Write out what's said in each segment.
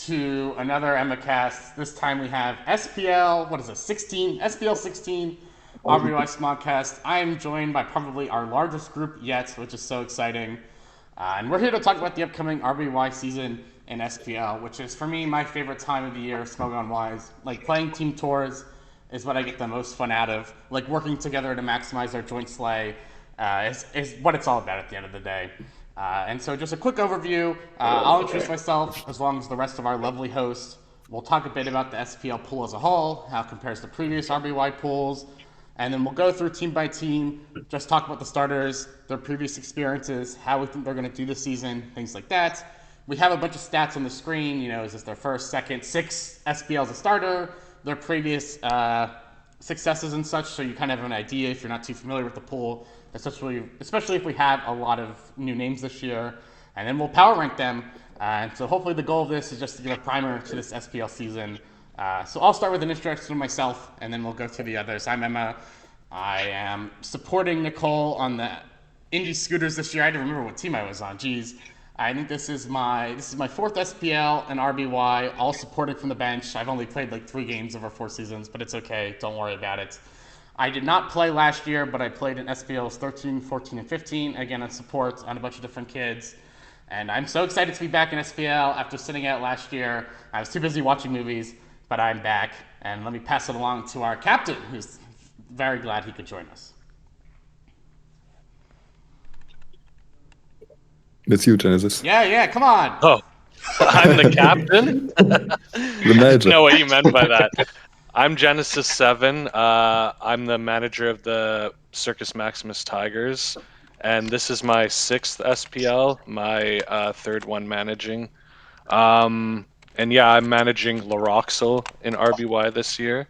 to another EmmaCast. This time we have SPL, what is it, 16? SPL 16, RBY Smogcast. I am joined by probably our largest group yet, which is so exciting. And we're here to talk about the upcoming RBY season in SPL, which is, for me, my favorite time of the year, Smogon-wise. Like, playing team tours is what I get the most fun out of. Like, working together to maximize our joint slay is what it's all about at the end of the day. And so just a quick overview. I'll introduce myself as long as the rest of our lovely hosts. We'll talk a bit about the SPL pool as a whole, how it compares to previous RBY pools, and then we'll go through team by team, just talk about the starters, their previous experiences, how we think they're going to do this season, things like that. We have a bunch of stats on the screen. You know, is this their first, second, 6 SPL as a starter, their previous successes and such, so you kind of have an idea if you're not too familiar with the pool, especially if we have a lot of new names this year. And then we'll power rank them. And so hopefully the goal of this is just to give a primer to this SPL season. So I'll start with an introduction of myself, and then we'll go through the others. I'm Emma. I am supporting Nicole on the Indy Scooters this year. I didn't remember what team I was on. Jeez. I think this is my 4th SPL and RBY, all supported from the bench. I've only played like 3 games over 4 seasons, but it's okay. Don't worry about it. I did not play last year, but I played in SPLs 13, 14, and 15, again on support on a bunch of different kids. And I'm so excited to be back in SPL after sitting out last year. I was too busy watching movies, but I'm back. And let me pass it along to our captain, who's very glad he could join us. It's you, Genesis. Yeah, come on. Oh, I'm the captain? The manager. No, what you meant by that. I'm Genesis7. I'm the manager of the Circus Maximus Tigers. And this is my 6th SPL, my 3rd one managing. And yeah, I'm managing Laroxel in RBY this year.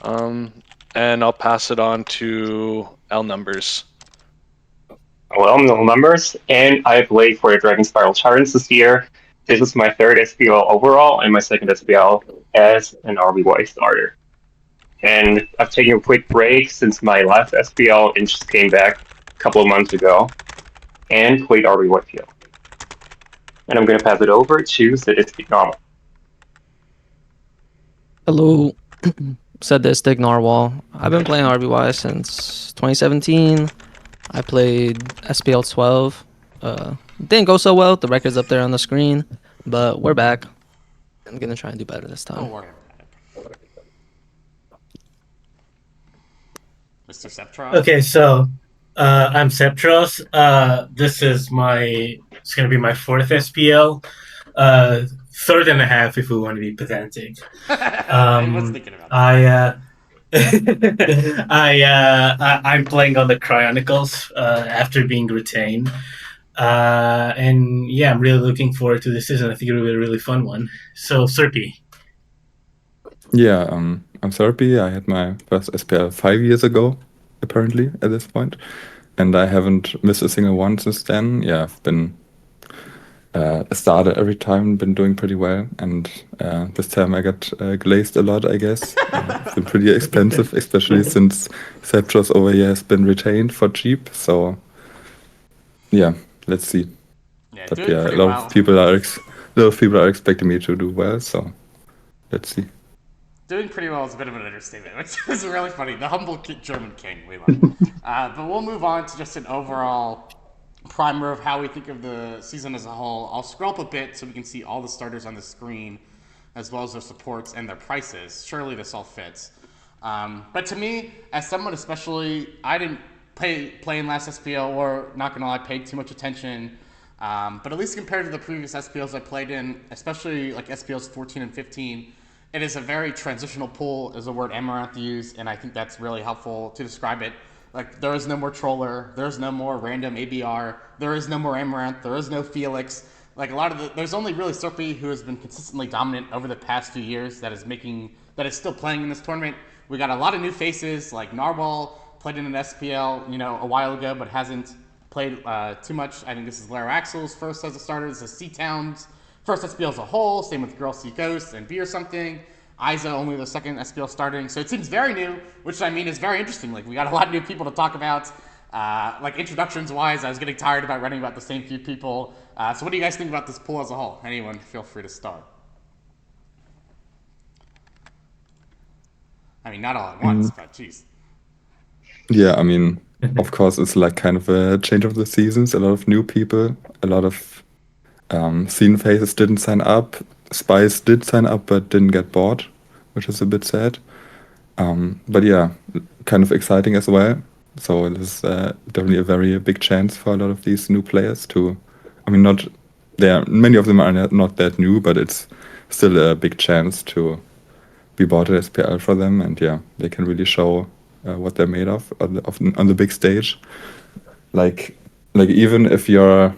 And I'll pass it on to LNumbers. Well, I'm LNumbers, and I played for the Dragon Spiral Tyrants this year. This is my 3rd SPL overall and my 2nd SPL as an RBY starter. And I've taken a quick break since my last SPL and just came back a couple of months ago and played RBY field. And I'm going to pass it over to SaDiSTiCNarwhal. Hello, SaDiSTiCNarwhal. I've been playing RBY since 2017. I played SPL 12. Didn't go so well. The record's up there on the screen, but we're back. I'm gonna try and do better this time. Don't worry about it. Mr. Sceptross? Okay, so I'm Sceptross. It's gonna be my 4th SPL. 3rd and a half if we want to be pedantic. I was thinking about that. I'm playing on the Cryonicles after being retained. And yeah, I'm really looking forward to this season. I think it'll be a really fun one. So, Serpi. Yeah, I'm Serpi. I had my first SPL 5 years ago, apparently, at this point. And I haven't missed a single one since then. Yeah, I've been a starter every time, been doing pretty well. And this time I got glazed a lot, I guess. It's been pretty expensive, especially since Sceptross over here has been retained for cheap. So, yeah, let's see. Yeah, But doing yeah, a pretty lot well. of people are expecting me to do well. So, let's see. Doing pretty well is a bit of an understatement, which is really funny. The humble German king, we love it. But we'll move on to just an overall primer of how we think of the season as a whole. I'll scroll up a bit so we can see all the starters on the screen, as well as their supports and their prices. Surely this all fits. But to me, as someone especially, I didn't play in last SPL, or not gonna lie, paid too much attention. But at least compared to the previous SPLs I played in, especially like SPLs 14 and 15, it is a very transitional pool, is a word Amaranth used, and I think that's really helpful to describe it. Like, there is no more Troller, there is no more random ABR, there is no more Amaranth, there is no Felix. Like, there's only really Serpi, who has been consistently dominant over the past few years, that is still playing in this tournament. We got a lot of new faces, like Narwhal played in an SPL, a while ago, but hasn't played too much. I think this is Lara Axel's first as a starter. This is C-Town's first SPL as a whole. Same with Girl See Ghost and B or something. Isa only the 2nd SPL starting. So it seems very new, which I mean is very interesting. Like, we got a lot of new people to talk about. Like, introductions wise, I was getting tired about running about the same few people. So what do you guys think about this pool as a whole? Anyone, feel free to start. I mean, not all at once, but geez. Yeah, I mean, of course, it's like kind of a change of the seasons. A lot of new people, a lot of scene phases didn't sign up. Spies did sign up but didn't get bought, which is a bit sad. But yeah, kind of exciting as well. So it is definitely a very big chance for a lot of these new players to. I mean, not there. Many of them are not that new, but it's still a big chance to be bought at SPL for them, and yeah, they can really show what they're made of on the big stage. Like even if you're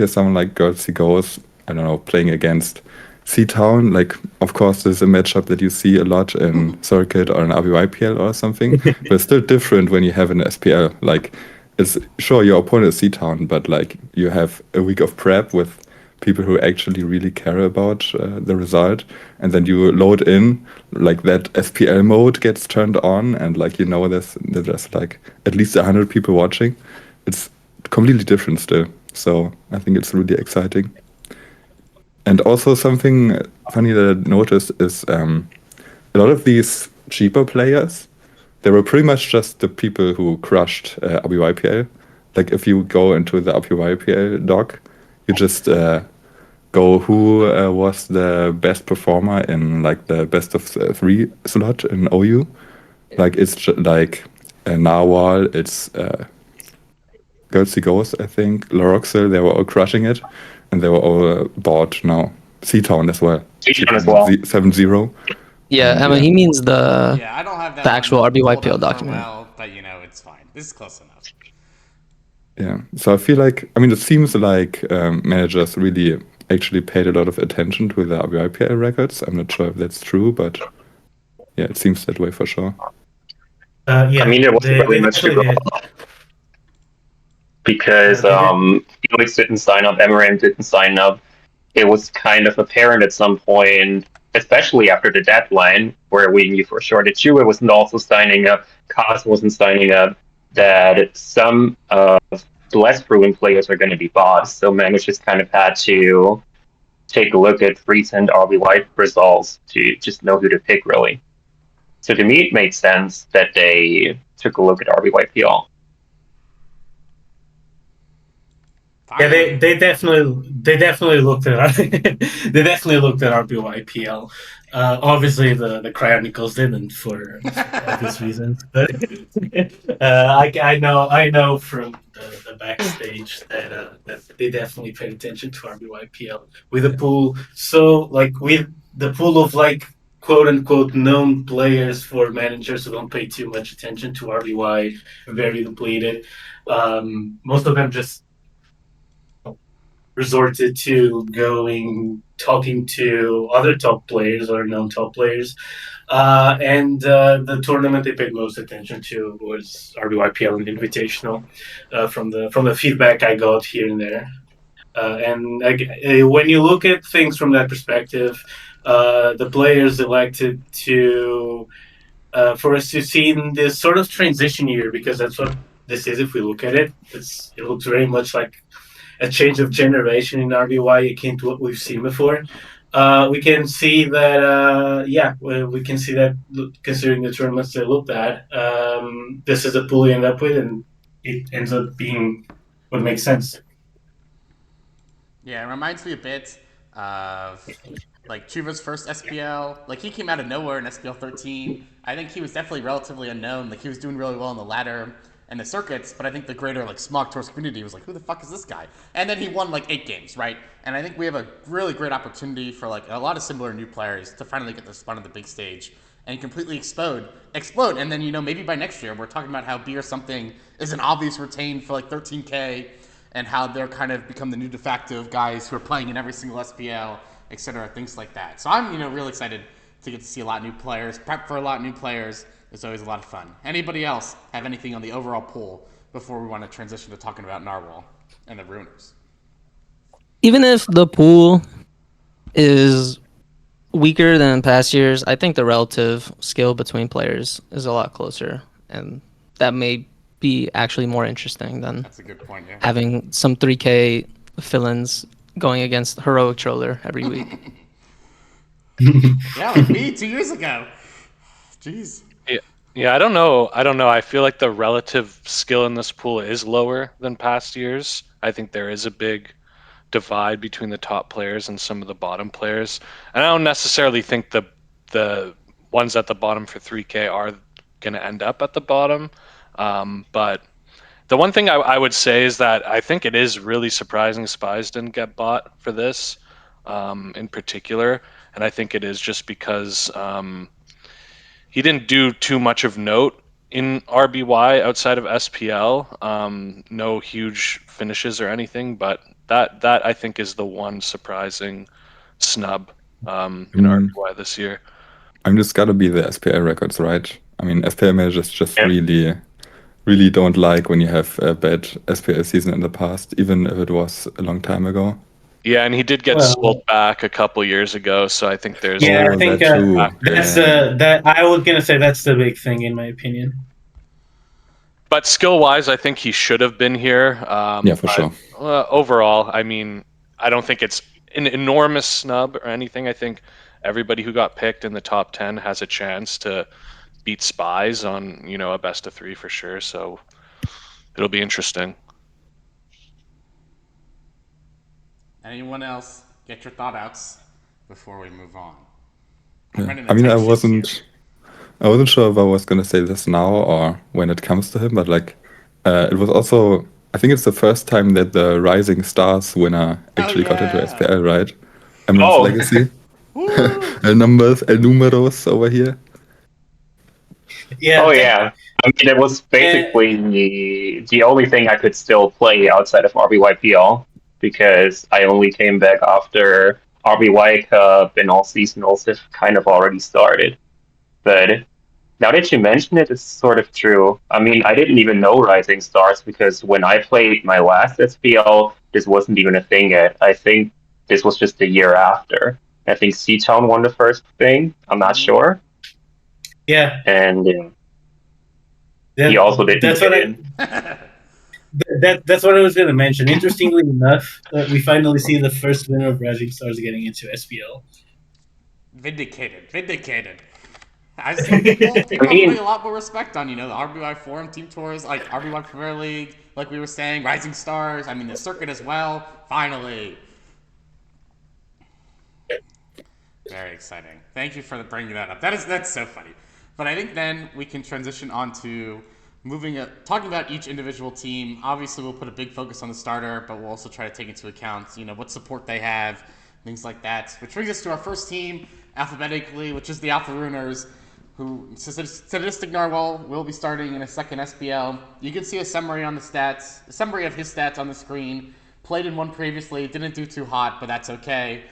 someone like Girlsy Goes, I don't know, playing against C-Town, like of course there's a matchup that you see a lot in Circuit or an RBYPL or something, but it's still different when you have an SPL. Like it's sure your opponent is C-Town, but like you have a week of prep with people who actually really care about the result, and then you load in like that SPL mode gets turned on, and like there's like at least 100 people watching. It's completely different still. So I think it's really exciting. And also something funny that I noticed is a lot of these cheaper players, they were pretty much just the people who crushed RBYPL. Like if you go into the RBYPL doc, you just go who was the best performer in like the best of three slot in OU. Like it's like Narwhal, it's Girlsy Ghost, I think, Loroxel, they were all crushing it, and they were all bought now. C-Town as well. C-Town as well. 7-0. Yeah, I mean, he means the Yeah, I don't have that the actual one RBYPL pulled up so document. well, but you know, it's fine. This is close enough. Yeah, so I feel like, I mean, it seems like managers really actually paid a lot of attention to the RBYPL records. I'm not sure if that's true, but yeah, it seems that way for sure. Yeah, I mean, there wasn't really much to go did. off because Felix didn't sign up, Emeram didn't sign up. It was kind of apparent at some point, especially after the deadline, where we knew for sure that Chua wasn't also signing up, Kaz wasn't signing up, that some of the less proven players are going to be bought. So managers kind of had to take a look at recent RBY results to just know who to pick, really. So to me, it made sense that they took a look at RBYPL. Yeah, they definitely looked at they definitely looked at RBYPL. Obviously, the Cryonicals didn't for obvious reasons. But I know from the backstage that they definitely paid attention to RBYPL with a pool. So like with the pool of like quote unquote known players for managers who don't pay too much attention to RBY, very depleted. Most of them just resorted to talking to other top players or known top players, and the tournament they paid most attention to was RBYPL and Invitational, from the feedback I got here and there. And when you look at things from that perspective, the players elected to for us to see in this sort of transition year, because that's what this is. If we look at it, it looks very much like a change of generation in RBY akin to what we've seen before. We can see that, we can see that considering the tournaments they looked at, this is a pool you end up with, and it ends up being what makes sense. Yeah, it reminds me a bit of like Chuva's first SPL. Like he came out of nowhere in SPL 13. I think he was definitely relatively unknown. Like he was doing really well in the ladder and the circuits, but I think the greater like Smogcast community was like, who the fuck is this guy? And then he won like 8 games, right? And I think we have a really great opportunity for like a lot of similar new players to finally get their spot on the big stage and completely explode. And then, you know, maybe by next year we're talking about how B or something is an obvious retain for like 13K and how they're kind of become the new de facto guys who are playing in every single SPL, etc., things like that. So I'm, you know, really excited to get to see a lot of new players, prep for a lot of new players. It's always a lot of fun. Anybody else have anything on the overall pool before we want to transition to talking about Narwhal and the Ruiners? Even if the pool is weaker than past years, I think the relative skill between players is a lot closer, and that may be actually more interesting than That's a good point, yeah. having some 3K fill-ins going against Heroic Troller every week. Yeah, like me 2 years ago. Jeez. Yeah, I don't know. I feel like the relative skill in this pool is lower than past years. I think there is a big divide between the top players and some of the bottom players. And I don't necessarily think the ones at the bottom for 3K are going to end up at the bottom. But the one thing I would say is that I think it is really surprising Spies didn't get bought for this in particular. And I think it is just because he didn't do too much of note in RBY outside of SPL. No huge finishes or anything, but that I think is the one surprising snub in RBY this year. I mean, it's got to be the SPL records, right? I mean, SPL managers just Yeah. really don't like when you have a bad SPL season in the past, even if it was a long time ago. Yeah, and he did get Well- sold back a couple years ago, so I think there's Yeah, Oh, I think that too. that's Yeah. that. I was gonna say that's the big thing in my opinion. But skill-wise, I think he should have been here. Yeah, for sure. Overall, I mean, I don't think it's an enormous snub or anything. I think everybody who got picked in the top 10 has a chance to beat Spies on, a best of 3 for sure. So it'll be interesting. Anyone else? Get your thought outs before we move on. Yeah. I mean, I wasn't sure if I was gonna say this now or when it comes to him, but like, it was also, I think it's the first time that the Rising Stars winner actually got into yeah. SPL, right? Emerald's Oh. Legacy. LNumbers, LNumeros over here. Yeah. Oh yeah. I mean, it was basically the only thing I could still play outside of RBYPL because I only came back after RBY Cup and all seasonals have kind of already started. But now that you mention it, it's sort of true. I mean, I didn't even know Rising Stars because when I played my last SPL, this wasn't even a thing yet. I think this was just a year after. I think C-Town won the first thing. I'm not sure. Yeah. And he also didn't That's get what in. That's what I was going to mention. Interestingly enough, we finally see the first winner of Rising Stars getting into SPL. Vindicated. I've seen people putting a lot more respect on, the RBY Forum Team Tours, like RBY Premier League, like we were saying, Rising Stars, I mean the circuit as well, finally. Very exciting. Thank you for bringing that up. That's so funny. But I think then we can transition on to talking about each individual team. Obviously, we'll put a big focus on the starter, but we'll also try to take into account, what support they have, things like that. Which brings us to our first team, alphabetically, which is the Alpha Runers, who SaDiSTiCNarwhal will be starting in a second SPL. You can see a summary of his stats on the screen. Played in one previously, didn't do too hot, but that's okay.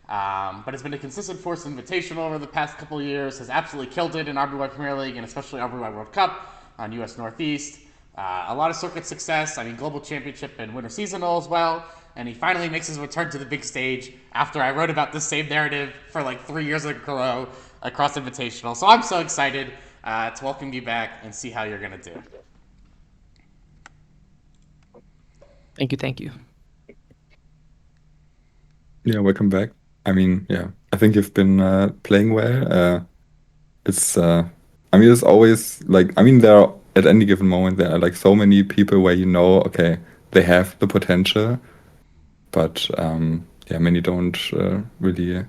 But has been a consistent force invitational over the past couple of years, has absolutely killed it in RBY Premier League and especially RBY World Cup on US Northeast. A lot of circuit success, Global Championship and Winter Seasonal as well. And he finally makes his return to the big stage after I wrote about this same narrative for like 3 years in a row across Invitational. So I'm so excited to welcome you back and see how you're going to do. Thank you. Yeah, welcome back. I think you've been playing well. It's always like, there are, at any given moment, there are like so many people where okay, they have the potential, but many don't really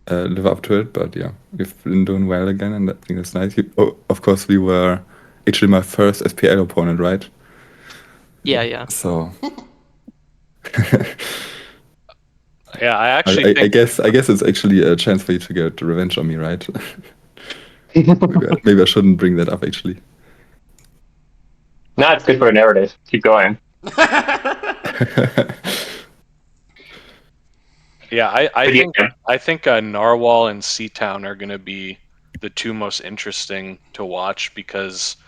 live up to it. But yeah, you've been doing well again, and I think that's nice. Of course, we were actually my first SPL opponent, right? Yeah. So. Yeah, I actually I guess it's actually a chance for you to get revenge on me, right? Maybe I shouldn't bring that up, actually. No, it's good for a narrative. Keep going. Yeah, I think Narwhal and C-Town are going to be the two most interesting to watch because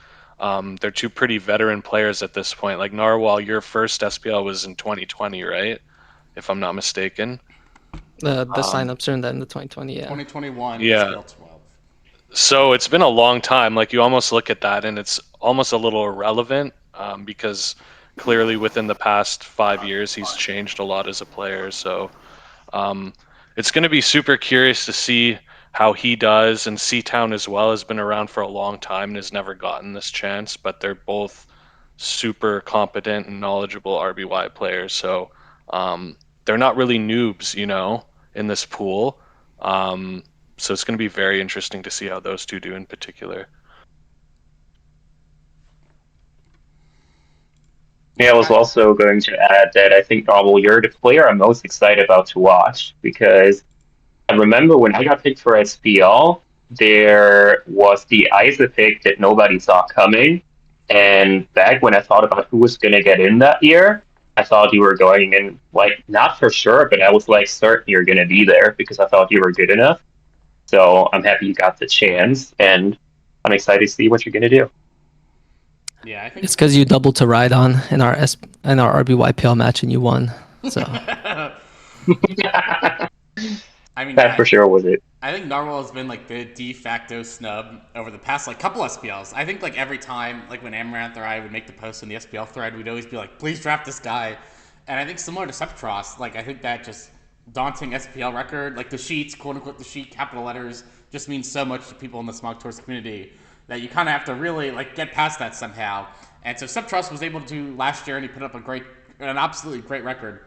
they're two pretty veteran players at this point. Like Narwhal, your first SPL was in 2020, right? If I'm not mistaken. The signups are in the 2020, yeah. 2021, yeah. SPL 12. So it's been a long time. Like you almost look at that and it's almost a little irrelevant because clearly within the past 5 years he's changed a lot as a player. So it's going to be super curious to see how he does, and C-Town as well has been around for a long time and has never gotten this chance, but they're both super competent and knowledgeable RBY players. So they're not really noobs, in this pool. So it's going to be very interesting to see how those two do in particular. Yeah, I was also going to add that I think, Narwhal, you're the player I'm most excited about to watch, because I remember when I got picked for SPL, there was the ISA pick that nobody saw coming. And back when I thought about who was going to get in that year, I thought you were going in, like, not for sure, but I was like certain you're going to be there because I thought you were good enough. So I'm happy you got the chance, and I'm excited to see what you're going to do. Yeah, I think It's because you doubled to ride on in our RBY PL match and you won. So I mean, That for sure was it. I think Narwhal has been like the de facto snub over the past like couple SPLs. I think like every time, like when Amaranth or I would make the post in the SPL thread, we'd always be like, please draft this guy. And I think similar to Sceptross, like I think that just daunting SPL record, like the sheets, quote unquote the sheet, capital letters, just means so much to people in the Smog Tours community that you kind of have to really like get past that somehow. And so Sceptross was able to do last year, and he put up an absolutely great record.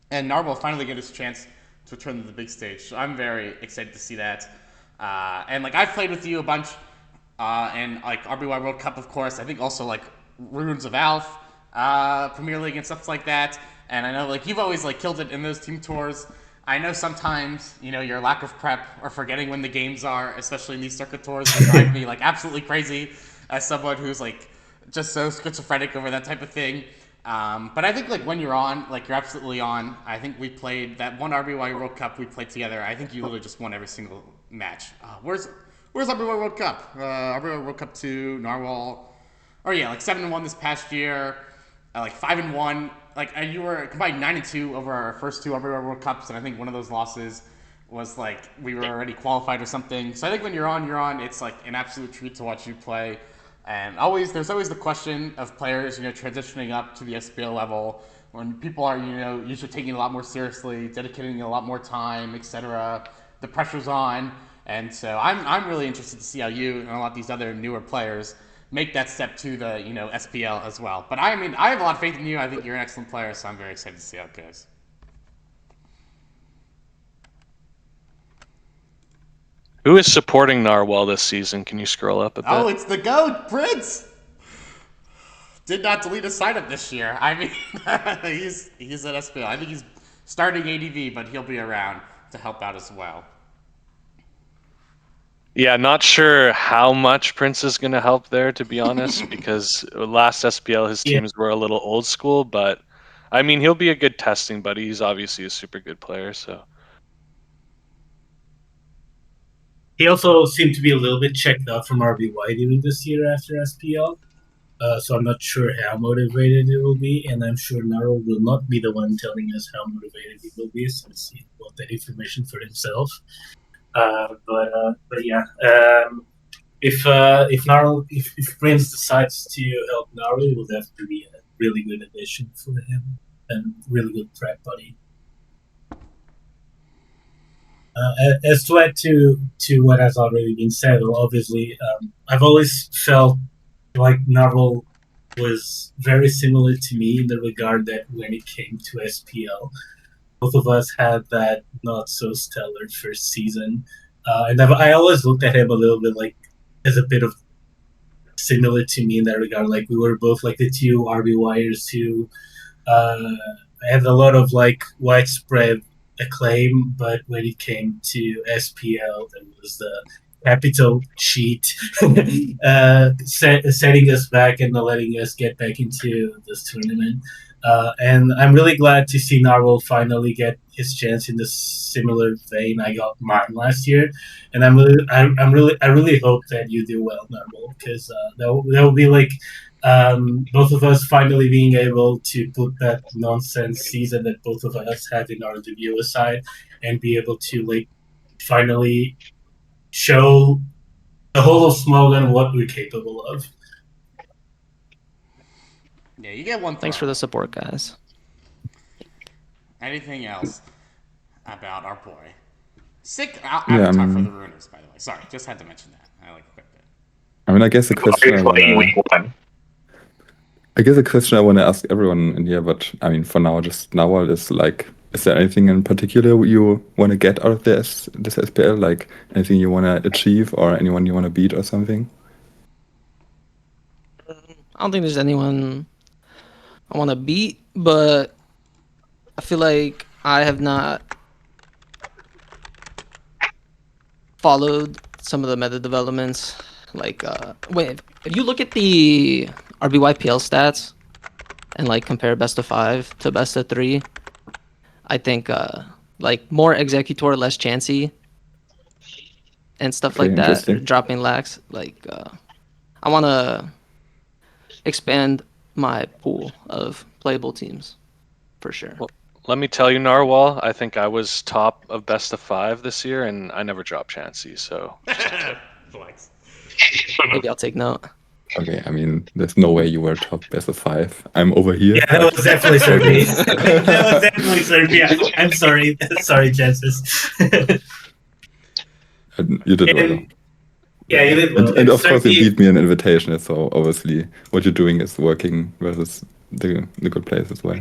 And Narwhal finally get his chance to return to the big stage. So I'm very excited to see that. And like I've played with you a bunch, and like RBY World Cup, of course. I think also like Runes of Alf, Premier League and stuff like that. And I know like you've always like killed it in those team tours. I know sometimes your lack of prep or forgetting when the games are, especially in these circuit tours, can drive me like absolutely crazy as someone who's like just so schizophrenic over that type of thing. But I think like when you're on, like you're absolutely on. I think we played that one RBY World Cup we played together. I think you literally just won every single match. Where's RBY World Cup? RBY World Cup 2, Narwhal. Or yeah, like 7-1 this past year, like 5-1. Like you were combined 9-2 over our first two RBY World Cups, and I think one of those losses was like we were already qualified or something. So I think when you're on, you're on. It's like an absolute treat to watch you play. And there's always the question of players, transitioning up to the SPL level when people are, usually taking it a lot more seriously, dedicating a lot more time, etc. The pressure's on, and so I'm really interested to see how you and a lot of these other newer players make that step to the SPL as well. But I mean, I have a lot of faith in you. I think you're an excellent player, so I'm very excited to see how it goes. Who is supporting Narwhal this season? Can you scroll up a bit? Oh, it's the GOAT, Prince! Did not delete his sign up this year. I mean, he's at SPL. I think he's starting ADV, but he'll be around to help out as well. Yeah, not sure how much Prince is going to help there, to be honest, because last SPL his teams were a little old school, but I mean, he'll be a good testing buddy. He's obviously a super good player, so. He also seemed to be a little bit checked out from RBY during this year after SPL. So I'm not sure how motivated he will be, and I'm sure Naro will not be the one telling us how motivated he will be, since he wants that information for himself. But yeah, if Prince decides to help Naro, it will definitely be a really good addition for him and really good prep buddy. As to add to what has already been said, well, obviously, I've always felt like Narwhal was very similar to me in the regard that when it came to SPL, both of us had that not so stellar first season, and I always looked at him a little bit like as a bit of similar to me in that regard. Like we were both like the two RBYers who had a lot of like widespread acclaim, but when it came to SPL, there was the capital cheat setting us back and not letting us get back into this tournament. And I'm really glad to see Narwhal finally get his chance in this similar vein. I got mine last year, and I really hope that you do well, Narwhal, because that will be like both of us finally being able to put that nonsense season that both of us had in our debut aside and be able to like finally show the whole of Smogan what we're capable of. Yeah, you get one. Thanks for the support, guys. Anything else about our boy, Sick Yeah, avatar for the Ruiners, by the way. Sorry, just had to mention that. I like quick bit. I mean, I guess the question I Playing wanna, week 1. I guess the question I want to ask everyone in here, but I mean, for now, just Narwhal is like, is there anything in particular you want to get out of this SPL? Like anything you want to achieve or anyone you want to beat or something? I don't think there's anyone I want to beat, but I feel like I have not followed some of the meta developments. Like, if you look at the RBY PL stats and like compare best of 5 to best of 3, I think like more executor, less chancey, and stuff Okay, like that, interesting. dropping lax. Like, I want to expand my pool of playable teams for sure. Well, let me tell you, Narwhal, I think I was top of best of 5 this year, and I never dropped Chansey, so just a tip. Flex. Maybe I'll take note. Okay, I mean, there's no way you were top best of 5. I'm over here. Yeah, that but- was definitely Serpi. That was definitely Serpi. I'm sorry. Sorry, Genesis. You did well. And- Yeah, you did well. And of course, you Serpi- beat me in invitation, so obviously what you're doing is working versus the good players as well.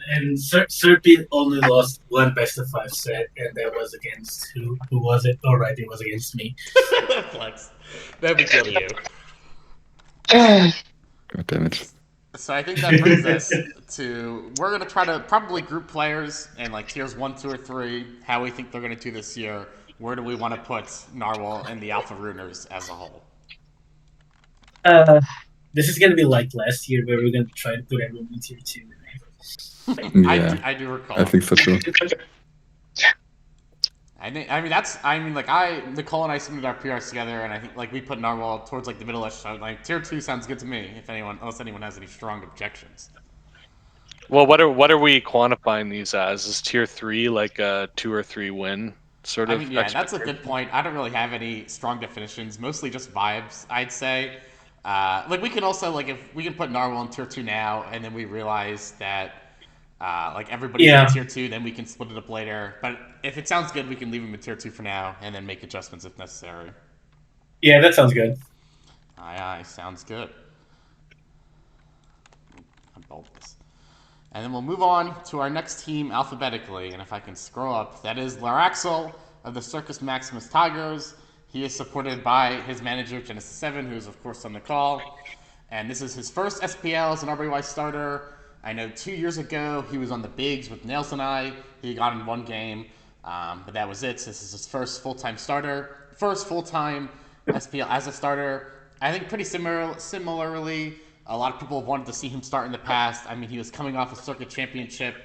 And Serpi only lost one best of 5 set, and that was against who? Who was it? All right, it was against me. Flex. That'd be good of you. God damn it. So I think that brings us to, we're going to try to probably group players in like tiers 1, 2, or 3, how we think they're going to do this year. Where do we want to put Narwhal and the Alpha Runers as a whole? This is gonna be like last year, where we're gonna try to put everyone in tier 2. Yeah, I do recall. I think so too. Nicole and I submitted our PRs together, and I think like we put Narwhal towards like the middle-ish. So like tier 2 sounds good to me. Unless anyone has any strong objections. Well, what are we quantifying these as? Is tier 3 like a 2 or 3 win sort of? Yeah, that's a good point. I don't really have any strong definitions. Mostly just vibes, I'd say. Like we can also like if we can put Narwhal in tier 2 now, and then we realize that like everybody's in tier 2, then we can split it up later. But if it sounds good, we can leave him in tier 2 for now, and then make adjustments if necessary. Yeah, that sounds good. Aye, sounds good. Unbolt this. And then we'll move on to our next team alphabetically. And if I can scroll up, that is Laraxel of the Circus Maximus Tigers. He is supported by his manager, Genesis7, who is, of course, on the call. And this is his first SPL as an RBY starter. I know 2 years ago he was on the bigs with Nails and I. He got in 1 game, but that was it. So this is his first full-time starter. First full-time SPL as a starter. I think pretty similarly, a lot of people have wanted to see him start in the past. I mean, he was coming off a circuit championship,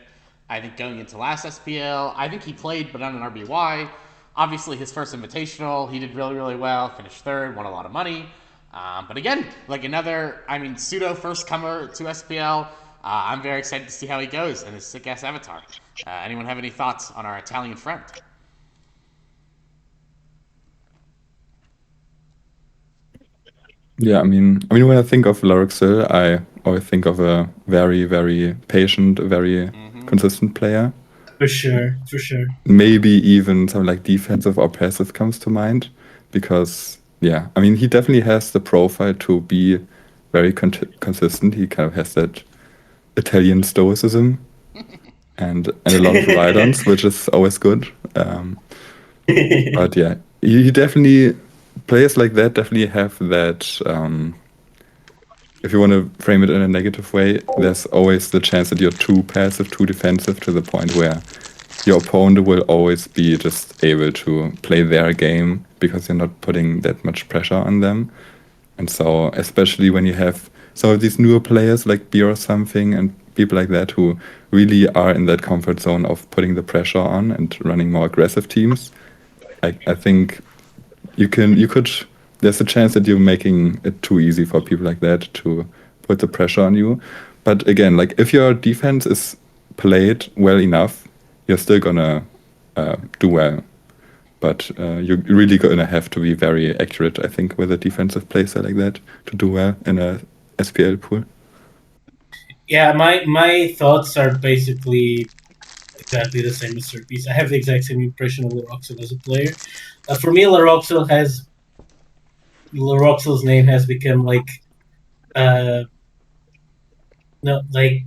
I think, going into last SPL. I think he played, but on an RBY. Obviously, his first invitational, he did really, really well. Finished 3rd, won a lot of money. But again, like another, pseudo first comer to SPL. I'm very excited to see how he goes in his sick-ass avatar. Anyone have any thoughts on our Italian friend? Yeah, I mean, when I think of Laraxel, I always think of a very, very patient, very consistent player. For sure. Maybe even some like defensive or passive comes to mind, because yeah, I mean, he definitely has the profile to be very consistent. He kind of has that Italian stoicism and a lot of ride-ons, which is always good. But yeah, he definitely, players like that definitely have that. If you want to frame it in a negative way, there's always the chance that you're too passive, too defensive, to the point where your opponent will always be just able to play their game because you're not putting that much pressure on them. And so, especially when you have some of these newer players like Beer or something and people like that who really are in that comfort zone of putting the pressure on and running more aggressive teams, I think there's a chance that you're making it too easy for people like that to put the pressure on you. But again, like if your defense is played well enough, you're still gonna do well. But you're really gonna have to be very accurate, I think, with a defensive playstyle like that to do well in a SPL pool. Yeah, my thoughts are basically exactly the same as Serpi. I have the exact same impression of Laroxel as a player. For me, Laroxel's name has become like no, like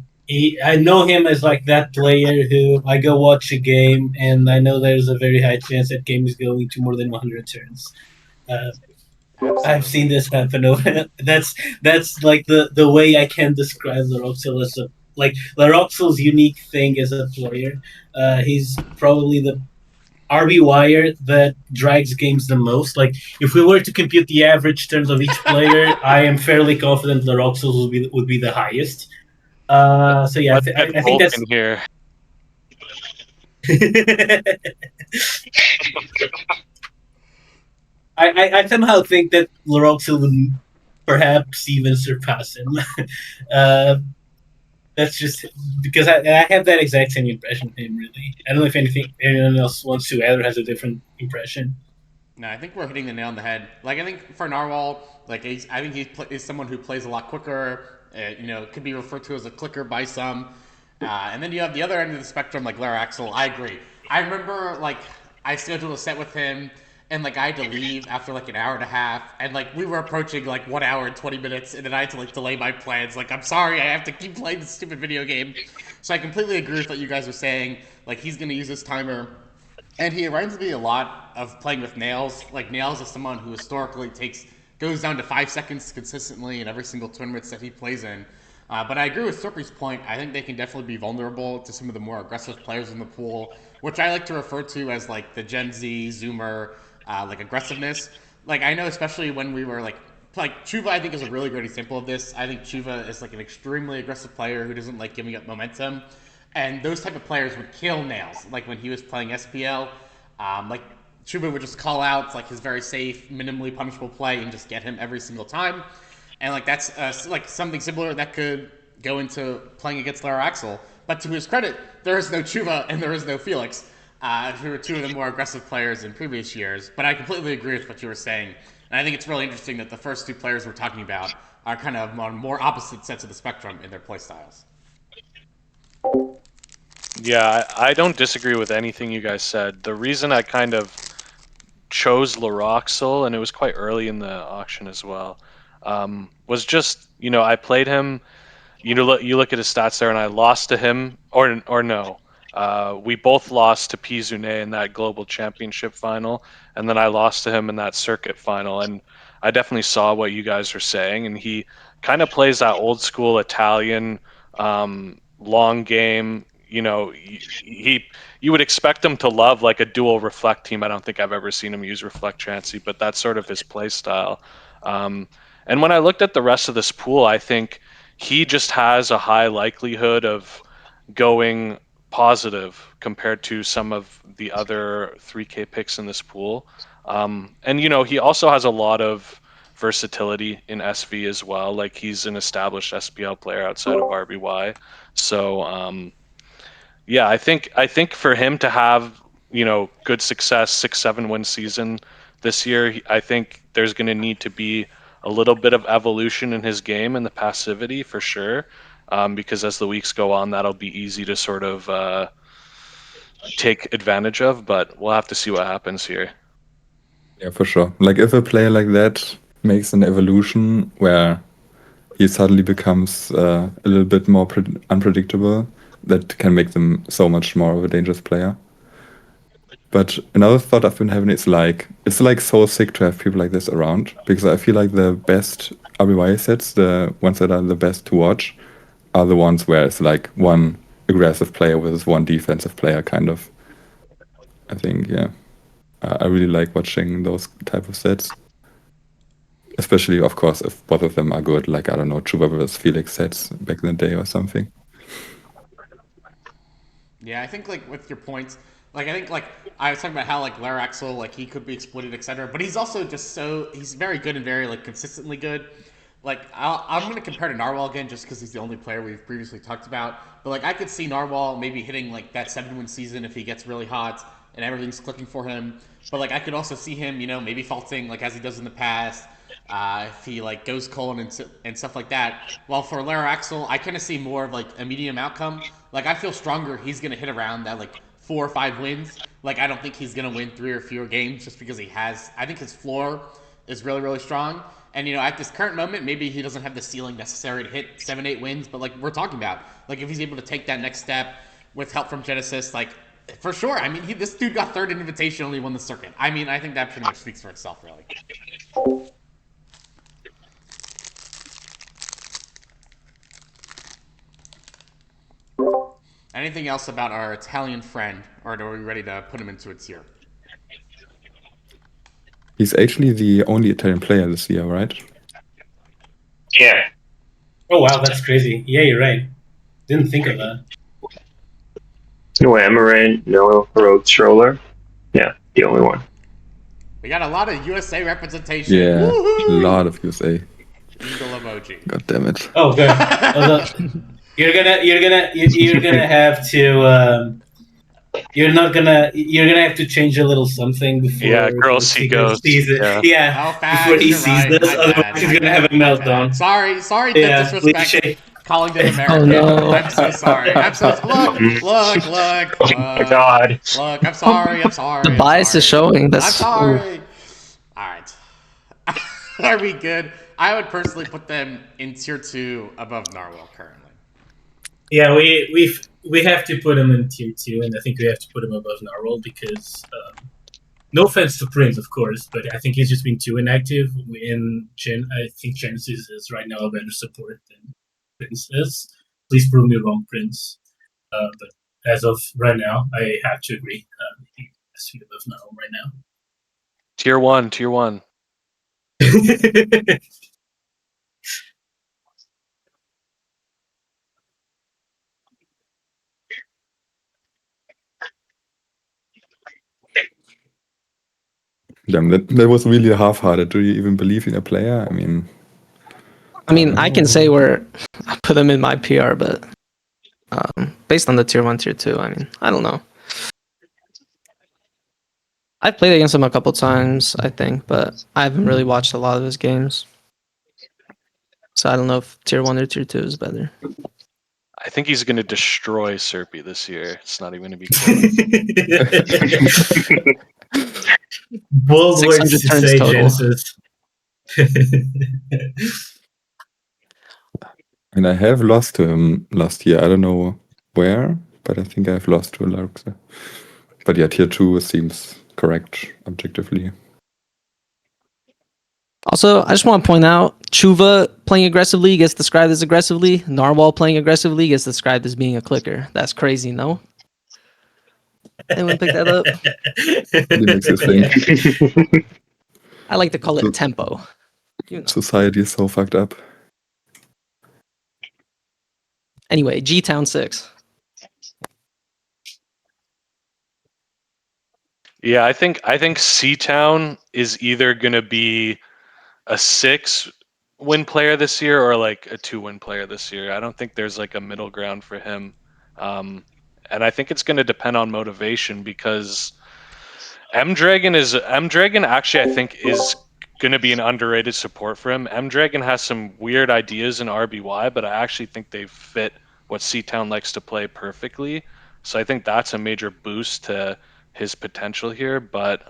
I know him as like that player who I go watch a game and I know there's a very high chance that game is going to more than 100 turns. I've seen this happen. That's like the way I can describe Laroxel as a like Laroxel's unique thing as a player. He's probably the RBYer that drags games the most. Like if we were to compute the average turns of each player, I am fairly confident Laroxel's would be the highest. So yeah, Let's get I think Volk that's. in here. I somehow think that Laroxel would perhaps even surpass him. That's just because I have that exact same impression of him. Really, I don't know if anyone else wants to add or has a different impression. No, I think we're hitting the nail on the head. Like I think for Narwhal, like I think he's someone who plays a lot quicker. Could be referred to as a clicker by some. And then you have the other end of the spectrum, like Lara Axel. I agree. I remember like I scheduled a set with him, and like I had to leave after like an hour and a half, and like we were approaching like 1 hour and 20 minutes, and then I had to like delay my plans. Like I'm sorry, I have to keep playing this stupid video game. So I completely agree with what you guys are saying. Like he's gonna use this timer. And he reminds me a lot of playing with Nails. Like Nails is someone who historically goes down to 5 seconds consistently in every single tournament that he plays in. But I agree with Serpi's point. I think they can definitely be vulnerable to some of the more aggressive players in the pool, which I like to refer to as like the Gen Z Zoomer like aggressiveness. Like I know, especially when we were like Chuva, I think is a really great example of this. I think Chuva is like an extremely aggressive player who doesn't like giving up momentum. And those type of players would kill Nails. Like when he was playing SPL, like Chuba would just call out like his very safe, minimally punishable play and just get him every single time. And like that's like something similar that could go into playing against Lara Axel. But to his credit, there is no Chuva and there is no Felix, who are two of the more aggressive players in previous years. But I completely agree with what you were saying. And I think it's really interesting that the first two players we're talking about are kind of on more opposite sets of the spectrum in their play styles. Yeah, I don't disagree with anything you guys said. The reason I kind of chose Laroxel, and it was quite early in the auction as well, was just, I played him. You look at his stats there, and I lost to him, or no. We both lost to Pizune in that global championship final, and then I lost to him in that circuit final. And I definitely saw what you guys were saying, and he kind of plays that old school Italian long game. You would expect him to love like a dual reflect team. I don't think I've ever seen him use reflect Chansey, but that's sort of his play style. And when I looked at the rest of this pool, I think he just has a high likelihood of going positive compared to some of the other 3K picks in this pool. And he also has a lot of versatility in SV as well. Like he's an established SPL player outside of RBY. So yeah, I think for him to have good success, 6-7 win season this year, I think there's going to need to be a little bit of evolution in his game and the passivity for sure, because as the weeks go on, that'll be easy to sort of take advantage of. But we'll have to see what happens here. Yeah, for sure. Like if a player like that makes an evolution where he suddenly becomes a little bit more unpredictable, that can make them so much more of a dangerous player. But another thought I've been having is like, it's like so sick to have people like this around, because I feel like the best RBY sets, the ones that are the best to watch, are the ones where it's like one aggressive player versus one defensive player, kind of. I think, yeah. I really like watching those type of sets. Especially, of course, if both of them are good, like, I don't know, Chuba versus Felix sets back in the day or something. Yeah, I think like with your points, like I think like I was talking about how like Lara Axel, like he could be exploited, etc. But he's also just he's very good and very like consistently good. Like I'm gonna compare to Narwhal again just because he's the only player we've previously talked about. But like I could see Narwhal maybe hitting like that 7-win season if he gets really hot and everything's clicking for him. But like I could also see him, maybe faulting like as he does in the past. If he like goes cold and stuff like that. While for Lara Axel, I kind of see more of like a medium outcome. Like, I feel stronger he's going to hit around that, like, 4 or 5 wins. Like, I don't think he's going to win 3 or fewer games just because I think his floor is really, really strong. And, at this current moment, maybe he doesn't have the ceiling necessary to hit 7, 8 wins. But, like, we're talking about, like, if he's able to take that next step with help from Genesis, like, for sure. I mean, this dude got third in Invitational and he won the circuit. I mean, I think that pretty much speaks for itself, really. Anything else about our Italian friend, or are we ready to put him into a tier? He's actually the only Italian player this year, right? Yeah. Oh wow, that's crazy. Yeah, you're right. Didn't think of that. No Amaranth, no Road Stroller. Yeah, the only one. We got a lot of USA representation. Yeah, Woohoo! a lot of USA. Eagle emoji. God damn it. Oh, good. You're gonna have to. You're gonna have to change a little something before. Yeah, girl see ghosts. Sees it. Yeah. Oh, facts, Before he you're sees right. this, My otherwise bad, he's my gonna bad, have a my meltdown. bad. Sorry, Yeah, disrespect. Calling them American. Oh, no. I'm so sorry. I'm so look. Oh my god. Look, I'm sorry. The bias is showing. I'm That's sorry. All right. Are we good? I would personally put them in tier 2 above Narwhal currently. Yeah, we have to put him in tier 2, and I think we have to put him above Narwhal because, no offense to Prince, of course, but I think he's just been too inactive. I think Genesis is right now a better support than Prince is. Please prove me wrong, Prince. But as of right now, I have to agree. He has to be above Narwhal right now. Tier 1. Damn, that was really half-hearted. Do you even believe in a player? I mean, I can say I put him in my PR, but based on the tier 1, tier 2, I mean, I don't know. I've played against him a couple times, I think, but I haven't really watched a lot of his games. So I don't know if tier 1 or tier 2 is better. I think he's going to destroy Serpi this year. It's not even going to be close. Bold words to 600 turns say, total. Genesis. And I have lost to him last year. I don't know where, but I think I've lost to Laruxa. But yeah, tier 2 seems correct objectively. Also, I just want to point out, Chuva playing aggressively gets described as aggressively. Narwhal playing aggressively gets described as being a clicker. That's crazy, no? Anyone pick that up? It makes you think. I like to call it tempo. Society is so fucked up. Anyway, G-Town 6. Yeah, I think C-Town is either going to be a 6-win player this year or like a 2-win player this year. I don't think there's like a middle ground for him. And I think it's going to depend on motivation because M-Dragon actually I think is going to be an underrated support for him. M-Dragon has some weird ideas in RBY, but I actually think they fit what C-Town likes to play perfectly. So I think that's a major boost to his potential here. But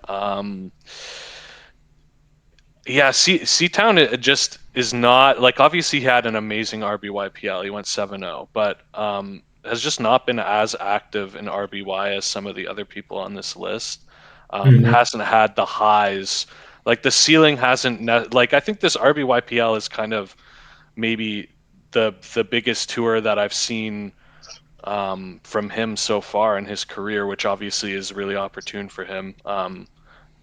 yeah, C-Town it just is not like, obviously he had an amazing RBY PL. He went 7-0, but has just not been as active in RBY as some of the other people on this list. Hasn't had the highs, like the ceiling hasn't like I think this RBY PL is kind of maybe the biggest tour that I've seen from him so far in his career, which obviously is really opportune for him.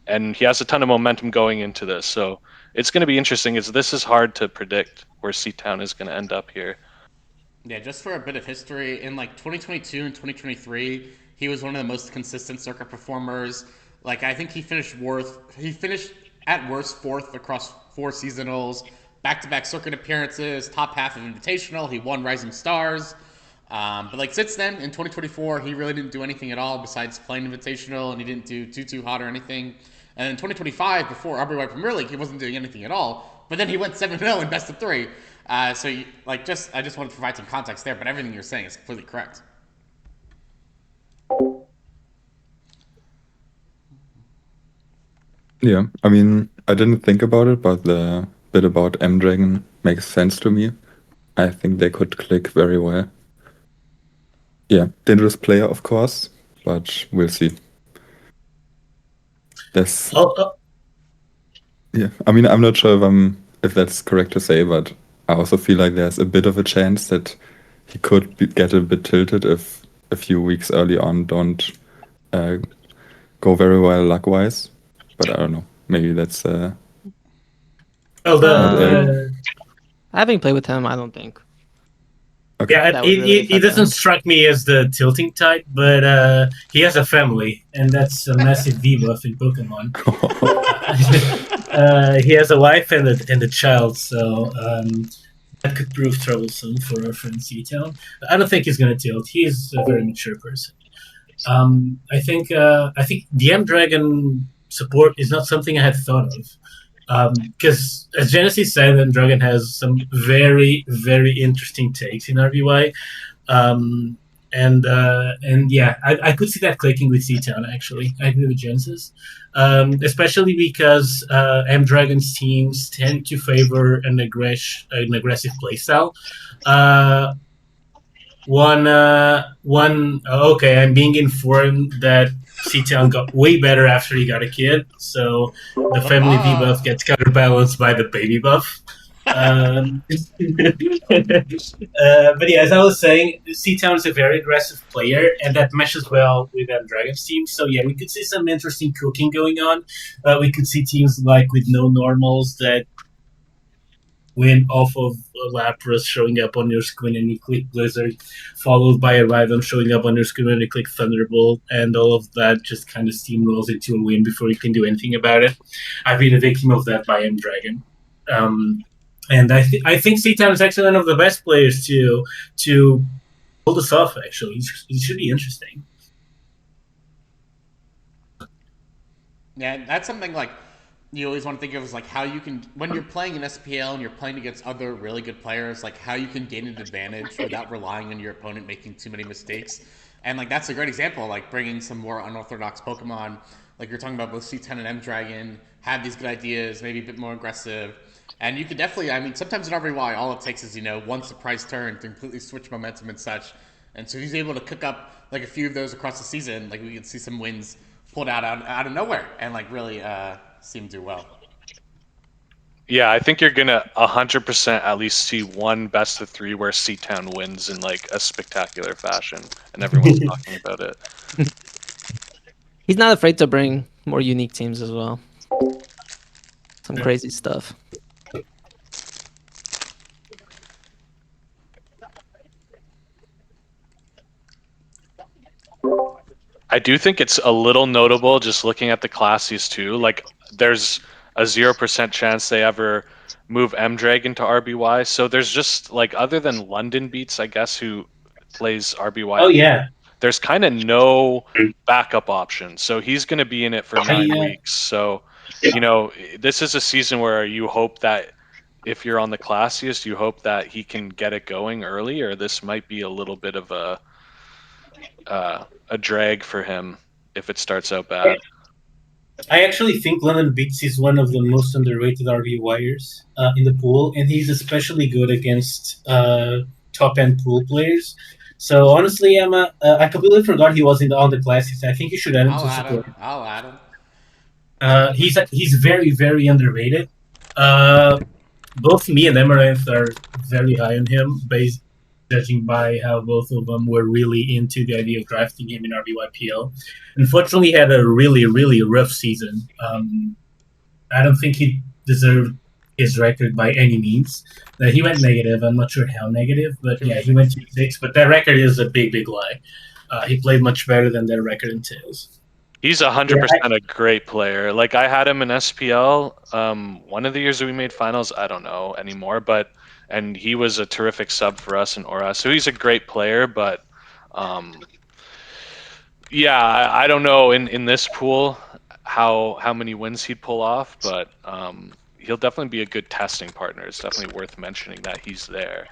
And he has a ton of momentum going into this, so it's going to be interesting. This is hard to predict where C-Town is going to end up here. Yeah, just for a bit of history, in like 2022 and 2023, he was one of the most consistent circuit performers. Like, I think he finished at worst 4th across 4 seasonals, back-to-back circuit appearances, top half of Invitational. He won Rising Stars. But like since then, in 2024, he really didn't do anything at all besides playing Invitational, and he didn't do too hot or anything. And in 2025, before RBY Premier League, he wasn't doing anything at all. But then he went 7-0 in best of 3. I just wanted to provide some context there, but everything you're saying is completely correct. Yeah, I mean, I didn't think about it, but the bit about M-Dragon makes sense to me. I think they could click very well. Yeah, dangerous player, of course, but we'll see. That's yeah. I mean, I'm not sure if that's correct to say, but I also feel like there's a bit of a chance that he could get a bit tilted if a few weeks early on don't go very well luck-wise. But I don't know. Maybe that's Well, Having played with him, I don't think. okay. yeah, That would really he affect doesn't them. strike me as the tilting type, but he has a family, and that's a massive debuff in Pokemon. He has a wife and a child, so that could prove troublesome for our friend C-Town. I don't think he's going to tilt. He's a very mature person. I think the M-Dragon support is not something I had thought of. Because as Genesis said, M-Dragon has some very, very interesting takes in RBY. And yeah, I could see that clicking with C-Town, actually. I agree with Genesis. Especially because M-Dragon's teams tend to favor an aggressive playstyle. Okay, I'm being informed that C-Town got way better after he got a kid, so the family debuff gets counterbalanced by the baby buff. But yeah, as I was saying, C-Town is a very aggressive player, and that meshes well with Dragon's team. So yeah, we could see some interesting cooking going on. We could see teams like with no normals that win off of Lapras showing up on your screen and you click Blizzard, followed by a Rhydon showing up on your screen and you click Thunderbolt, and all of that just kind of steamrolls into a win before you can do anything about it. I've been a victim of that by M-Dragon. And I think C-Town is actually one of the best players to pull this off, actually. It should be interesting. Yeah, that's something like you always want to think of as like how you can, when you're playing an SPL and you're playing against other really good players, like how you can gain an advantage without relying on your opponent making too many mistakes. And like that's a great example, like bringing some more unorthodox Pokemon, like you're talking about both C10 and M-Dragon, have these good ideas, maybe a bit more aggressive. And you could definitely, I mean, sometimes in RBY, all it takes is, one surprise turn to completely switch momentum and such. And so he's able to cook up like a few of those across the season. Like we can see some wins pulled out of nowhere and like really seem to do well. Yeah, I think you're gonna 100% at least see one best of 3 where C-Town wins in like a spectacular fashion, and everyone's talking about it. He's not afraid to bring more unique teams as well. Some crazy stuff. I do think it's a little notable just looking at the Classies too. Like, there's a 0% chance they ever move M-Dragon to RBY. So there's just, like, other than London Beats, I guess, who plays RBY. Oh, yeah. There's kind of no backup option. So he's going to be in it for 9 weeks. So, this is a season where you hope that if you're on the Classiest, you hope that he can get it going early, or this might be a little bit of a drag for him if it starts out bad. I actually think London Beats is one of the most underrated RBYers in the pool, and he's especially good against top-end pool players. So honestly, Emma, I completely forgot he was on the Classics. I think you should add him to support. I'll add him. He's very, very underrated. Both me and Amaranth are very high on him, judging by how both of them were really into the idea of drafting him in RBYPL. Unfortunately, he had a really, really rough season. I don't think he deserved his record by any means. He went negative. I'm not sure how negative, but yeah, he went 2-6. But that record is a big, big lie. He played much better than that record entails. He's 100% a great player. Like, I had him in SPL. One of the years that we made finals, I don't know anymore, and he was a terrific sub for us in Aura. So he's a great player, but yeah, I don't know in this pool how many wins he'd pull off, but he'll definitely be a good testing partner. It's definitely worth mentioning that he's there.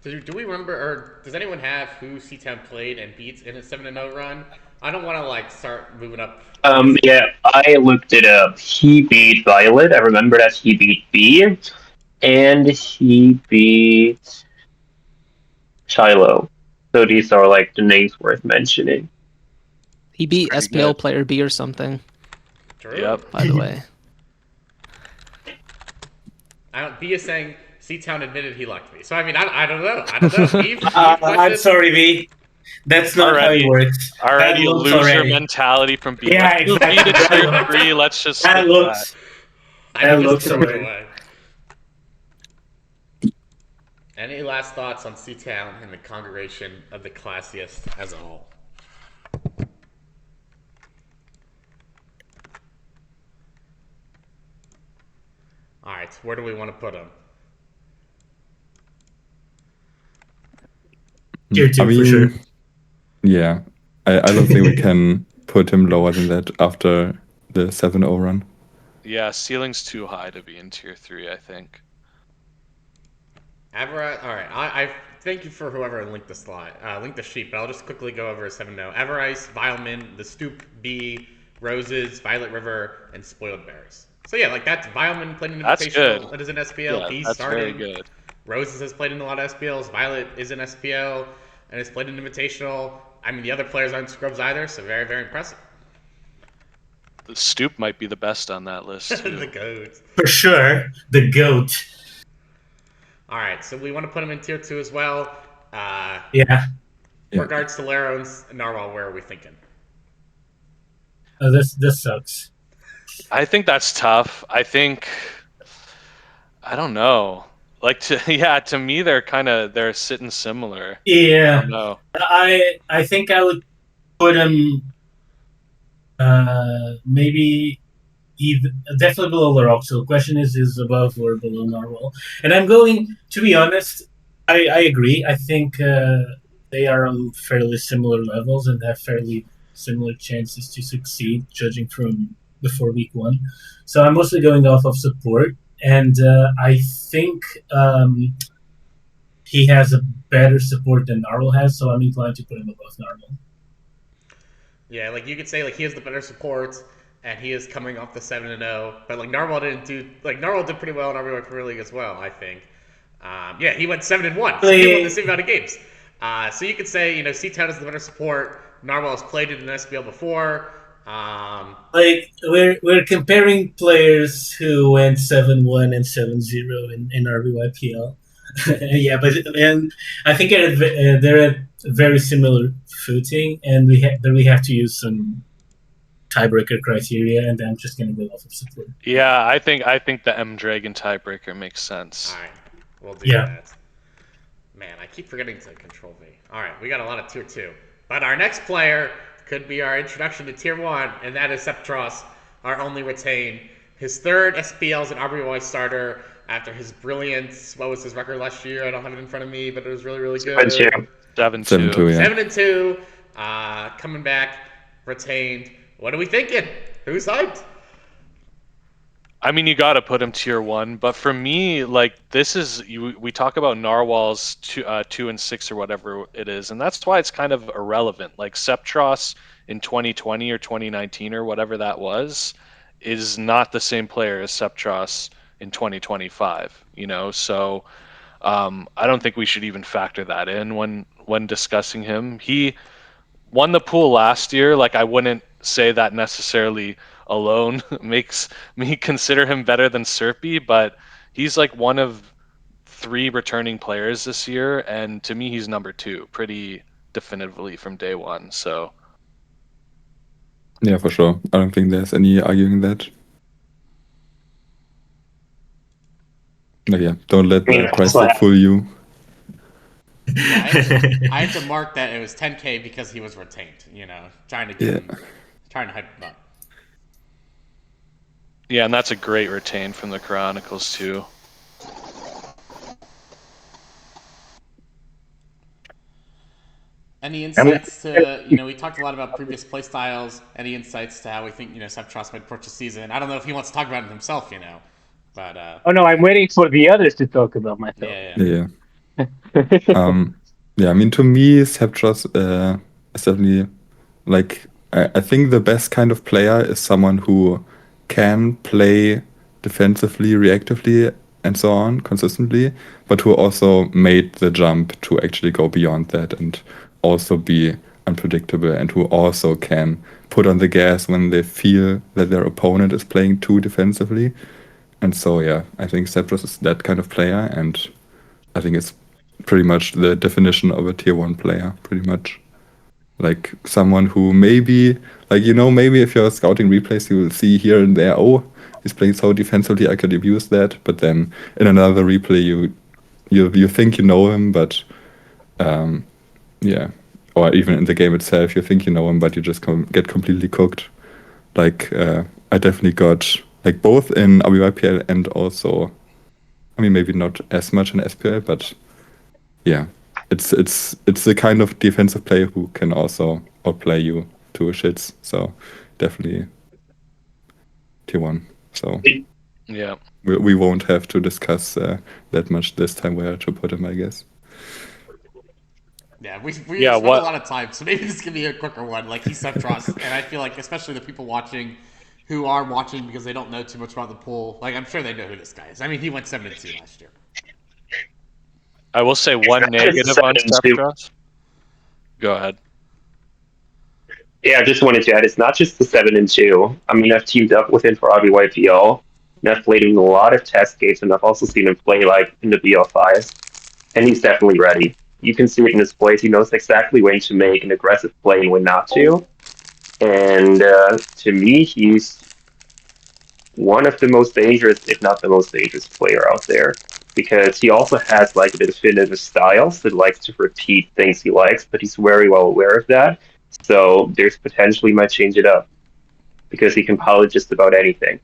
Do we remember, or does anyone have who C-Town played and beat in a 7-0 run? I don't want to like start moving up. Yeah, I looked it up. He beat Violet. I remember that he beat B, and he beat Shiloh. So these are like the names worth mentioning. He beat Pretty SPL good. player B or something, True. Yep. by the way. B is saying C-Town admitted he lucked me. So I mean, I don't know. I don't know. Eve I'm question? sorry, V. That's not how it Already- works. Already Bad a looks loser already. mentality from B. Yeah, Let's move exactly. B to tier 3. Let's just Bad skip looks. I That just looks threw it already. away. Any last thoughts on C-Town and the congregation of the classiest as a whole? All right, where do we want to put him? Tier 2 I mean, for sure. yeah, I don't think we can put him lower than that after the 7-0 run. Yeah, ceiling's too high to be in tier 3, I think. Avarice. All right, I thank you for whoever linked the slide, linked the sheet. But I'll just quickly go over 7-0. Avarice, Vileman, the Stoop, B, Roses, Violet River, and Spoiled Bears. So yeah, like that's Vileman played an That's invitational. good. That is an SPL. Yeah, B's that's starting. very good. Roses has played in a lot of SPLs. Violet is an SPL and has played an invitational. I mean, the other players aren't scrubs either, so very, very impressive. The Stoop might be the best on that list, too. The goats. For sure, the GOAT. All right, so we want to put him in tier 2 as well. Yeah. Yeah. Regards to Laro and Narwhal, where are we thinking? This sucks. I think that's tough. I don't know. Like to me they're sitting similar. I Yeah. don't know. I think I would put him maybe definitely below Larok. So the question is above or below Narwhal. And I'm going to be honest, I agree. I think they are on fairly similar levels and have fairly similar chances to succeed, judging from before week 1. So I'm mostly going off of support, and I think he has a better support than Narwhal has, so I'm inclined to put him above Narwhal. Yeah, like you could say like he has the better support and he is coming off the 7-0, but like Narwhal didn't do Narwhal did pretty well in RBY Premier League as well, I think. Yeah, he went 7-1. So he won the same amount of games. So you could say, C-Town is the better support. Narwhal has played it in SPL before. Like we're comparing players who went 7-1 and 7-0 in RBYPL. Yeah, but and I think they're at very similar footing, and we have to use some tiebreaker criteria, and I'm just going to go off of support. Yeah, I think the M Dragon tiebreaker makes sense. All right, we'll do that. Man, I keep forgetting to control V. All right, we got a lot of tier 2, but our next player could be our introduction to tier 1, and that is Sceptross, our only retained. His third SPL as an RBY starter after his brilliance. What was his record last year? I don't have it in front of me, but it was really, really good. 7-2. 7-2, yeah. 7-2. Coming back, retained. What are we thinking? Who's hyped? I mean, you got to put him tier 1, but for me, like we talk about Narwhal's 2 and 6 or whatever it is, and that's why it's kind of irrelevant. Like Sceptross in 2020 or 2019 or whatever that was is not the same player as Sceptross in 2025. So I don't think we should even factor that in when discussing him. He won the pool last year. Like I wouldn't say that necessarily alone makes me consider him better than Serpi, but he's like one of 3 returning players this year, and to me he's number 2 pretty definitively from day 1. So Yeah, for sure. I don't think there's any arguing that. But yeah, don't let the price tag fool you. Yeah, I had to mark that it was 10K because he was retained. Trying to trying to hype him up. yeah, and that's a great retain from the Chronicles too. Any insights to, we talked a lot about previous playstyles. Any insights to how we think, Sceptross might approach the season? I don't know if he wants to talk about it himself, but... Oh, no, I'm waiting for the others to talk about myself. Yeah. Yeah. Yeah, I mean, to me, Sceptross is definitely like I think the best kind of player is someone who can play defensively, reactively, and so on consistently, but who also made the jump to actually go beyond that and also be unpredictable, and who also can put on the gas when they feel that their opponent is playing too defensively. And so, yeah, I think Sceptross is that kind of player, and I think it's pretty much the definition of a tier 1 player, pretty much. Like someone who maybe, like, maybe if you're scouting replays, you will see here and there, oh, he's playing so defensively, I could abuse that. But then in another replay, you think you know him, but yeah, or even in the game itself, you think you know him, but you just get completely cooked. Like I definitely got like both in RBYPL and also, I mean, maybe not as much in SPL, but yeah, it's the kind of defensive player who can also outplay you to shits. So definitely tier 1. So Yeah. we won't have to discuss that much this time where to put him, I guess. Yeah, we Yeah, spent a lot of time, so maybe this can be a quicker one. Like he's Sceptross, and I feel like especially the people watching who are watching because they don't know too much about the pool, like I'm sure they know who this guy is. I mean, he went 7-2 last year. I will say one negative on 7-2. Sceptross. Go ahead. Yeah, I just wanted to add, it's not just the 7-2. I mean, I've teamed up with him for RBYPL, and I've played him in a lot of test games, and I've also seen him play like in the BL5s, and he's definitely ready. You can see it in his plays. He knows exactly when to make an aggressive play and when not to. And to me, he's one of the most dangerous, if not the most dangerous player out there, because he also has like a definitive style, so he likes to repeat things he likes, but he's very well aware of that. So there's potentially might change it up because he can pilot just about anything.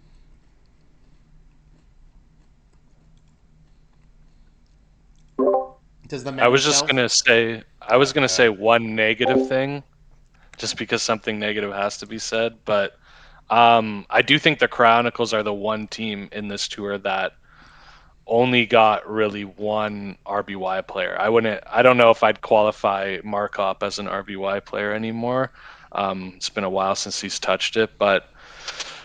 Does the I was gonna say one negative thing, just because something negative has to be said. But I do think the Chronicles are the one team in this tour that only got really one RBY player. I don't know if I'd qualify Markop as an RBY player anymore. It's been a while since he's touched it, but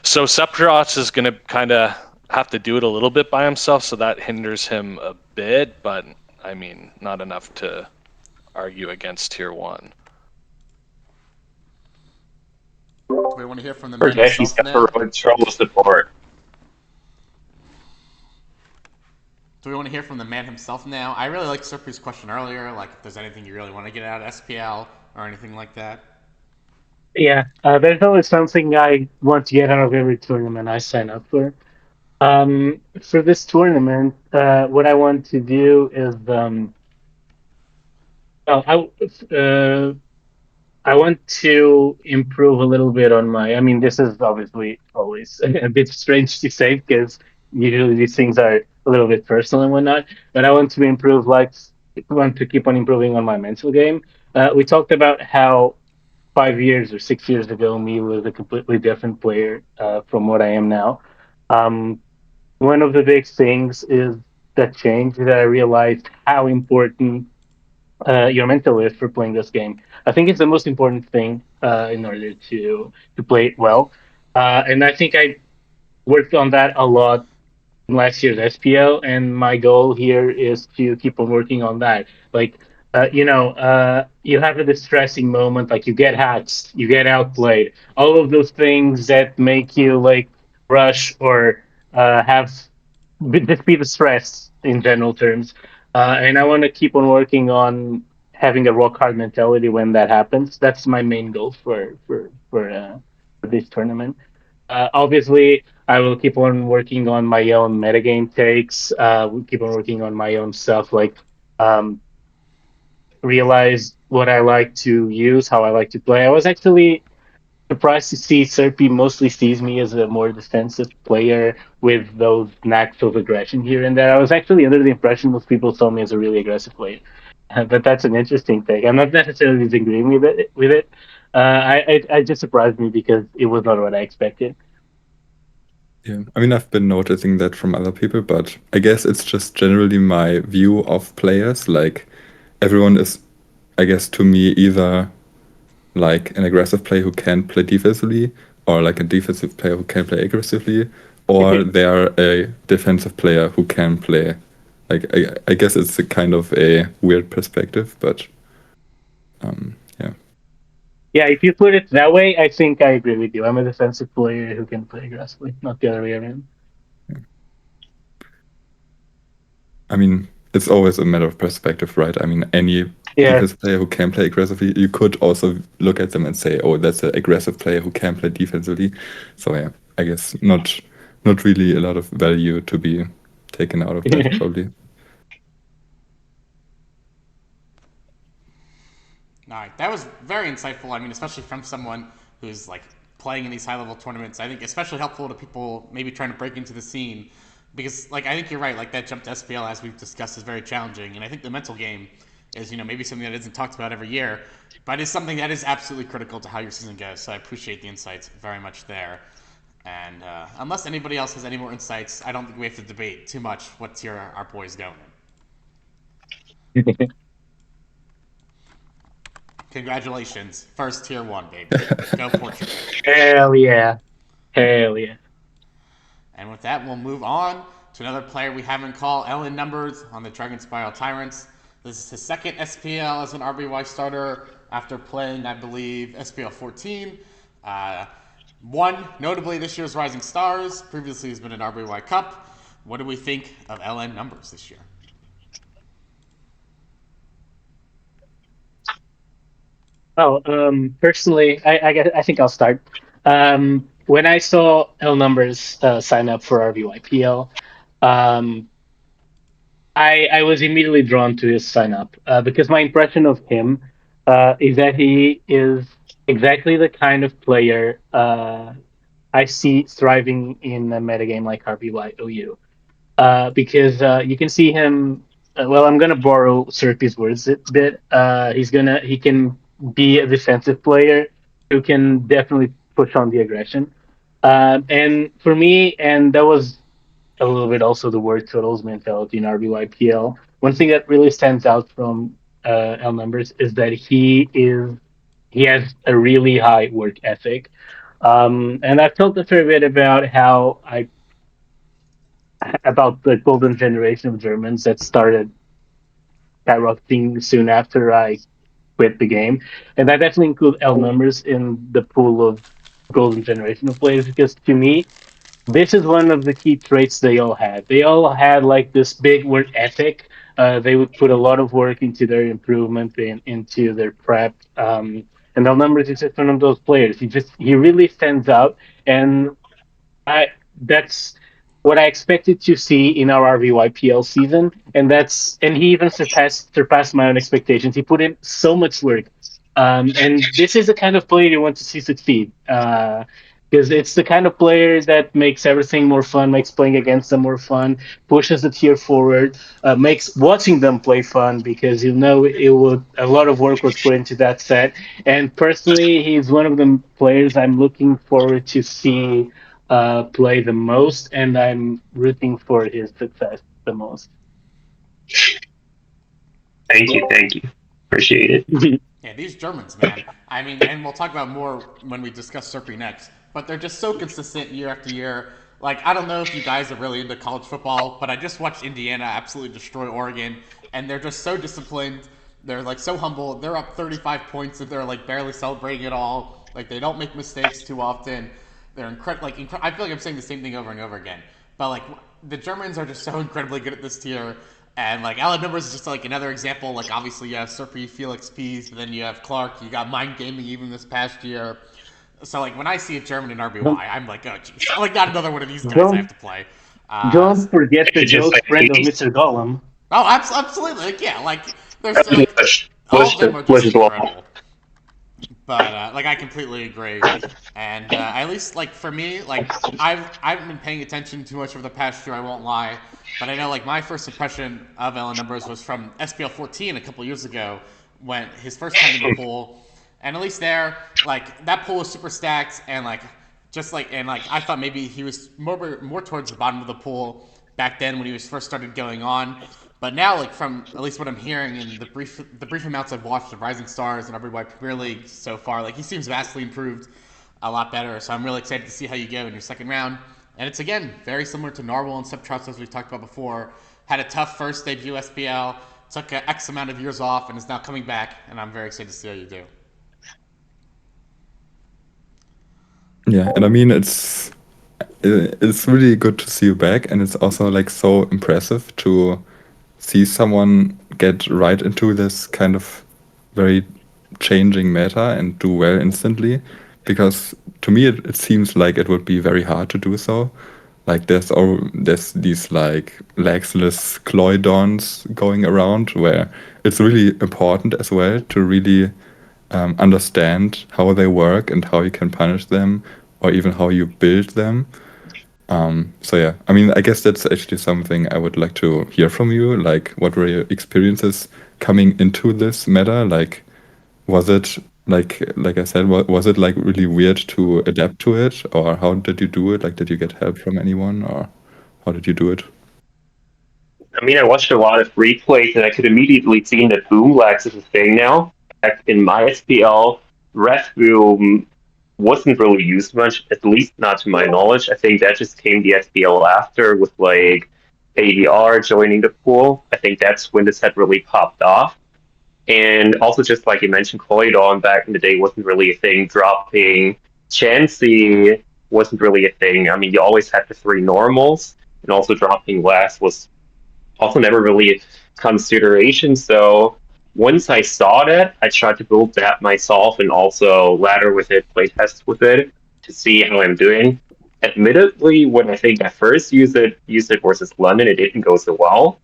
so Sceptross is gonna kind of have to do it a little bit by himself, so that hinders him a bit, but I mean, not enough to argue against tier 1. Do we want to hear from the man Forget he's himself got now? heroic trouble support. Do we want to hear from the man himself now? I really liked Serpi's question earlier, like if there's anything you really want to get out of SPL or anything like that. Yeah, there's always something I want to get out of every tournament I sign up for. For this tournament, what I want to do is, well, I want to improve a little bit on my. I mean, this is obviously always a bit strange to say because usually these things are a little bit personal and whatnot. But I want to improve, like, want to keep on improving on my mental game. We talked about how 5 years or 6 years ago, me was a completely different player from what I am now. Um, One of the big things is that change that I realized how important your mental is for playing this game. I think it's the most important thing in order to play it well. And I think I worked on that a lot last year's SPL, and my goal here is to keep on working on that. Like, you have a distressing moment, like you get hacked, you get outplayed, all of those things that make you like rush or have just be distressed in general terms. And I want to keep on working on having a rock hard mentality when that happens. That's my main goal for this tournament. Obviously, I will keep on working on my own metagame takes. Keep on working on my own stuff, like um, realize what I like to use, how I like to play. I was actually surprised to see Serpi mostly sees me as a more defensive player with those knacks of aggression here and there. I was actually under the impression most people saw me as a really aggressive player, but that's an interesting thing. I'm not necessarily disagreeing with it. I just surprised me because it was not what I expected. Yeah, I mean, I've been noticing that from other people, but I guess it's just generally my view of players. Like, everyone is, I guess, to me, either like an aggressive player who can play defensively, or like a defensive player who can play aggressively, or they're a defensive player who can play. Like, I guess it's a kind of a weird perspective, but yeah. Yeah, if you put it that way, I think I agree with you. I'm a defensive player who can play aggressively, not the other way around. I mean, it's always a matter of perspective, right? I mean, any Yeah. defensive player who can play aggressively, you could also look at them and say, oh, that's an aggressive player who can play defensively. So yeah, I guess not really a lot of value to be taken out of that, probably. All right, that was very insightful. I mean, especially from someone who's like playing in these high-level tournaments. I think especially helpful to people maybe trying to break into the scene, because like I think you're right. Like that jump to SPL, as we've discussed, is very challenging, and I think the mental game is maybe something that isn't talked about every year, but is something that is absolutely critical to how your season goes. So I appreciate the insights very much there. And unless anybody else has any more insights, I don't think we have to debate too much what tier our boys going in. Congratulations. First tier 1, baby. Go Portugal. Hell yeah. Hell yeah. And with that, we'll move on to another player we haven't called, LNumbers on the Dragon Spiral Tyrants. This is his second SPL as an RBY starter after playing, I believe, SPL 14. Won, notably, this year's Rising Stars. Previously, he's been in RBY Cup. What do we think of LNumbers this year? Oh, personally, I think I'll start. When I saw LNumbers sign up for RBYPL, I was immediately drawn to his sign up because my impression of him is that he is exactly the kind of player I see thriving in a metagame like RBY OU. Because you can see him. Well, I'm gonna borrow Serpi's words a bit. He can be a defensive player who can definitely push on the aggression. And for me, and that was a little bit also the word totals mentality in RBYPL. One thing that really stands out from LNumbers is that he has a really high work ethic. And I've talked a fair bit about the golden generation of Germans that started skyrocketing soon after I quit the game, and I definitely include LNumbers in the pool of golden generation of players because to me, this is one of the key traits they all had. They all had like this big work ethic. They would put a lot of work into their improvement and into their prep. And LNumbers is just one of those players. He really stands out, and I that's what I expected to see in our RVYPL season, and he even surpassed my own expectations. He put in so much work, and this is the kind of player you want to see succeed. Because it's the kind of player that makes everything more fun, makes playing against them more fun, pushes the tier forward, makes watching them play fun because a lot of work was put into that set. And personally, he's one of the players I'm looking forward to see play the most, and I'm rooting for his success the most. Thank you. Appreciate it. Yeah, these Germans, man. I mean, and we'll talk about more when we discuss Serpi next, but they're just so consistent year after year. Like, I don't know if you guys are really into college football, but I just watched Indiana absolutely destroy Oregon, and they're just so disciplined. They're, like, so humble. They're up 35 points, and they're, like, barely celebrating at all. Like, they don't make mistakes too often. They're incredible. I feel like I'm saying the same thing over and over again. But, like, the Germans are just so incredibly good at this tier. And like LNumbers is just like another example. Like obviously you have Serpi, Felix Pease, but then you have Clark. You got Mind Gaming even this past year. So like when I see a German in RBY, I'm like, oh geez, I like got another one of these guys I have to play. Don't forget the Just ghost like friend of Pease. Mr. Gollum. Oh, absolutely. Like yeah, like there's like all of them are Which just is well. incredible. But like I completely agree, and at least like for me, like I've been paying attention too much over the past year. I won't lie, but I know like my first impression of LNumbers was from SPL 14 a couple years ago when his first time in the pool, and at least there, like that pool was super stacked, and like just like I thought maybe he was more towards the bottom of the pool back then when he was first started going on. But now, like from at least what I'm hearing in the brief amounts I've watched of Rising Stars and RBY Premier League so far, like he seems vastly improved, a lot better. So I'm really excited to see how you go in your second round. And it's again very similar to Narwhal and Sceptross as we've talked about before. Had a tough first debut SPL, took an X amount of years off, and is now coming back. And I'm very excited to see how you do. Yeah, and I mean it's really good to see you back, and it's also like so impressive to see someone get right into this kind of very changing meta and do well instantly, because to me it seems like it would be very hard to do so. Like there's these like legsless Cloydons going around where it's really important as well to really understand how they work and how you can punish them or even how you build them. So yeah, I mean, I guess that's actually something I would like to hear from you. Like, what were your experiences coming into this meta? Like, was it like I said, was it like really weird to adapt to it, or how did you do it? Like, did you get help from anyone, or how did you do it? I mean, I watched a lot of replays, and I could immediately see that boom lags is a thing now. Back in my SPL, ref boom wasn't really used much, at least not to my knowledge. I think that just came the SPL after with like ADR joining the pool. I think that's when this had really popped off. And also, just like you mentioned, Koidon back in the day wasn't really a thing. Dropping Chansey wasn't really a thing. I mean, you always had the three normals, and also dropping last was also never really a consideration. So once I saw that, I tried to build that myself and also ladder with it, play test with it to see how I'm doing. Admittedly, when I think I first used it versus London, it didn't go so well.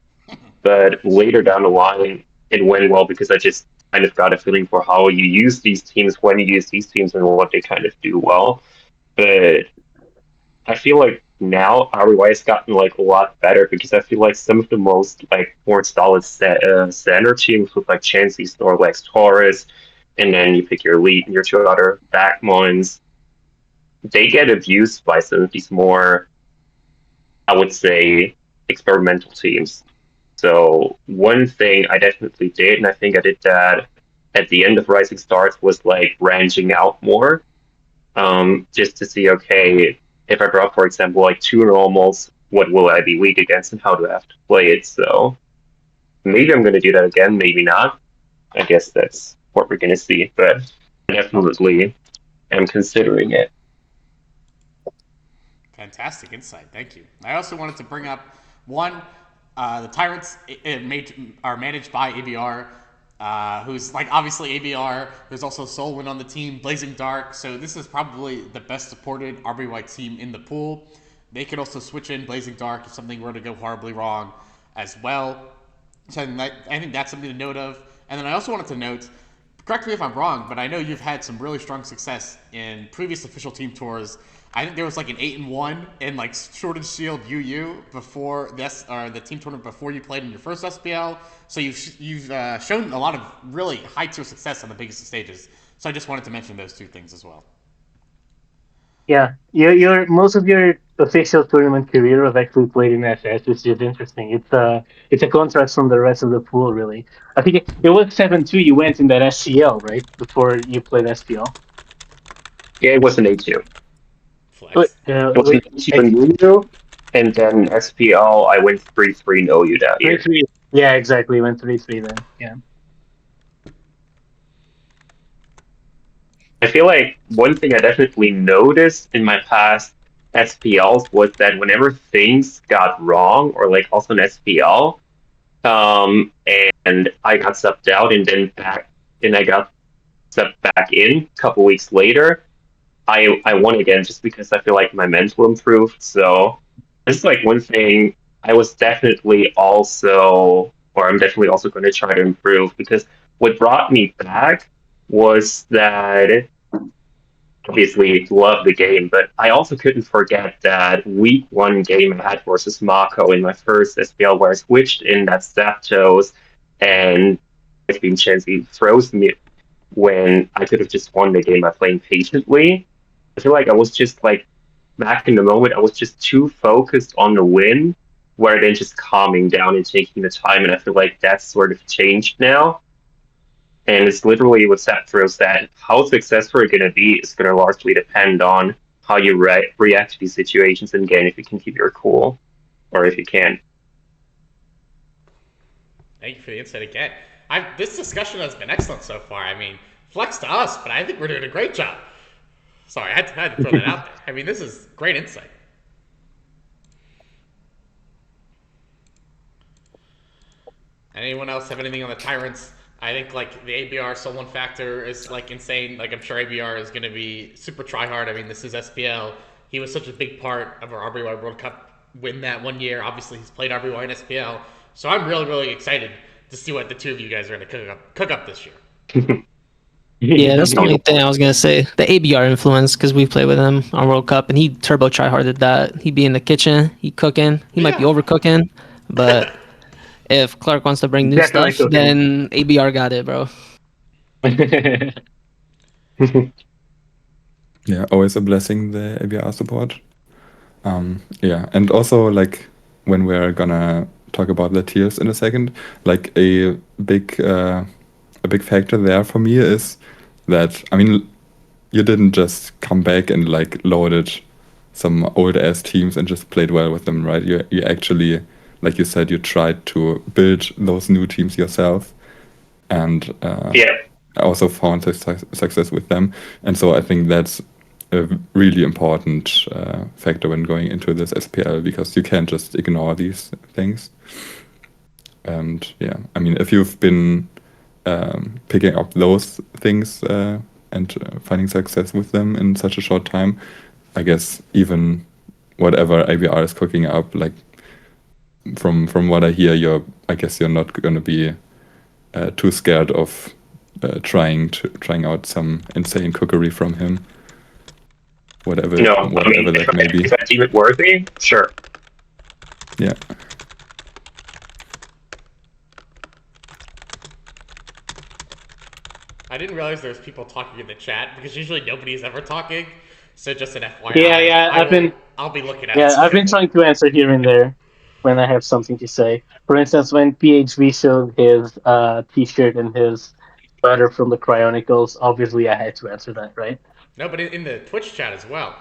But later down the line, it went well because I just kind of got a feeling for how you use these teams, when you use these teams, and what they kind of do well. But I feel like now RBY has gotten like a lot better because I feel like some of the most like more solid center teams with like Chansey, Snorlax, Taurus, and then you pick your elite and your two other backmons, they get abused by some of these more, I would say, experimental teams. So one thing I definitely did, and I think I did that at the end of Rising Stars, was like branching out more, just to see, okay, if I draw, for example, like two normals, what will I be weak against and how do I have to play it? So maybe I'm going to do that again, maybe not. I guess that's what we're going to see, but I definitely am considering it. Fantastic insight. Thank you. I also wanted to bring up one, the Tyrants are managed by ABR, who's like obviously ABR. There's also Solwyn on the team, Blazing Dark. So this is probably the best supported RBY team in the pool. They could also switch in Blazing Dark if something were to go horribly wrong as well. So I think that's something to note of. And then I also wanted to note, correct me if I'm wrong, but I know you've had some really strong success in previous official team tours. I think there was like an 8-1 in like Sword and Shield UU before this, or the team tournament before you played in your first SPL. So you've shown a lot of really high tier success on the biggest stages. So I just wanted to mention those two things as well. Yeah, your most of your official tournament career was actually played in FS, which is interesting. It's a contrast from the rest of the pool, really. I think it was 7-2. You went in that SCL, right, before you played SPL. Yeah, it was an 8-2. Flex. It was an 8-2 in UU, and then SPL, I went 3-3 no you that year. 3-3. Yeah, exactly. You went 3-3 then. Yeah. I feel like one thing I definitely noticed in my past SPLs was that whenever things got wrong, or like also an SPL, and I got subbed out and then I got subbed back in a couple weeks later, I won again just because I feel like my mental improved. So this is like one thing I was definitely also, or I'm definitely also going to try to improve, because what brought me back was that obviously love the game, but I also couldn't forget that week 1 game I had versus Mako in my first SPL where I switched in that Zapdos and it's been Chansey froze me when I could have just won the game by playing patiently. I feel like I was just like back in the moment. I was just too focused on the win, rather than just calming down and taking the time. And I feel like that's sort of changed now. And it's literally what Sceptross said. How successful you're going to be is going to largely depend on how you react to these situations in game. If you can keep your cool, or if you can't. Thank you for the insight again. This discussion has been excellent so far. I mean, flex to us, but I think we're doing a great job. Sorry, I had to throw that out there. I mean, this is great insight. Anyone else have anything on the Tyrants? I think like the ABR Solon factor is like insane. Like I'm sure ABR is going to be super tryhard. I mean, this is SPL. He was such a big part of our RBY World Cup win that one year. Obviously, he's played RBY and SPL. So I'm really, really excited to see what the two of you guys are going to cook up this year. Yeah, that's the only thing I was gonna say. The ABR influence, because we played with him on World Cup, and he turbo tryharded that. He'd be in the kitchen, he cooking. He might be overcooking, but if Clark wants to bring new Definitely stuff, then ABR got it, bro. Yeah, always a blessing, the ABR support. Yeah, and also like when we're gonna talk about the tiers in a second, like a big factor there for me is that, I mean, you didn't just come back and like loaded some old ass teams and just played well with them, right? You actually, like you said, you tried to build those new teams yourself, and Yeah. also found success with them. And so I think that's a really important factor when going into this SPL, because you can't just ignore these things. And yeah, I mean, if you've been picking up those things and finding success with them in such a short time, I guess even whatever ABR is cooking up, like from what I hear, I guess you're not going to be too scared of trying out some insane cookery from him, whatever that may be. If I deem it worthy, sure. Yeah. I didn't realize there was people talking in the chat because usually nobody's ever talking. So just an FYI. Yeah, I'll be looking at it. I've been trying to answer here and there when I have something to say. For instance, when PHV showed his T-shirt and his sweater from the Cryonicles, obviously I had to answer that, right? No, but in the Twitch chat as well.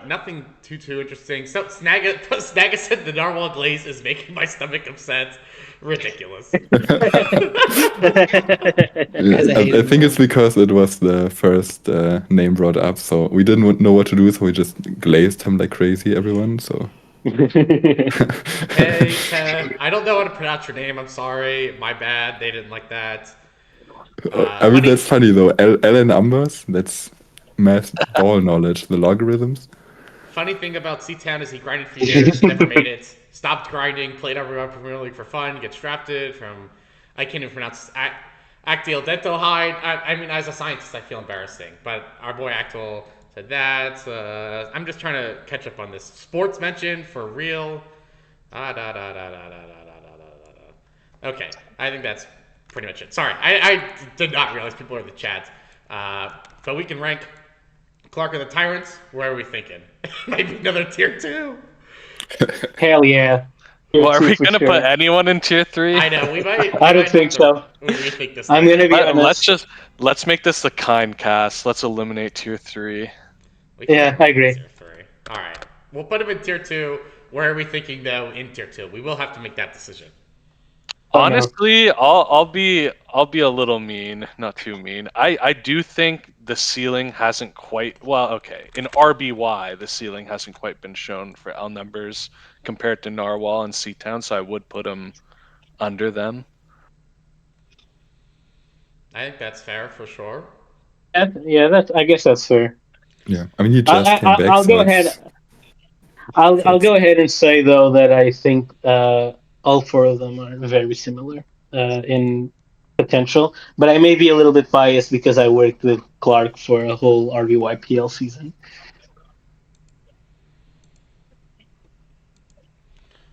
Nothing too interesting. So Snagga said the narwhal glaze is making my stomach upset. Ridiculous. I think it's because it was the first name brought up, so we didn't know what to do, so we just glazed him like crazy, everyone. So. Hey, Ted. I don't know how to pronounce your name. I'm sorry. My bad. They didn't like that. I mean, that's funny though. LNumbers, that's math ball knowledge, the logarithms. Funny thing about C-Town is he grinded for years, never made it, stopped grinding, played RBY Premier League for fun, gets drafted from, I can't even pronounce, Actial Dentohide. I mean, as a scientist, I feel embarrassing, but our boy Actial said that. I'm just trying to catch up on this. Sports mention for real. Okay, I think that's pretty much it. Sorry, I did not realize people were in the chat. But we can rank Clark and the Tyrants. Where are we thinking? Maybe another tier 2? Hell yeah. Well, are we gonna put anyone in tier 3? I know, we might. I don't think so. Rethink this. I'm gonna be honest. Let's make this the kind cast. Let's eliminate tier 3. Yeah, I agree. Tier 3. All right, we'll put him in tier 2. Where are we thinking though in tier 2? We will have to make that decision. Honestly, I'll be a little mean, not too mean. I do think the ceiling hasn't quite in RBY the ceiling hasn't quite been shown for LNumbers compared to Narwhal and C-Town, so I would put him under them. I think that's fair for sure. I guess that's fair. Yeah, I mean he just came back. I'll go ahead. I'll go ahead and say though that I think all 4 of them are very similar in potential, but I may be a little bit biased because I worked with Clark for a whole RBY PL season.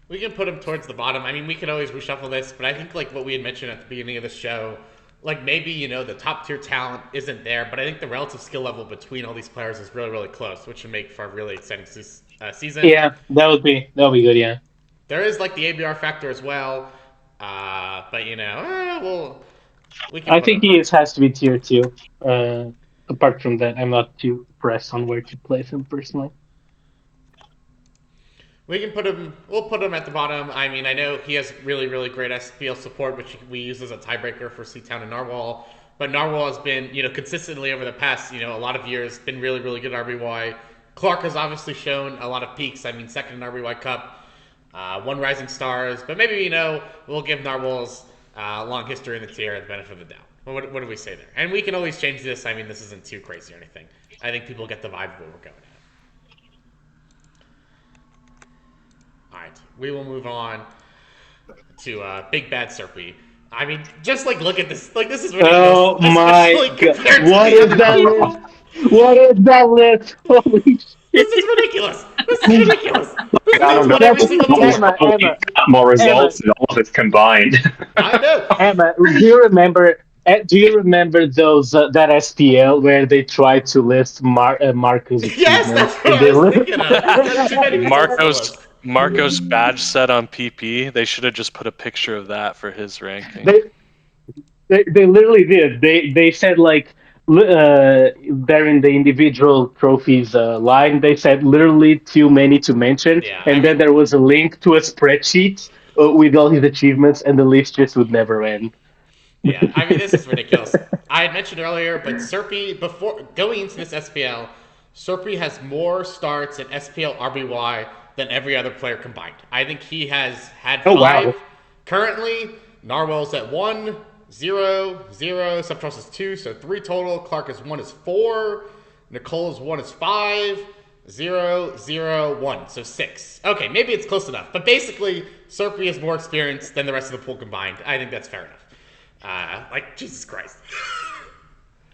We can put him towards the bottom. I mean, we could always reshuffle this, but I think like what we had mentioned at the beginning of the show, like maybe the top tier talent isn't there, but I think the relative skill level between all these players is really really close, which would make for a really exciting season. Yeah, that would be good. Yeah. There is like the ABR factor as well, but well, we can. I think he has to be tier 2. Apart from that, I'm not too pressed on where to place him personally. We can put him. We'll put him at the bottom. I mean, I know he has really, really great SPL support, which we use as a tiebreaker for C-Town and Narwhal. But Narwhal has been, consistently over the past, a lot of years, been really, really good at RBY. Clark has obviously shown a lot of peaks. I mean, second in RBY Cup, one Rising Stars. But maybe, we'll give Narwhal's long history in the tier the benefit of the doubt. What do we say there? And we can always change this. I mean, this isn't too crazy or anything. I think people get the vibe of where we're going at. Alright, we will move on to Big Bad Serpi. I mean, just look at this. This is ridiculous. Oh my god! What is that list? What is that list? Holy shit! This is ridiculous. This is ridiculous. This I is don't know. what every single team. Emma. More results than all of it combined. I know. Emma, do you remember? Those that SPL where they tried to list Marco's achievements? Yes, that's what I was thinking of. That's too many results. Marco's badge set on PP. They should have just put a picture of that for his ranking. They literally did. They said there in the individual trophies line, they said literally too many to mention, and then there was a link to a spreadsheet with all his achievements, and the list just would never end. Yeah, I mean, this is ridiculous. I had mentioned earlier, but Serpi, before going into this SPL, Serpi has more starts in SPL RBY than every other player combined. I think he has had 5. Wow. Currently, Narwhal's at 1, 0, 0. Sceptross is 2, so 3 total. Clark is 1 is 4. Nicole is 1 is 5. 0, 0, 1, so 6. Okay, maybe it's close enough. But basically, Serpi has more experience than the rest of the pool combined. I think that's fair enough. Jesus Christ.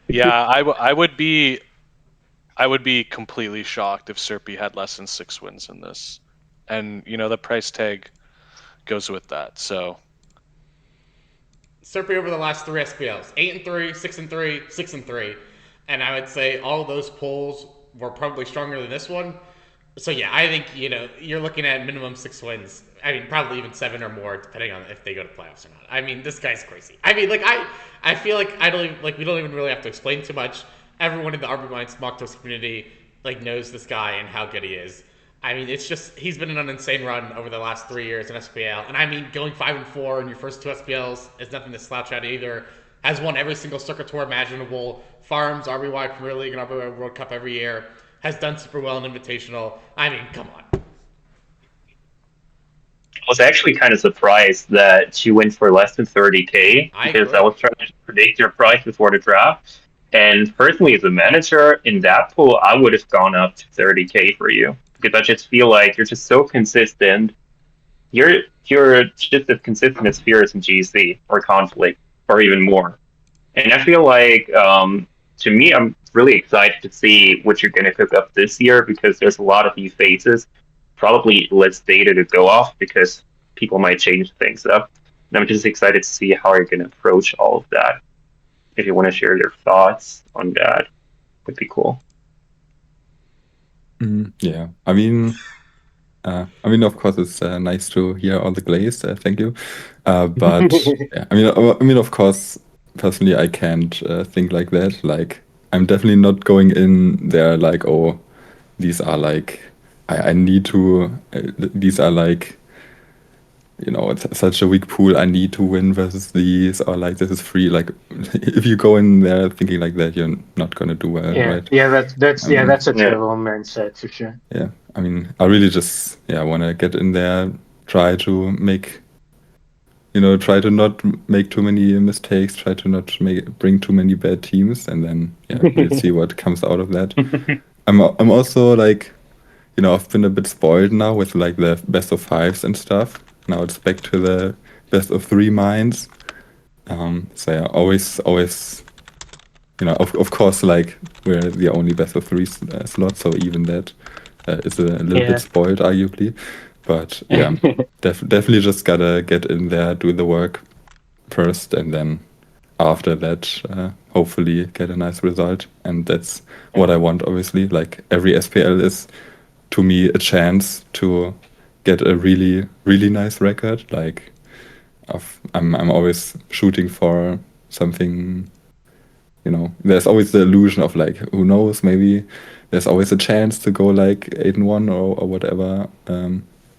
Yeah, I would be completely shocked if Serpi had less than 6 wins in this. And, the price tag goes with that, so. Serpi over the last 3 SPLs, 8-3, 6-3, 6-3. And I would say all of those polls were probably stronger than this one. So yeah, I think, you're looking at minimum 6 wins. I mean, probably even 7 or more, depending on if they go to playoffs or not. I mean, this guy's crazy. I mean, I feel like we don't even really have to explain too much. Everyone in the RBY and Smogcast community knows this guy and how good he is. I mean, it's just he's been on an insane run over the last 3 years in SPL, and I mean, going 5-4 in your first 2 SPLs is nothing to slouch at either. Has won every single circuit tour imaginable. Farms RBY Premier League and RBY World Cup every year. Has done super well in Invitational. I mean, come on. I was actually kind of surprised that she went for less than 30K because I was trying to predict your price before the draft. And personally, as a manager in that pool, I would have gone up to 30K for you because I just feel like you're just so consistent. You're just as consistent as Fierce and GC or Conflict or even more. And I feel like, to me, I'm really excited to see what you're going to cook up this year because there's a lot of new faces. Probably less data to go off because people might change things up. And I'm just excited to see how you're going to approach all of that. If you want to share your thoughts on that, would be cool. Yeah, I mean, of course, it's nice to hear all the glaze. Thank you. But yeah, I mean, of course, personally, I can't think like that. Like, I'm definitely not going in there like, oh, these are like. I need to. These are like, it's such a weak pool. I need to win versus these, or like this is free. Like, if you go in there thinking like that, you're not gonna do well, right? Yeah, that's a terrible mindset for sure. Yeah, I mean, I really just want to get in there, try to make, try to not make too many mistakes, try to not bring too many bad teams, and then we'll see what comes out of that. I'm also like. I've been a bit spoiled now with like the best of 5s and stuff. Now it's back to the best of 3 mines. So yeah, always, of course, like we're the only best of 3 slot, so even that is a little bit spoiled, arguably. But yeah, definitely just gotta get in there, do the work first, and then after that, hopefully get a nice result. And that's what I want, obviously. Like every SPL is, to me, a chance to get a really, really nice record. Like I'm always shooting for something, there's always the illusion of like, who knows, maybe there's always a chance to go like 8-1 or whatever.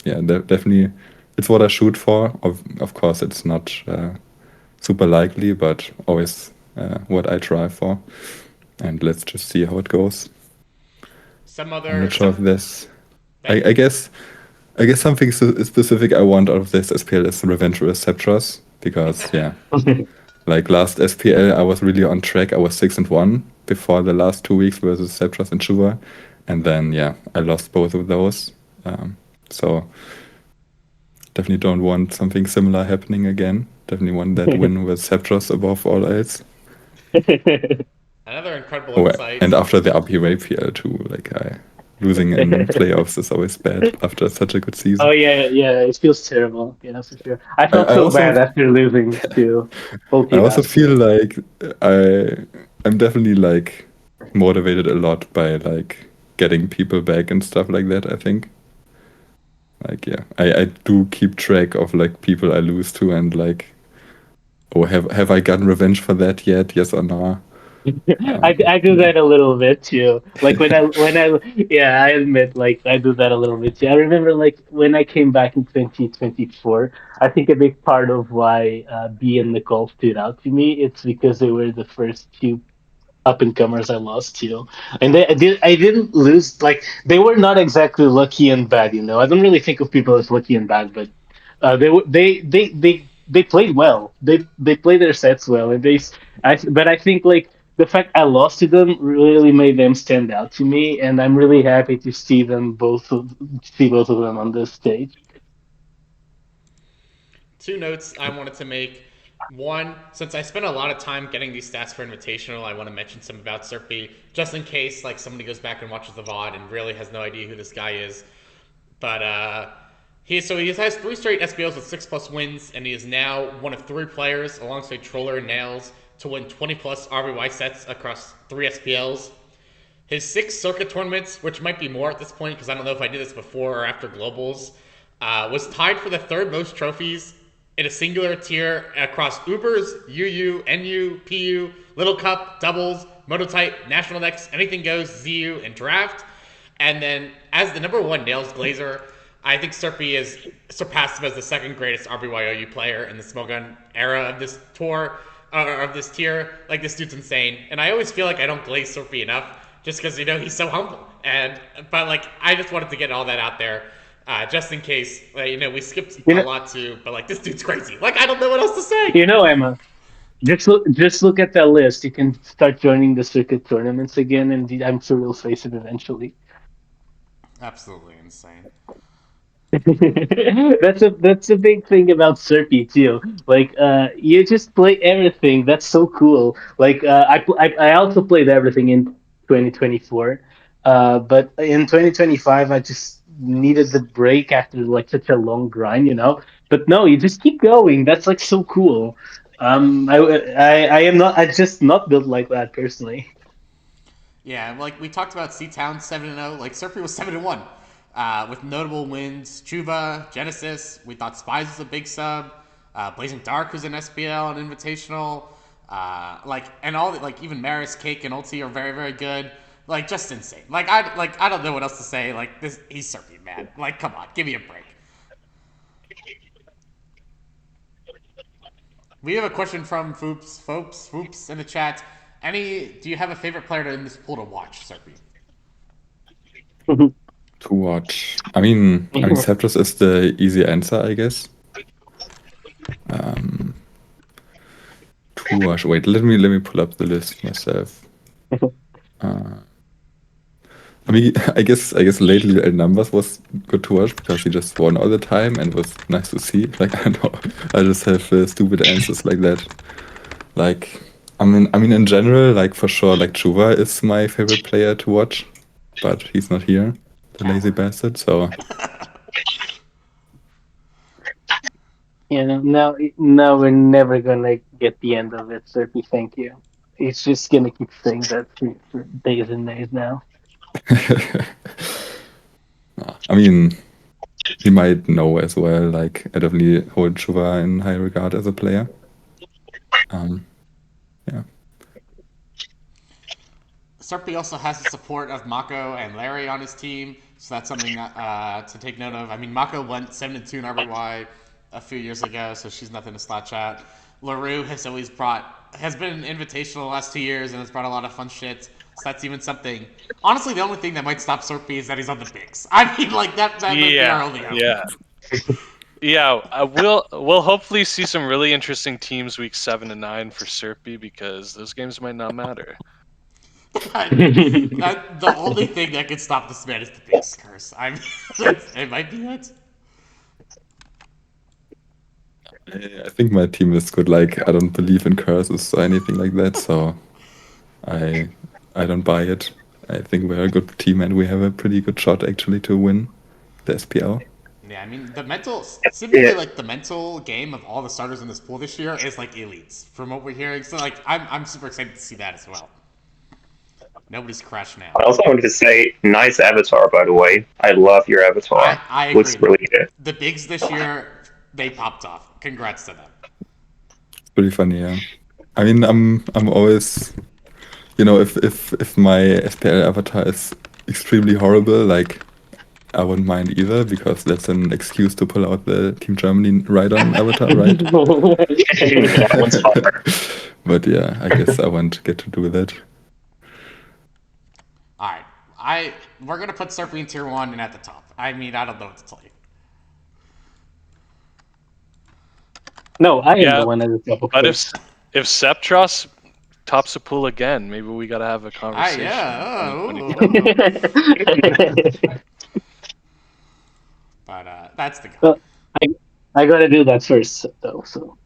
Yeah, definitely it's what I shoot for. Of course, it's not super likely, but always what I try for. And let's just see how it goes. I'm not sure if there's. I guess something specific I want out of this SPL is Revenge with Sceptross, because like last SPL I was really on track. I was 6-1 before the last 2 weeks versus Sceptross and Chuva, and then I lost both of those. So definitely don't want something similar happening again. Definitely want that win with Sceptross above all else. Another incredible insight. And after the RBY PL too, like losing in playoffs is always bad after such a good season. Oh yeah, it feels terrible. Yeah, for sure. I felt so bad after losing to OT. I also feel like I'm definitely like motivated a lot by like getting people back and stuff like that. I think. Like I do keep track of like people I lose to and like, oh, have I gotten revenge for that yet? Yes or no? I do that a little bit too. Like when I I admit, like I do that a little bit too. I remember like when I came back in 2024, I think a big part of why B and Nicole stood out to me, it's because they were the first two up and comers I lost to, and I didn't lose, like they were not exactly lucky and bad. I don't really think of people as lucky and bad, but they played well. They played their sets well, and but I think like the fact I lost to them really made them stand out to me, and I'm really happy to see both of them on this stage. Two notes I wanted to make. One, since I spent a lot of time getting these stats for Invitational, I want to mention some about Serpi, just in case like somebody goes back and watches the VOD and really has no idea who this guy is. But he has 3 straight SPLs with 6+ wins, and he is now one of 3 players alongside Troller and Nails to win 20+ RBY sets across 3 SPLs. His 6 circuit tournaments, which might be more at this point because I don't know if I did this before or after Globals, was tied for the 3rd most trophies in a singular tier across Ubers, UU, NU, PU, Little Cup, Doubles, Mototype, National Decks, Anything Goes, ZU, and Draft. And then as the number 1 Nails Glazer, I think Serpi has surpassed him as the 2nd greatest RBYOU player in the Smogun era of this tour, of this tier. Like, this dude's insane. And I always feel like I don't glaze Serpi enough just because, he's so humble. But like, I just wanted to get all that out there. Just in case, we skipped a lot too, but like this dude's crazy. Like I don't know what else to say. Emma, just look at that list. You can start joining the circuit tournaments again, and I'm sure you'll face it eventually. Absolutely insane. That's a big thing about Serpi too. Like, you just play everything. That's so cool. Like, I also played everything in 2024, but in 2025 I just needed the break after like such a long grind, But no, you just keep going. That's like so cool. I am not. I just not built like that personally. Yeah, like we talked about C-Town 7-0. Like Serpi was 7-1. With notable wins, Chuva, Genesis. We thought Spies was a big sub. Blazing Dark was an SPL, an Invitational. And all like even Maris, Cake, and Ulti are very, very good. Like just insane. I don't know what else to say. Like this, he's Serpi, man. Like come on, give me a break. We have a question from Foops in the chat. Do you have a favorite player in this pool to watch, Serpi? To watch. I mean, Sceptross is the easy answer, I guess. To watch. Wait, let me pull up the list myself. I mean, I guess lately LNumbers was good to watch because he just won all the time and was nice to see. Like I know, I just have stupid answers like that. Like I mean, in general, like for sure, like Chuva is my favorite player to watch, but he's not here, the lazy bastard. So Now we're never gonna get the end of it, Serpi. Thank you. It's just gonna keep saying that for days and days now. I mean, he might know as well. Like, I definitely hold Chuva in high regard as a player. Yeah. Serpi also has the support of Mako and Larry on his team, so that's something to take note of. I mean, Mako went 7-2 in RBY a few years ago, so she's nothing to slouch at. LaRue has been invitational the last 2 years and has brought a lot of fun shit. So that's even something. Honestly, the only thing that might stop Serpi is that he's on the bigs. I mean, like that might be our only hope. Yeah, we'll hopefully see some really interesting teams week 7 and 9 for Serpi because those games might not matter. The only thing that could stop this man is the bigs curse. I mean, it might be it. I think my team is good. Like, I don't believe in curses or anything like that, so I don't buy it. I think we're a good team and we have a pretty good shot actually to win the SPL. Yeah, I mean specifically like the mental game of all the starters in this pool this year is like elites from what we're hearing. So like I'm super excited to see that as well. Nobody's crashing out. I also wanted to say, nice avatar, by the way. I love your avatar. I agree. Looks really good. The bigs this year, they popped off. Congrats to them. It's pretty funny, yeah. I mean, I'm always, if my SPL avatar is extremely horrible, like, I wouldn't mind either, because that's an excuse to pull out the Team Germany ride-on avatar, right? That one's hard. But yeah, I guess I won't get to do that. Alright. We're gonna put Serpi in tier 1 and at the top. I mean, I don't know what to tell you. No, I am the one at the top of But course. if Sceptross tops the pool again, maybe we gotta have a conversation. But that's the goal. Well, I gotta do that first, though. So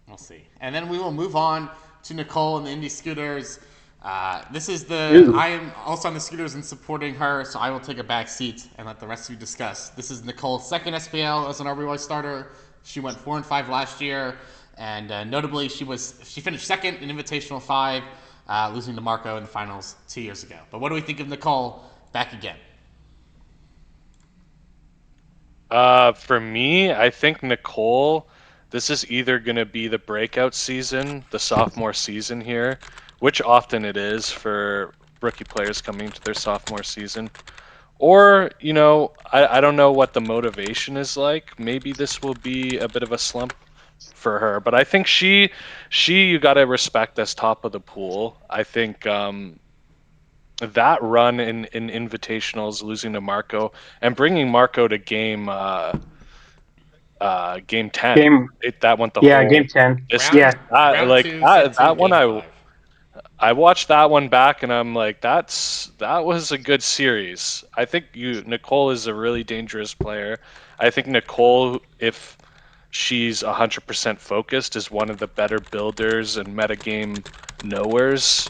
we'll see, and then we will move on to Nicole and the Indie Scooters. I am also on the Scooters and supporting her, so I will take a back seat and let the rest of you discuss. This is Nicole's second SPL as an RBY starter. She went 4-5 last year, and notably, she finished second in Invitational 5, losing to Marco in the finals 2 years ago. But what do we think of Nicole back again? For me, I think Nicole, this is either going to be the breakout season, the sophomore season here, which often it is for rookie players coming to their sophomore season. Or, I don't know what the motivation is like. Maybe this will be a bit of a slump for her. But I think she you got to respect as top of the pool. I think that run in invitationals, losing to Marco and bringing Marco to game 10. That went the whole game 10. That one I watched that one back and I'm like, that was a good series. I think Nicole is a really dangerous player. I think Nicole, if she's 100% focused, is one of the better builders and metagame knowers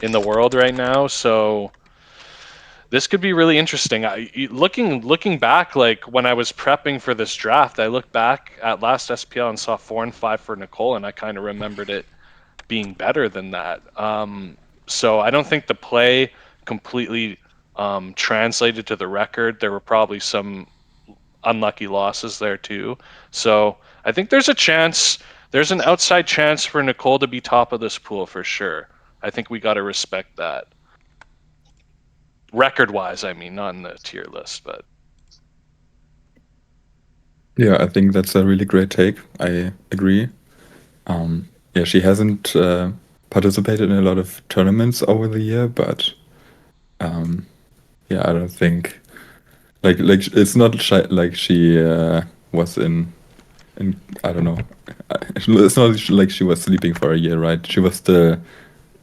in the world right now. So this could be really interesting. Looking back, like when I was prepping for this draft, I looked back at last SPL and saw 4 and 5 for Nicole, and I kind of remembered it being better than that. So I don't think the play completely translated to the record. There were probably some unlucky losses there too. So I think there's an outside chance for Nicole to be top of this pool for sure. I think we got to respect that. Record-wise, I mean, not in the tier list, but... Yeah, I think that's a really great take. I agree. Yeah, she hasn't participated in a lot of tournaments over the year, but yeah, I don't think like it's not like she was in I don't know. It's not like she was sleeping for a year, right? She was still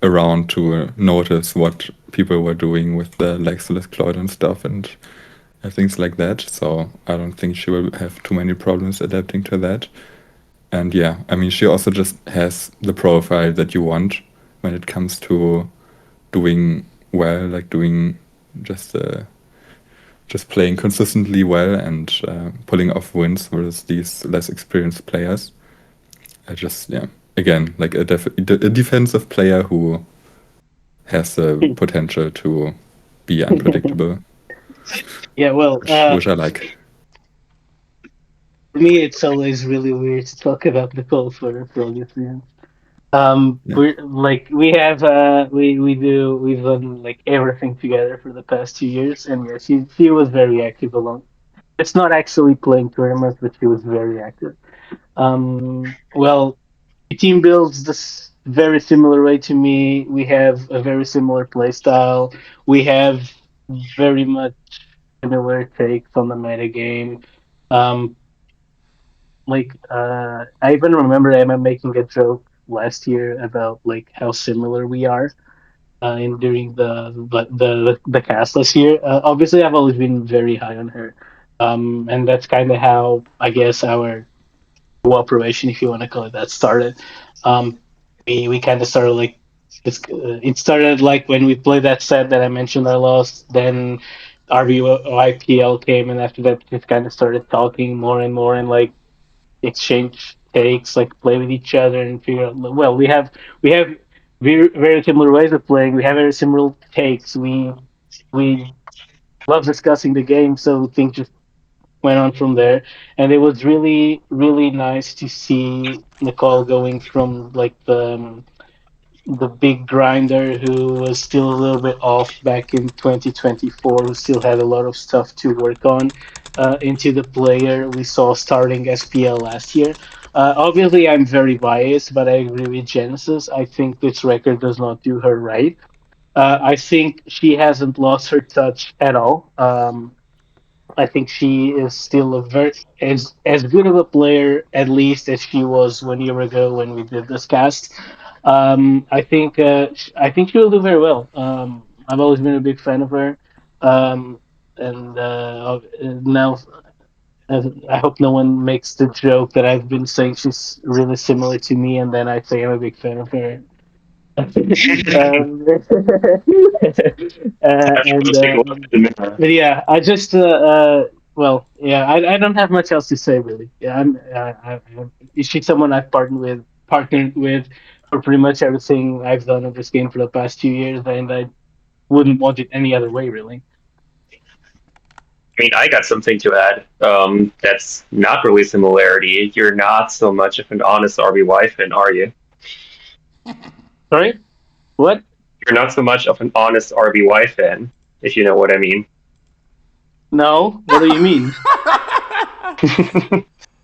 around to notice what people were doing with the Lexilus Cloud and stuff and things like that. So I don't think she will have too many problems adapting to that. And yeah, I mean, she also just has the profile that you want when it comes to doing well, like doing just just playing consistently well and pulling off wins versus these less experienced players. I just, again, like a defensive player who has the potential to be unpredictable. Yeah, well, which I like. for me, it's always really weird to talk about Nicole for obvious reasons. Yeah. We've done like everything together for the past 2 years, and yeah, she was very active along. It's not actually playing tournaments, but she was very active. Well, the team builds this very similar way to me. We have a very similar play style. We have very much similar takes on the meta game. Um, I even remember Emma making a joke last year about like how similar we are in during the cast last year. Obviously, I've always been very high on her, and that's kind of how I guess our cooperation, if you want to call it that, started. Um, we kind of started like it started like when we played that set that I mentioned I lost. Then RBY came, and after that, just kind of started talking more and more, and like exchange takes, like play with each other and figure out. Well, we have very similar ways of playing. We have very similar takes. We love discussing the game, so things just went on from there. And it was really really nice to see Nicole going from like the big grinder who was still a little bit off back in 2024, who still had a lot of stuff to work on, into the player we saw starting SPL last year. Obviously, I'm very biased, but I agree with Genesis. I think this record does not do her right. I think she hasn't lost her touch at all. I think she is still a very as good of a player at least as she was 1 year ago when we did this cast. I think she will do very well. I've always been a big fan of her, and now I hope no one makes the joke that I've been saying she's really similar to me, and then I say I'm a big fan of her. And but yeah, I just well, yeah, I don't have much else to say really. Yeah, she's someone I've partnered with for pretty much everything I've done in this game for the past 2 years, and I wouldn't want it any other way really. I mean, I got something to add. That's not really similarity. You're not so much of an honest RBY fan, are you? Sorry, what? You're not so much of an honest RBY fan, if you know what I mean. No, what do you mean?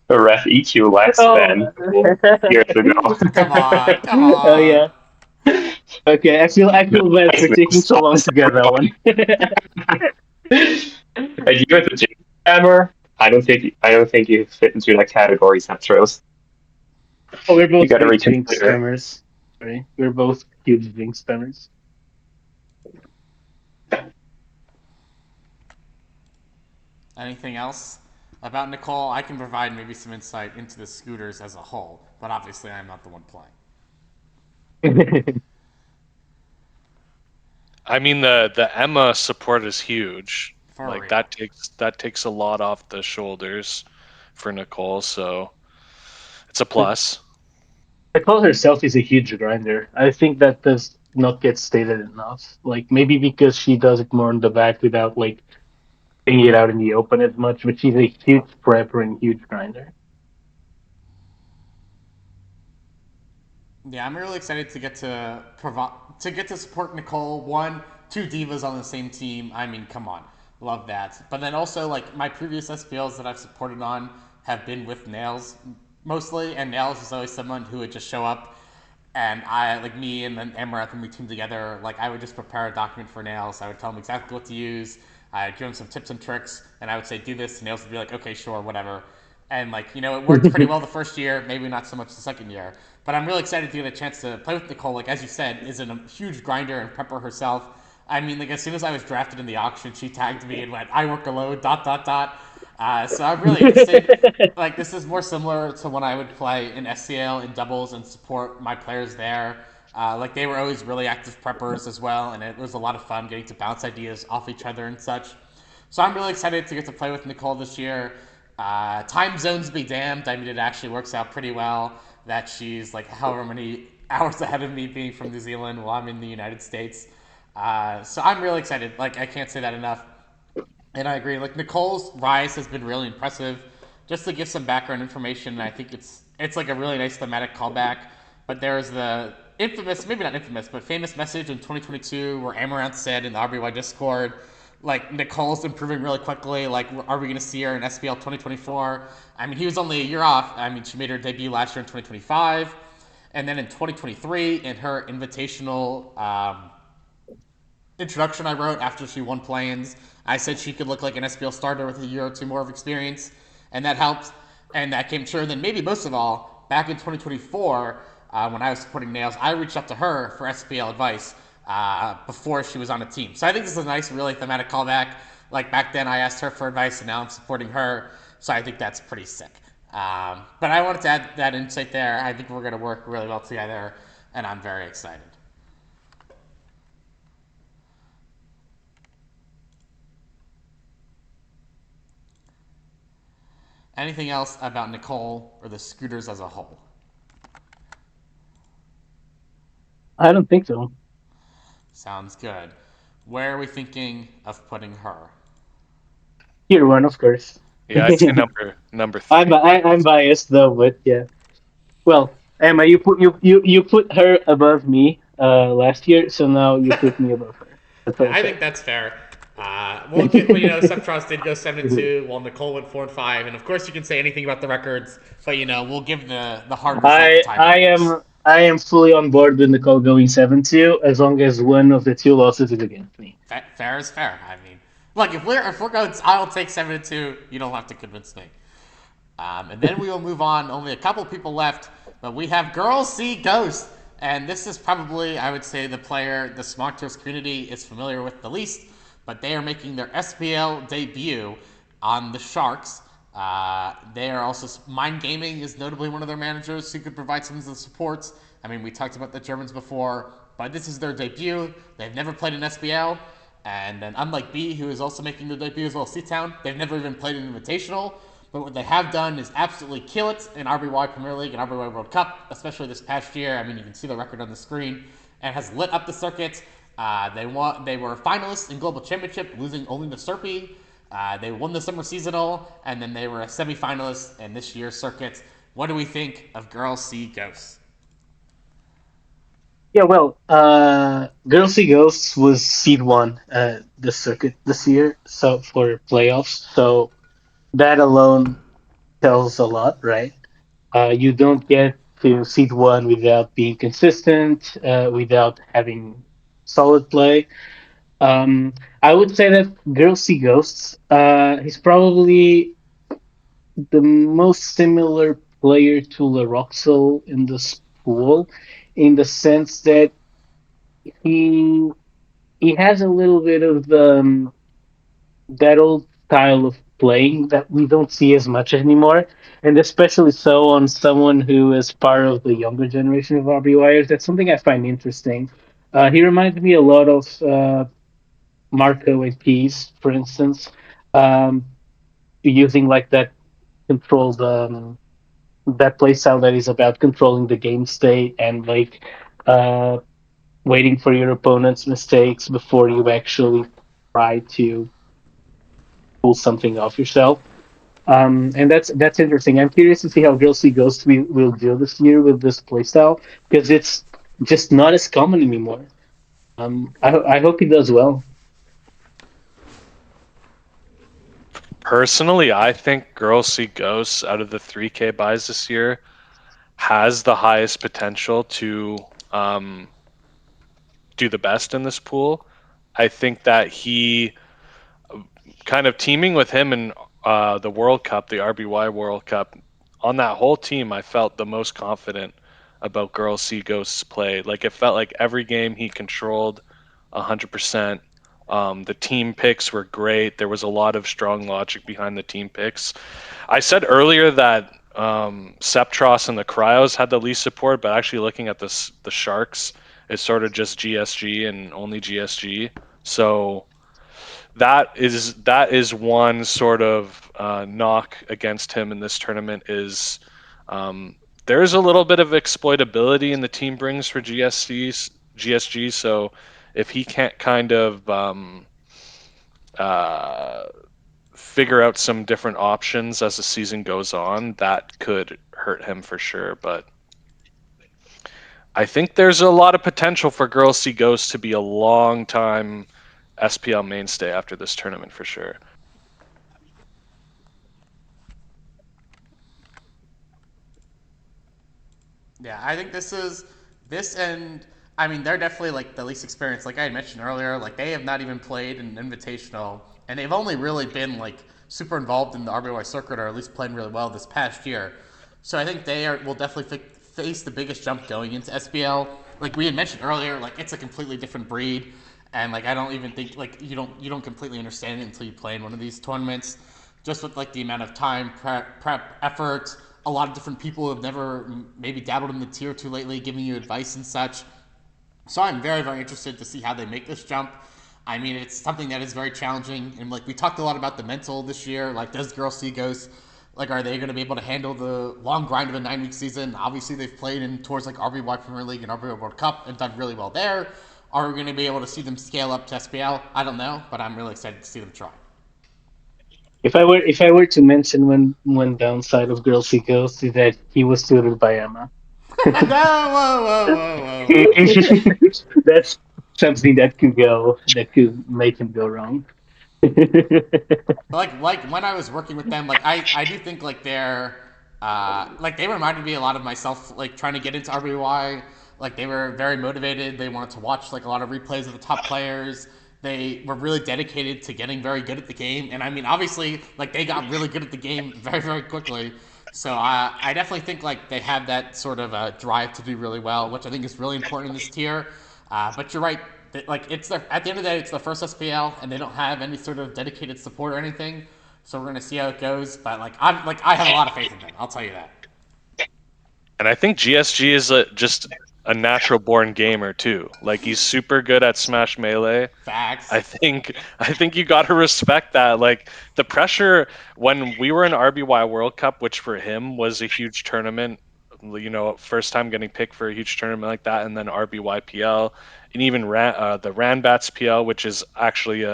A Ref EQ last fan years ago. Come on, come on. Oh yeah. Okay, I feel bad for taking so long to get that one. And you as a Jinx spammer, I don't think you fit into that category, Sceptross. Oh, we're both You gotta huge Jinx reconsider. spammers. Sorry, we're both huge Jinx spammers. Anything else about Nicole? I can provide maybe some insight into the scooters as a whole, but obviously I'm not the one playing. I mean, the Emma support is huge. For like real. that takes a lot off the shoulders for Nicole, so it's a plus. Nicole herself is a huge grinder. I think that does not get stated enough. Like maybe because she does it more in the back without like putting it out in the open as much, but she's a huge prepper and huge grinder. Yeah, I'm really excited to get to support Nicole. Two divas on the same team. I mean, come on, love that. But then also, like my previous SPLs that I've supported on have been with Nails mostly, and Nails is always someone who would just show up, and I like me and then Emirath and we team together. Like I would just prepare a document for Nails. I would tell him exactly what to use. I'd give him some tips and tricks, and I would say do this, and Nails would be like, okay, sure, whatever. And like it worked pretty well the first year, maybe not so much the second year. But I'm really excited to get a chance to play with Nicole. Like as you said, is a huge grinder and prepper herself. I mean, like as soon as I was drafted in the auction, she tagged me and went, "I work alone." ... So I'm really interested. Like this is more similar to when I would play in SCL in doubles and support my players there. Like they were always really active preppers as well, and it was a lot of fun getting to bounce ideas off each other and such. So I'm really excited to get to play with Nicole this year. Time zones be damned. I mean, it actually works out pretty well that she's like however many hours ahead of me being from New Zealand while I'm in the United States. So I'm really excited. Like, I can't say that enough. And I agree. Like, Nicole's rise has been really impressive. Just to give some background information, I think it's like a really nice thematic callback. But there's the infamous, maybe not infamous, but famous message in 2022 where Amaranth said in the RBY Discord, like, Nicole's improving really quickly. Like, are we going to see her in SPL 2024? I mean, he was only a year off. I mean, she made her debut last year in 2025. And then in 2023, in her invitational introduction I wrote after she won play-ins, I said she could look like an SPL starter with a year or two more of experience, and that helped, and that came true. And then maybe most of all, back in 2024, when I was supporting Nails, I reached out to her for SPL advice before she was on a team. So I think this is a nice, really thematic callback. Like, back then I asked her for advice, and now I'm supporting her, so I think that's pretty sick. But I wanted to add that insight there. I think we're going to work really well together, and I'm very excited. Anything else about Nicole or the scooters as a whole? I don't think so. Sounds good. Where are we thinking of putting her? Tier 1, of course. Yeah, I'd say number 3. I'm biased though, but yeah. Well, Emma, you put her above me last year, so now you put me above her. That's what I think that's fair. We'll get, Sceptross did go 7-2, while Nicole went 4-5, and of course you can say anything about the records, but we'll give the hard result time. I am fully on board with Nicole going 7-2 as long as one of the two losses is against me. Fair is fair. I mean, look, if we're going, I'll take 7-2. You don't have to convince me. And then we will move on. Only a couple people left, but we have Girls See Ghost. And this is probably, I would say, the player the Smogcast community is familiar with the least, but they are making their SPL debut on the Sharks. They are also, Mind Gaming is notably one of their managers who could provide some of the supports. I mean, we talked about the Germans before, but this is their debut. They've never played an SPL. And then unlike B, who is also making their debut as well as C-Town, they've never even played an Invitational. But what they have done is absolutely kill it in RBY Premier League and RBY World Cup, especially this past year. I mean, you can see the record on the screen, and has lit up the circuit. They were finalists in Global Championship, losing only to Serpi. They won the Summer Seasonal, and then they were a semifinalist in this year's circuit. What do we think of Girls See Ghosts? Yeah, well, Girls See Ghosts was seed 1 the circuit this year, so for playoffs. So that alone tells a lot, right? You don't get to seed 1 without being consistent, without having solid play. I would say that Girls See Ghosts is probably the most similar player to LaRoxel in this pool, in the sense that he he has a little bit of that old style of playing that we don't see as much anymore, and especially so on someone who is part of the younger generation of RBYers. That's something I find interesting. He reminds me a lot of Marco and Peace, for instance, um, using like that controlled that play style that is about controlling the game state and like uh, waiting for your opponent's mistakes before you actually try to pull something off yourself. And that's interesting. I'm curious to see how Girls See Ghost will do this year with this playstyle because it's just not as common anymore. I hope he does well. Personally, I think Girls See Ghosts out of the 3K buys this year has the highest potential to do the best in this pool. I think that he kind of teaming with him in the World Cup, the RBY World Cup, on that whole team, I felt the most confident about Girls See Ghosts play. Like, it felt like every game he controlled 100%. The team picks were great. There was a lot of strong logic behind the team picks. I said earlier that Sceptross and the Cryos had the least support, but actually looking at the Sharks, it's sort of just GSG and only GSG. So that is one sort of knock against him in this tournament is there's a little bit of exploitability in the team brings for GSG. So if he can't kind of figure out some different options as the season goes on, that could hurt him for sure. But I think there's a lot of potential for Girls See Ghosts to be a long time SPL mainstay after this tournament for sure. Yeah, I think this and I mean they're definitely like the least experienced. Like I had mentioned earlier, like they have not even played an invitational, and they've only really been like super involved in the RBY circuit, or at least playing really well this past year. So I think will definitely face the biggest jump going into SPL. Like we had mentioned earlier, like it's a completely different breed, and like I don't even think like you don't completely understand it until you play in one of these tournaments. Just with like the amount of time, prep effort, a lot of different people who have never maybe dabbled in the tier 2 lately, giving you advice and such. So I'm very, very interested to see how they make this jump. I mean, it's something that is very challenging, and like we talked a lot about the mental this year. Like, does Girls See Ghosts, like, are they going to be able to handle the long grind of a 9-week season? Obviously, they've played in tours like RBY Premier League and RBY World Cup and done really well there. Are we going to be able to see them scale up to SPL? I don't know, but I'm really excited to see them try. If I were to mention one downside of Girls See Ghosts is that he was tutored by Emma. No, whoa. That's something that could make him go wrong. like when I was working with them, like I do think like they're like they reminded me a lot of myself, like trying to get into RBY. Like they were very motivated. They wanted to watch like a lot of replays of the top players. They were really dedicated to getting very good at the game, and I mean, obviously, like they got really good at the game very, very quickly. So I definitely think like they have that sort of drive to do really well, which I think is really important in this tier. But you're right, like it's at the end of the day, it's the first SPL, and they don't have any sort of dedicated support or anything. So we're gonna see how it goes. But I have a lot of faith in them. I'll tell you that. And I think GSG is just a natural born gamer too. Like he's super good at Smash Melee. Facts. I think you got to respect that. Like the pressure when we were in RBY World Cup, which for him was a huge tournament, you know, first time getting picked for a huge tournament like that, and then RBY PL, and even the Ranbats PL, which is actually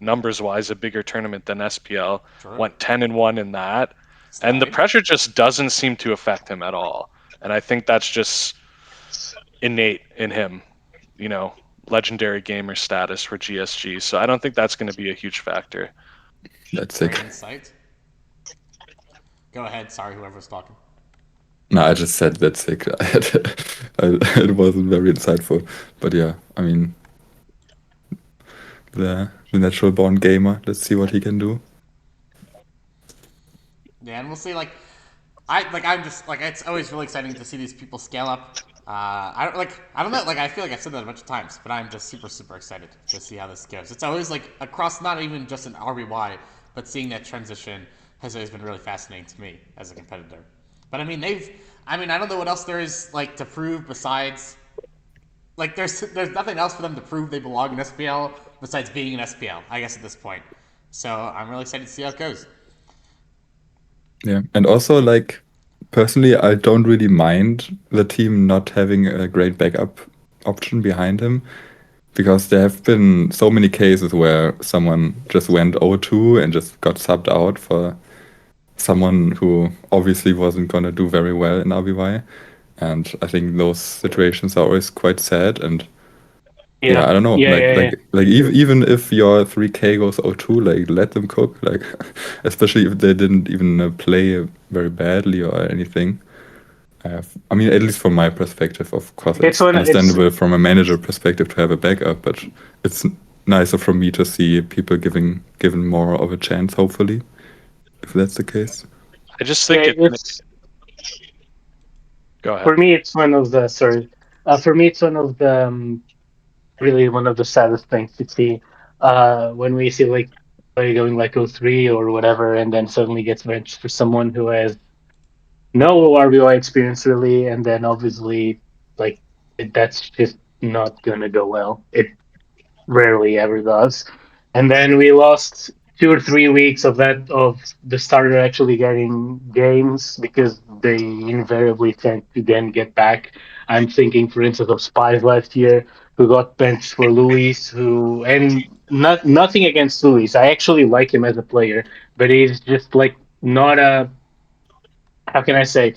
numbers wise a bigger tournament than SPL, Sure. went 10-1 in that, and the pressure just doesn't seem to affect him at all. And I think that's just innate in him, you know, legendary gamer status for GSG. So I don't think that's going to be a huge factor. That's Great sick. insight. Go ahead. Sorry, whoever's talking. No, I just said that's sick. It wasn't very insightful, but yeah, I mean, the natural born gamer. Let's see what he can do. Yeah, and we'll see. I'm just like it's always really exciting to see these people scale up. I don't know. Like I feel like I've said that a bunch of times, but I'm just super, super excited to see how this goes. It's always like across not even just an RBY, but seeing that transition has always been really fascinating to me as a competitor. But I mean, I don't know what else there is like to prove besides. Like there's nothing else for them to prove they belong in SPL besides being in SPL. I guess at this point. So I'm really excited to see how it goes. Yeah, and also like personally, I don't really mind the team not having a great backup option behind him, because there have been so many cases where someone just went 0-2 and just got subbed out for someone who obviously wasn't going to do very well in RBY. And I think those situations are always quite sad. And yeah, I don't know. Yeah. Even if your 3K goes 0-2, like let them cook. Like especially if they didn't even play very badly or anything. I mean, at least from my perspective, of course, it's understandable from a manager perspective to have a backup, but it's nicer for me to see people given more of a chance, hopefully, if that's the case. I just think it's Go ahead. For me, it's one of the really one of the saddest things to see when we see like player going like 0-3 or whatever, and then suddenly gets benched for someone who has no RBY experience really, and then obviously like that's just not gonna go well. It rarely ever does. and then we lost 2 or 3 weeks of the starter actually getting games because they invariably tend to then get back. I'm thinking, for instance, of Spies last year who got benched for Luis, who and nothing against Luis. I actually like him as a player, but he's just like not a, how can I say,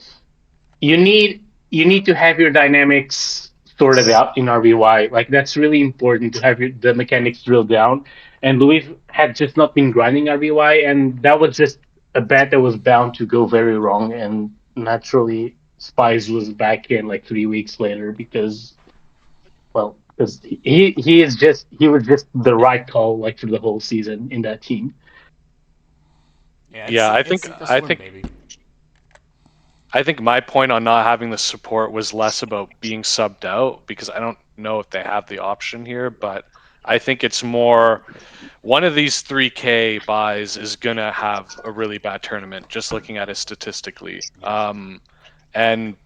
you need to have your dynamics sorted out in RBY. Like that's really important to have the mechanics drilled down. And Luis had just not been grinding RBY, and that was just a bet that was bound to go very wrong. And naturally, Spies was back in like 3 weeks later because, well, because he was just the right call like for the whole season in that team. Yeah, Yeah, it's sink or swim, baby. I think my point on not having the support was less about being subbed out because I don't know if they have the option here, but I think it's more one of these 3K buys is gonna have a really bad tournament, just looking at it statistically. And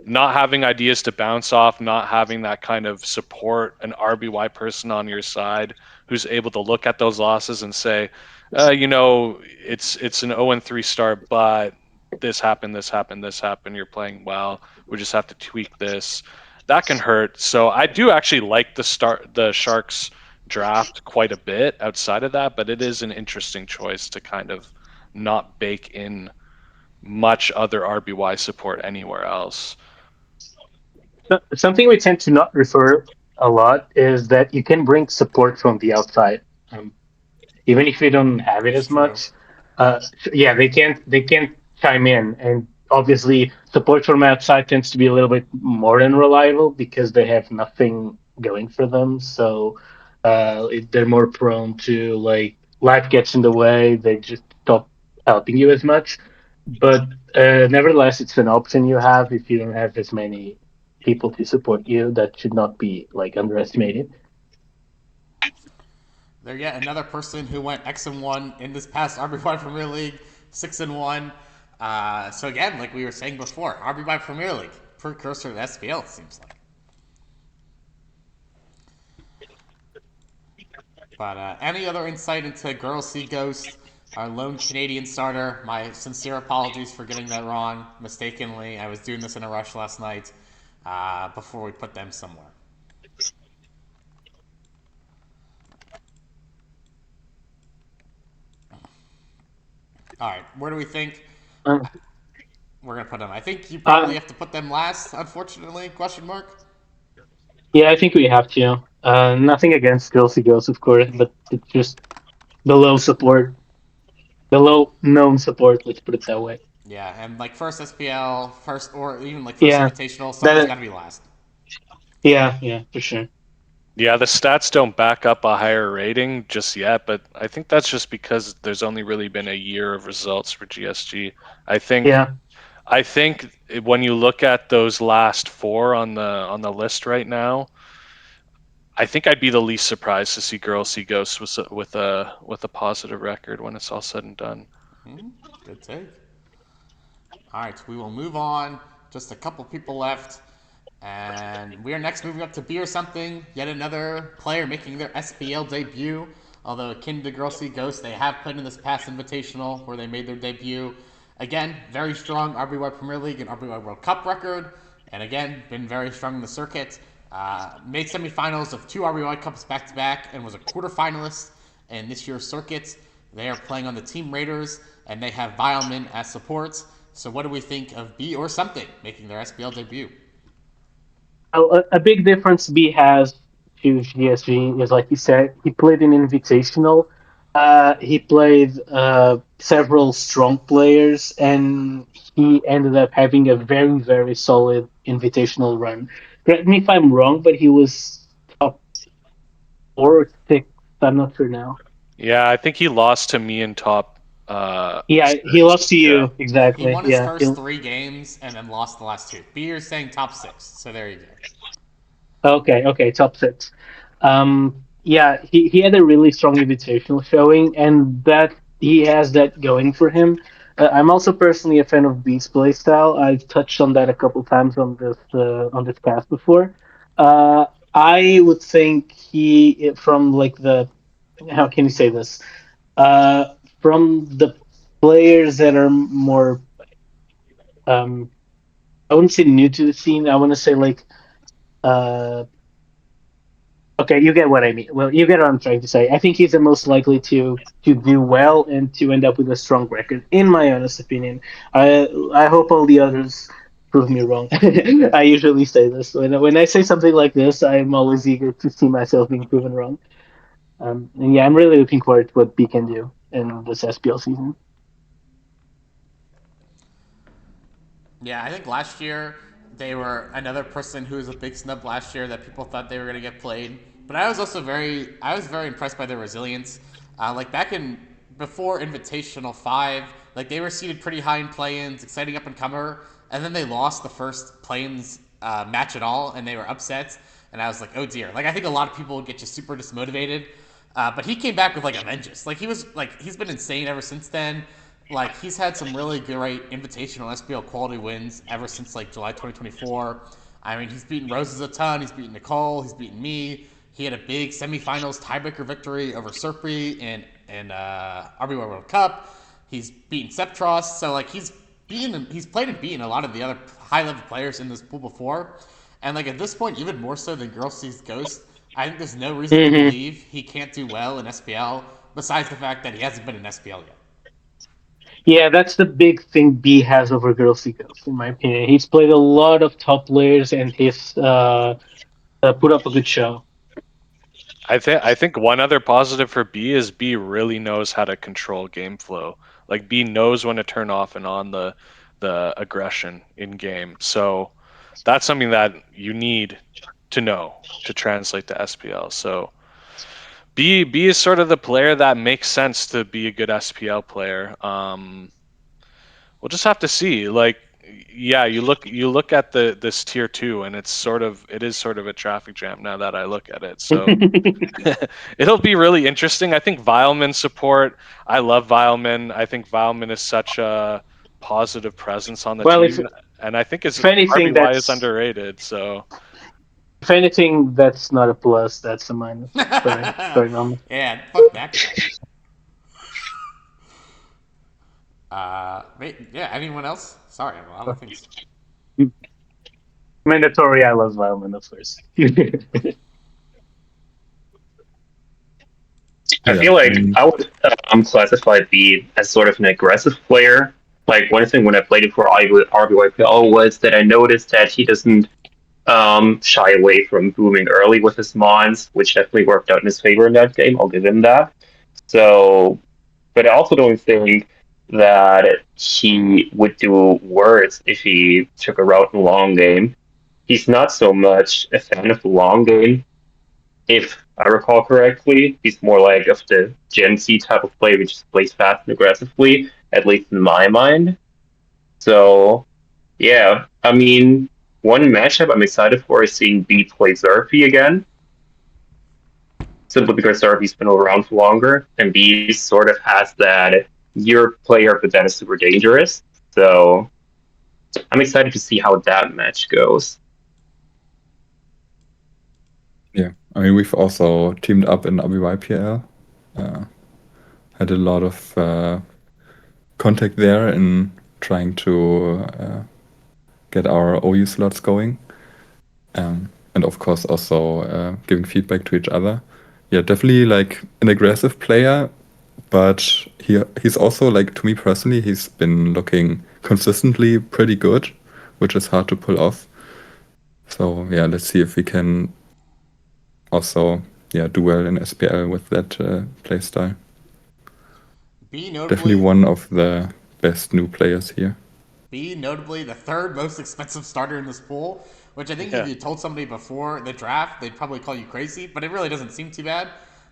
not having ideas to bounce off, not having that kind of support, an RBY person on your side who's able to look at those losses and say, it's an 0-3 start, but this happened, this happened, this happened. You're playing well. We just have to tweak this. That can hurt. So I do actually like the Sharks draft quite a bit outside of that, but it is an interesting choice to kind of not bake in much other RBY support anywhere else. Something we tend to not refer a lot is that you can bring support from the outside. Even if you don't have it It's as true. much. Yeah, they can't chime in, and obviously support from outside tends to be a little bit more unreliable because they have nothing going for them. So they're more prone to like life gets in the way. They just stop helping you as much. But nevertheless, it's an option you have if you don't have as many people to support you. That should not be like underestimated. They're yet another person who went X-1 in this past RBY Premier League, 6-1. So again, like we were saying before, RBY Premier League, precursor to SPL, it seems like. But any other insight into Girl See Ghost, our lone Canadian starter? My sincere apologies for getting that wrong mistakenly. I was doing this in a rush last night before we put them somewhere. All right, where do we think Uh, we're gonna put them? I think you probably uh, have to put them last, unfortunately. Question mark. yeah, I think we have to. Nothing against Chelsea Ghosts, of course, but it's just the low support, the low known support. Let's put it that way. Yeah, and like first SPL, first or even like first Yeah, invitational, someone's got that. to be last. Yeah, for sure. Yeah, the stats don't back up a higher rating just yet, but I think that's just because there's only really been a year of results for GSG. I think Yeah, I think when you look at those last four on the list right now, I think I'd be the least surprised to see Girls See Ghosts with a positive record when it's all said and done. Good take. All right, we will move on. Just a couple people left. And we are next moving up to Be or Something. Yet another player making their SPL debut. Although akin to Girl See Ghost, they have played in this past invitational where they made their debut. Again, very strong RBY Premier League and RBY World Cup record. And again, been very strong in the circuit. Made semifinals of two RBY Cups back to back and was a quarterfinalist in this year's circuit. They are playing on the Team Raiders and they have Bioman as supports. So, what do we think of B or Something making their SPL debut? a big difference B has to GSG is like you said, he played an invitational. He played several strong players, and he ended up having a very, very solid invitational run. Correct me if I'm wrong, but he was top 4 or 6. I'm not sure now. Yeah, I think he lost to me in top Yeah, he lost to yeah. you He exactly. won his Yeah, first three games and then lost the last two. Beer's saying top six, so there you go. okay, top 6. Yeah, he had a really strong invitational showing, and that he has that going for him. I'm also personally a fan of Beast playstyle. I've touched on that a couple times on this cast before. I would think he from like the how can you say this? From the players that are more, um, I wouldn't say new to the scene. I want to say like, uh, okay, you get what I mean. Well, you get what I'm trying to say. I think he's the most likely to do well and to end up with a strong record, in my honest opinion. I hope all the others prove me wrong. I usually say this when I say something like this. I'm always eager to see myself being proven wrong. And yeah, I'm really looking forward to what B can do in this SPL season. Yeah, I think last year they were another person who was a big snub last year that people thought they were going to get played. But I was very impressed by their resilience. Like back in before Invitational 5, like they were seated pretty high in play-ins, exciting up and comer, and then they lost the first play-ins match at all, and they were upset. And I was like, oh dear. Like I think a lot of people get just super dismotivated. But he came back with like a vengeance. Like he's been insane ever since then. Like he's had some really great invitational SPL quality wins ever since like July 2024. I mean, he's beaten Roses a ton. He's beaten Nicole. He's beaten me. He had a big semifinals tiebreaker victory over Serpi in RBY World Cup. He's beaten Sceptross. So like he's played and beaten a lot of the other high level players in this pool before. And like at this point, even more so than Girl Sees Ghost, I think there's no reason to believe he can't do well in SPL. Besides the fact that he hasn't been in SPL yet. Yeah, that's the big thing B has over Girl Seagulls, in my opinion. He's played a lot of top players and he's put up a good show. I think one other positive for B is B really knows how to control game flow. Like B knows when to turn off and on the aggression in game. So that's something that you need to know to translate to SPL. So B is sort of the player that makes sense to be a good SPL player. We'll just have to see. Like, yeah, you look at this tier 2, and it is sort of a traffic jam now that I look at it. So it'll be really interesting. I think Vileman support. I love Vileman. I think Vileman is such a positive presence on the Well, team, and I think his if anything, RBY is that's underrated. So if anything, that's not a plus. That's a minus. Sorry, Norman. Yeah, fuck that guy. Yeah, anyone else? Sorry, I have a lot of things. Mandatory. I love Violman, of course. I feel like I would classify B as sort of an aggressive player. Like one thing when I played it for RBYPL was that I noticed that he doesn't shy away from booming early with his mons, which definitely worked out in his favor in that game. I'll give him that. So, but I also don't think that he would do worse if he took a route in the long game. He's not so much a fan of the long game, if I recall correctly. He's more like of the Gen Z type of player who just plays fast and aggressively, at least in my mind. So, yeah, I mean, one matchup I'm excited for is seeing B play Serpi again. Simply because Serpi's been around for longer, and B sort of has that you're player, but then is super dangerous. So, I'm excited to see how that match goes. Yeah, I mean, we've also teamed up in RBYPL. Had a lot of contact there in trying to get our OU slots going. And of course also giving feedback to each other. Yeah, definitely like an aggressive player, but he's also like, to me personally, he's been looking consistently pretty good, which is hard to pull off. So yeah, let's see if we can also do well in SPL with that playstyle. B notably, Definitely one of the best new players here. B notably the third most expensive starter in this pool, which I think Yeah. if you told somebody before the draft, they'd probably call you crazy, but it really doesn't seem too bad.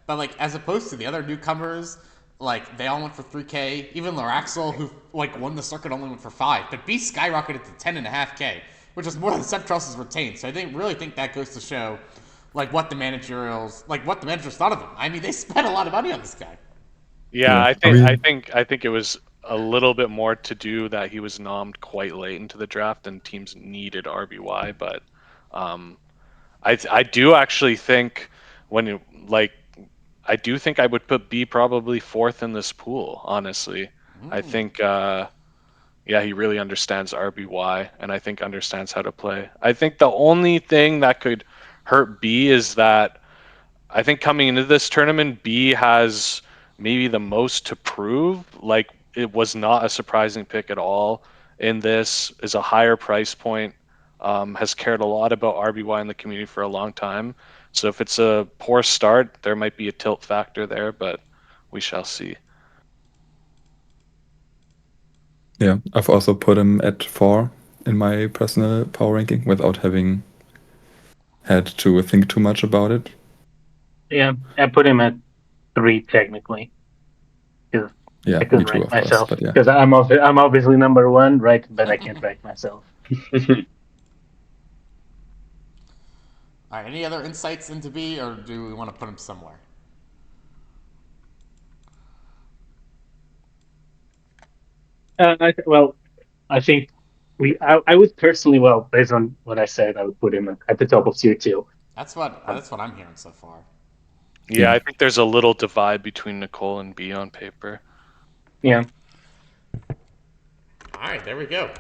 But like as opposed to the other newcomers, like they all went for 3K. Even Laraxel, who like won the circuit, only went for 5. But B skyrocketed to 10.5K, which is more than Sceptross has retained. So I really think that goes to show like what the managers thought of him. I mean, they spent a lot of money on this guy. Yeah, Yeah, I think it was a little bit more to do that he was nommed quite late into the draft and teams needed RBY, but I do actually think when you, like I do think I would put B probably fourth in this pool, honestly. I think, yeah, he really understands RBY and I think understands how to play. I think the only thing that could hurt B is that I think coming into this tournament, B has maybe the most to prove. Like, it was not a surprising pick at all. In this is a higher price point, has cared a lot about RBY in the community for a long time. So if it's a poor start, there might be a tilt factor there, but we shall see. Yeah, I've also put him at 4 in my personal power ranking without having had to think too much about it. Yeah, I put him at 3 technically. Because Yeah, I me couldn't too, rank of course, myself. but yeah. Because I'm obviously number 1, right? But I can't rank myself. All right, any other insights into B, or do we want to put him somewhere? I think I would personally, based on what I said, I would put him at the top of tier 2. That's what I'm hearing so far. Yeah, I think there's a little divide between Nicole and B on paper. Yeah. All right, there we go.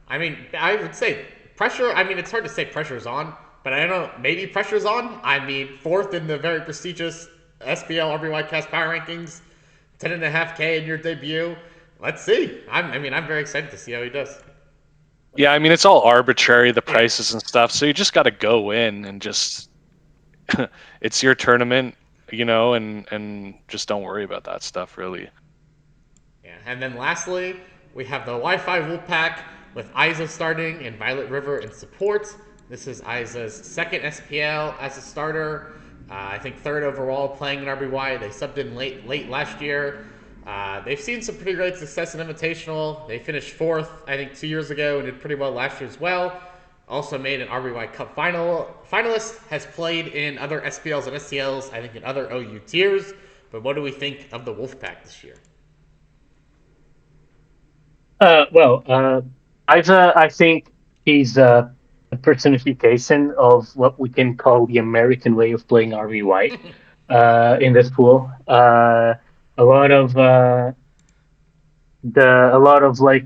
I mean, I would say pressure. I mean, it's hard to say pressure's on, but I don't know. Maybe pressure's on. I mean, fourth in the very prestigious SPL RBY Cast Power Rankings, 10.5K in your debut. Let's see. I'm very excited to see how he does. Yeah, I mean, it's all arbitrary, the prices and stuff. So you just got to go in and just, it's your tournament, you know, and just don't worry about that stuff, really. Yeah, and then lastly, we have the Wi-Fi Wolfpack with Isa starting and Violet River in support. This is Isa's second SPL as a starter. I think third overall playing in RBY. They subbed in late last year. They've seen some pretty great success in Invitational. They finished fourth, I think, 2 years ago and did pretty well last year as well. Also made an RBY Cup finalist. Has played in other SPLs and SCLs, I think in other OU tiers. But what do we think of the Wolfpack this year? I think he's a personification of what we can call the American way of playing RVY in this pool. A lot of like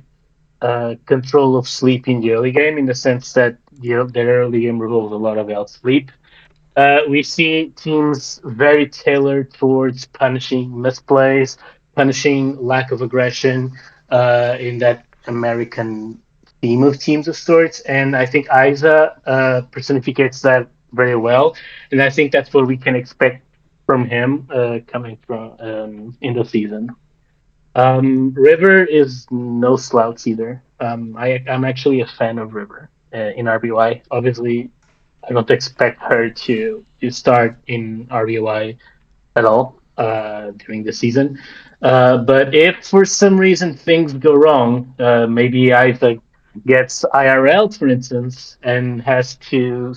control of sleep in the early game, in the sense that the early game revolves a lot about sleep. We see teams very tailored towards punishing misplays, punishing lack of aggression in that American theme of teams of sorts. And I think Isa personificates that very well. And I think that's what we can expect from him coming from in the season. River is no slouch either. I'm actually a fan of River in RBY. Obviously, I don't expect her to start in RBY at all during the season. But if for some reason things go wrong, maybe Isaac gets IRL, for instance, and has to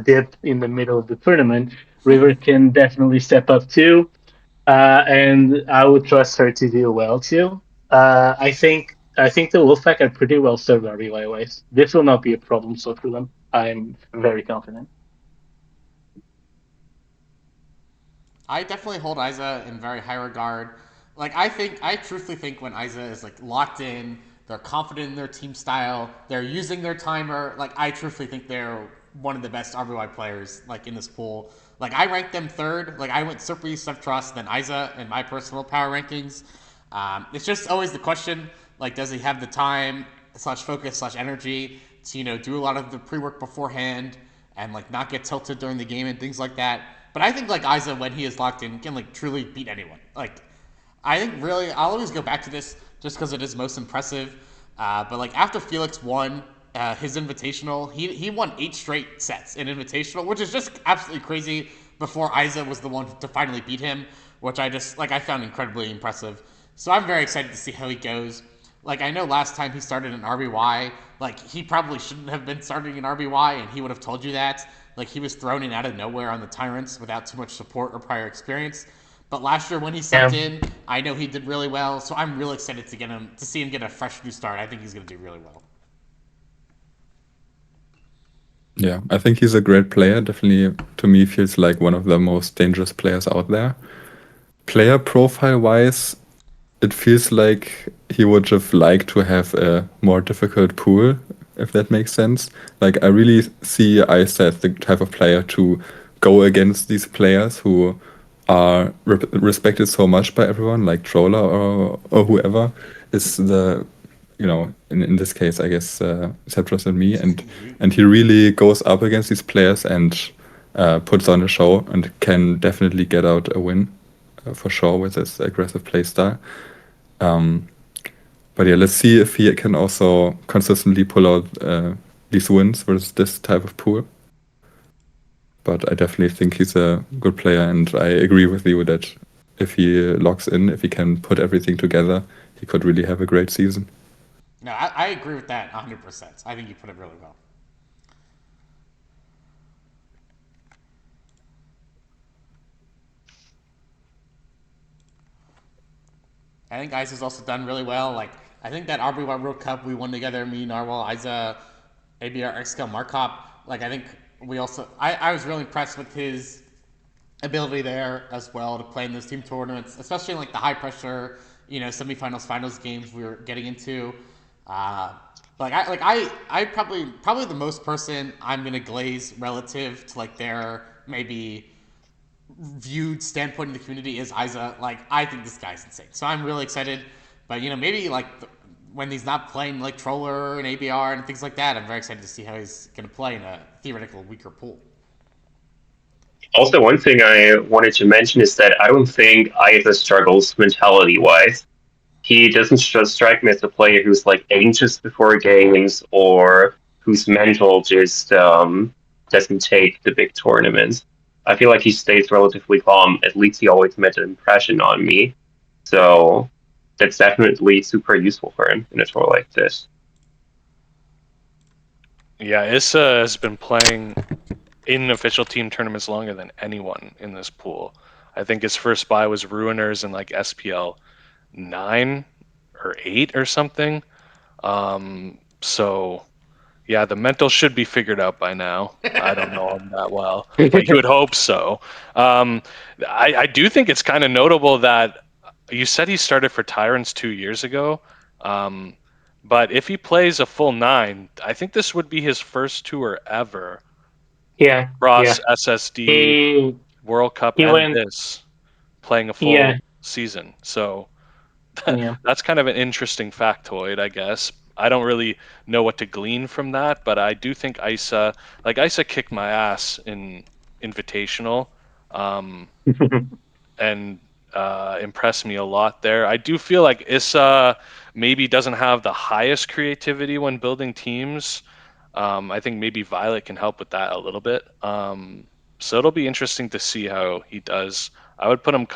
dip in the middle of the tournament, River can definitely step up too. And I would trust her to do well too. I think the Wolfpack are pretty well served RBY wise. This will not be a problem solved for them. I'm very confident. I definitely hold Isa in very high regard. Like I truthfully think when Isa is like locked in, they're confident in their team style, they're using their timer. Like I truthfully think they're one of the best RBY players like in this pool. Like I ranked them third. Like I went Serpi, Sceptross, then Isa in my personal power rankings. It's just always the question: like, does he have the time slash focus slash energy to do a lot of the pre work beforehand and like not get tilted during the game and things like that? But I think like Isa, when he is locked in, can like truly beat anyone. Like I think really, I'll always go back to this just because it is most impressive. But like after Felix won his Invitational, he won 8 straight sets in Invitational, which is just absolutely crazy. Before Isa was the one to finally beat him, which I found incredibly impressive. So I'm very excited to see how he goes. Like I know last time he started in RBY, like he probably shouldn't have been starting in RBY, and he would have told you that. Like he was thrown in out of nowhere on the Tyrants without too much support or prior experience. But last year when he subbed in, I know he did really well. So I'm really excited to see him get a fresh new start. I think he's going to do really well. Yeah, I think he's a great player. Definitely, to me, feels like one of the most dangerous players out there. player profile wise, it feels like he would have liked to have a more difficult pool, if that makes sense. Like, I really see Isa as the type of player to go against these players who are respected so much by everyone, like Troller or whoever is the, in this case, I guess Sceptross and me, and he really goes up against these players and puts on a show and can definitely get out a win for sure with his aggressive playstyle. But yeah, let's see if he can also consistently pull out these wins versus this type of pool. But I definitely think he's a good player, and I agree with you that if he locks in, if he can put everything together, he could really have a great season. No, I agree with that 100%. I think you put it really well. I think Isa's also done really well. Like, I think that RBY World Cup we won together, me, Narwhal, Isa, ABR, XScale, Markop. Like, I think we also, I was really impressed with his ability there as well to play in those team tournaments, especially in like the high pressure, semifinals, finals games we were getting into. I probably the most person I'm gonna glaze relative to like their maybe viewed standpoint in the community is Isa. Like, I think this guy's insane, so I'm really excited. But maybe like when he's not playing like Troller and ABR and things like that, I'm very excited to see how he's gonna play in a theoretical weaker pool. Also, one thing I wanted to mention is that I don't think Isa struggles mentality-wise. He doesn't just strike me as a player who's like anxious before games or whose mental just doesn't take the big tournaments. I feel like he stays relatively calm. At least he always made an impression on me. So that's definitely super useful for him in a tour like this. Yeah, Issa has been playing in official team tournaments longer than anyone in this pool. I think his first buy was Ruiners in like SPL 9 or 8 or something. So yeah, the mental should be figured out by now. I don't know him that well, but you would hope so. I do think it's kind of notable that you said he started for Tyrants 2 years ago. But if he plays a full 9, I think this would be his first tour ever. Yeah. Cross Yeah. SSD, He, World Cup, he and went. this playing a full Yeah. season. So Yeah. that's kind of an interesting factoid, I guess. I don't really know what to glean from that, but I do think Isa kicked my ass in Invitational, and impressed me a lot there. I do feel like Issa maybe doesn't have the highest creativity when building teams. I think maybe Violet can help with that a little bit. So it'll be interesting to see how he does. I would put him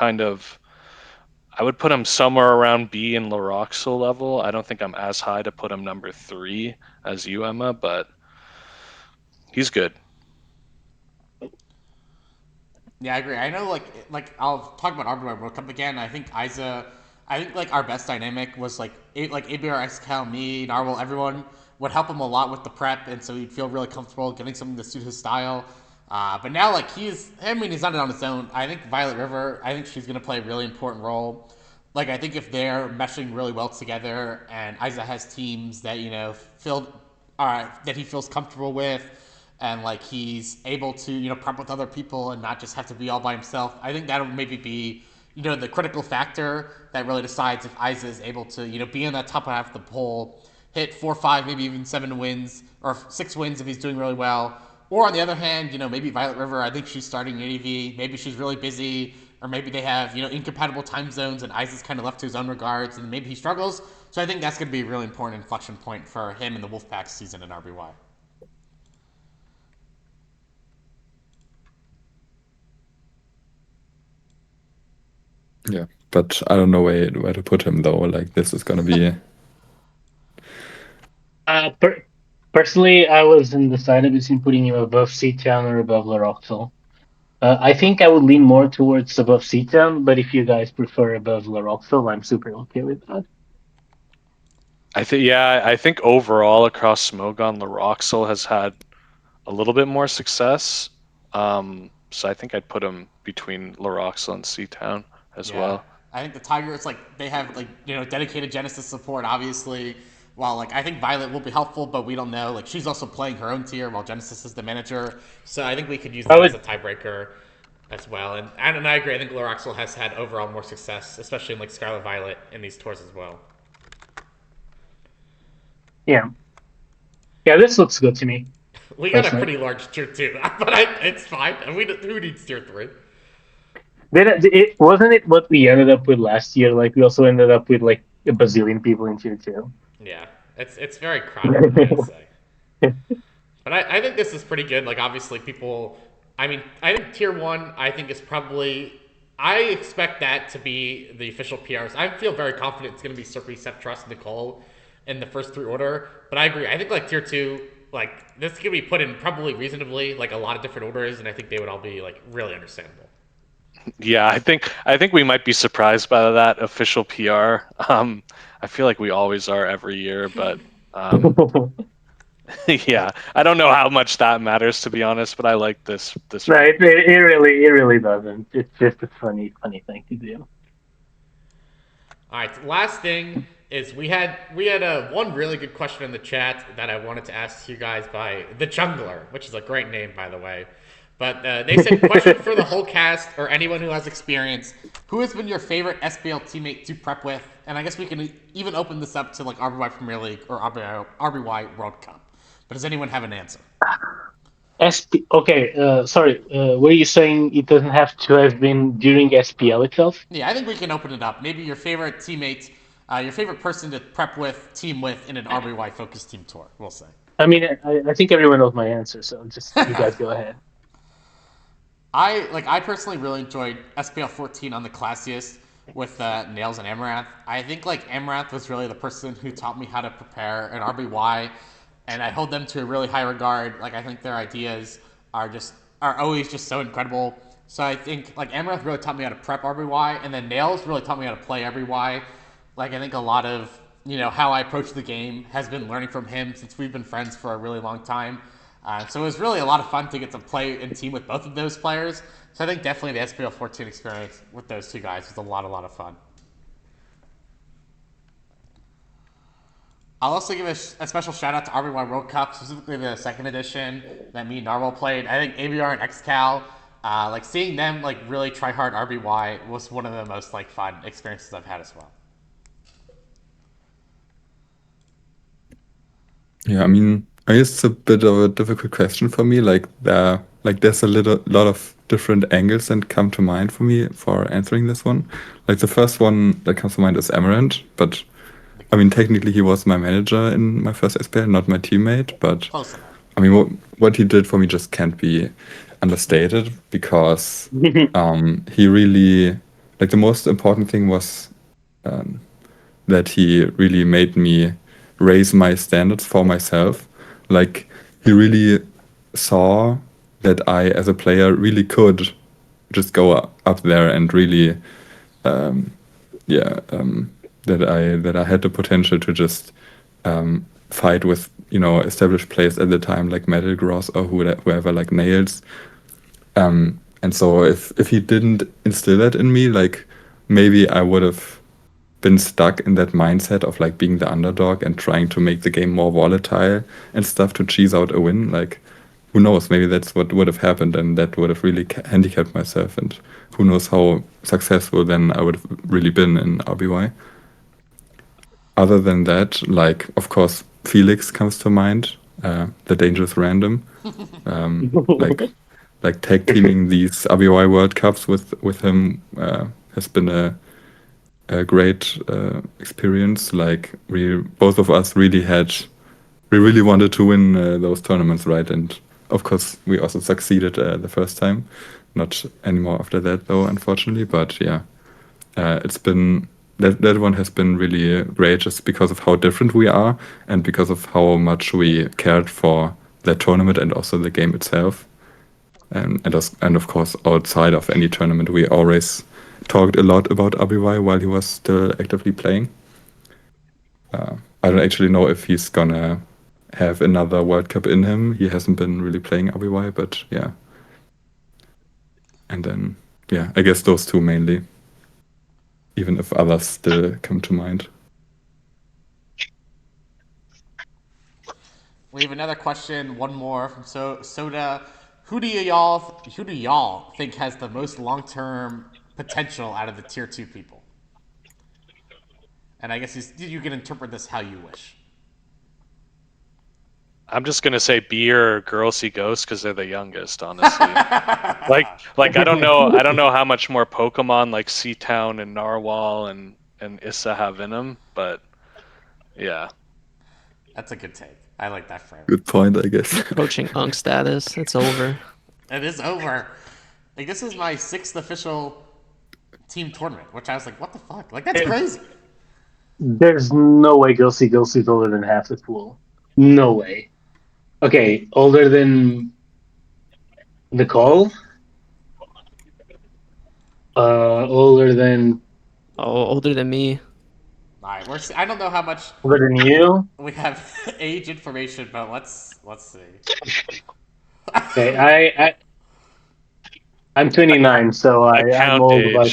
somewhere around B in Laroxel level. I don't think I'm as high to put him number 3 as you, Emma, but he's good. Yeah, I agree. I know, like I'll talk about RBY World Cup again. I think Isa, I think like our best dynamic was like ABR, XCal, me, Narwhal, everyone would help him a lot with the prep, and so he'd feel really comfortable getting something to suit his style. But now, like he's not on his own. I think Violet River, I think she's gonna play a really important role. Like, I think if they're meshing really well together, and Isa has teams that that he feels comfortable with, and like he's able to prep with other people and not just have to be all by himself, I think that'll maybe be the critical factor that really decides if Isa is able to be in that top half of the poll, hit 4, 5, maybe even 7 wins or 6 wins if he's doing really well. Or on the other hand, maybe Violet River, I think she's starting ADV, maybe she's really busy, or maybe they have incompatible time zones and Isa's kind of left to his own regards, and maybe he struggles. So I think that's going to be a really important inflection point for him in the Wolfpack season in RBY. Yeah, but I don't know where to put him though. Like, this is gonna be. Personally, I was undecided between putting him above C-Town or above Laroxel. I think I would lean more towards above C-Town, but if you guys prefer above Laroxel, I'm super okay with that. I think overall across Smogon, Laroxel has had a little bit more success. So I think I'd put him between Laroxel and Seatown as well. I think the Tigers, like, they have, like, dedicated Genesis support, obviously. While, like, I think Violet will be helpful, but we don't know. Like, she's also playing her own tier while Genesis is the manager. So I think we could use that as a tiebreaker as well. And I agree. I think Loraxel has had overall more success, especially in, like, Scarlet Violet in these tours as well. Yeah. Yeah, this looks good to me. We got a pretty large tier 2, but it's fine. And who needs tier 3? Wasn't it what we ended up with last year? Like, we also ended up with, like, a bazillion people in tier 2. Yeah, it's very crowded, I would say. But I think this is pretty good. Like, obviously, people... I mean, I think tier 1, I think, is probably... I expect that to be the official PRs. I feel very confident it's going to be Serpi, Sceptross, and Nicole in the first 3 order. But I agree. I think, like, tier 2, like, this could be put in probably reasonably, like, a lot of different orders, and I think they would all be, like, really understandable. Yeah, I think we might be surprised by that official PR. I feel like we always are every year, but yeah, I don't know how much that matters, to be honest. But I like this. Right, it really doesn't. It's just a funny thing to do. All right, last thing is we had one really good question in the chat that I wanted to ask you guys by the Jungler, which is a great name, by the way. But they said, question for the whole cast or anyone who has experience, who has been your favorite SPL teammate to prep with? And I guess we can even open this up to, like, RBY Premier League or RBY World Cup. But does anyone have an answer? Sorry. Were you saying it doesn't have to have been during SPL itself? Yeah, I think we can open it up. Maybe your favorite teammate, your favorite person to prep with, team with in an RBY focused team tour, we'll say. I mean, I think everyone knows my answer, so just you guys go ahead. I personally really enjoyed SPL 14 on the Classiest with Nails and Amaranth. I think, like, Amaranth was really the person who taught me how to prepare an RBY, and I hold them to a really high regard. Like, I think their ideas are always just so incredible. So I think, like, Amaranth really taught me how to prep RBY, and then Nails really taught me how to play RBY. Like, I think a lot of, how I approach the game has been learning from him since we've been friends for a really long time. So it was really a lot of fun to get to play in team with both of those players. So I think definitely the SPL 14 experience with those two guys was a lot of fun. I'll also give a special shout out to RBY World Cup, specifically the 2nd edition that me and Narwhal played. I think ABR and XCal, like, seeing them, like, really try hard RBY was one of the most, like, fun experiences I've had as well. Yeah, I mean, it's a bit of a difficult question for me. Like, there's a lot of different angles that come to mind for me for answering this one. Like, the first one that comes to mind is Amaranth, but I mean, technically he was my manager in my first SPL, not my teammate. But I mean, what he did for me just can't be understated, because he really, like, the most important thing was that he really made me raise my standards for myself. Like, he really saw that I, as a player, really could just go up there and really, that I had the potential to just fight with, established players at the time, like Metal Gross or whoever, like Nails. And so if he didn't instill that in me, like, maybe I would have been stuck in that mindset of, like, being the underdog and trying to make the game more volatile and stuff to cheese out a win. Like, who knows, maybe that's what would have happened, and that would have really handicapped myself, and who knows how successful then I would have really been in RBY. Other than that, like, of course, Felix comes to mind, the dangerous random. Like tag teaming these RBY World Cups with him has been a great experience. Like, both of us really wanted to win those tournaments, right? And of course, we also succeeded the first time. Not anymore after that, though, unfortunately. But yeah, it's been that one has been really great, just because of how different we are and because of how much we cared for that tournament and also the game itself. And of course, outside of any tournament, we always talked a lot about RBY while he was still actively playing. I don't actually know if he's gonna have another World Cup in him. He hasn't been really playing RBY, but yeah. And then, yeah, I guess those two mainly. even if others still come to mind. We have another question, one more from Soda. Who do y'all think has the most long-term potential out of the tier 2 people? And I guess you can interpret this how you wish. I'm just gonna say B or Girl See Ghost because they're the youngest, honestly. like I don't know how much more Pokemon like Seatown and Narwhal and Issa have in them, but yeah. That's a good take. I like that frame. Good point, I guess. Approaching Unk status. It's over. It is over. Like, this is my 6th official team tournament, which I was like, what the fuck? Like, that's crazy. There's no way Gilsey is older than half the pool. No way. Okay, older than Nicole? Older than... Oh, older than me. Alright, I don't know how much Older than you? we have age information, but let's see. Okay, I'm 29, so I'm old.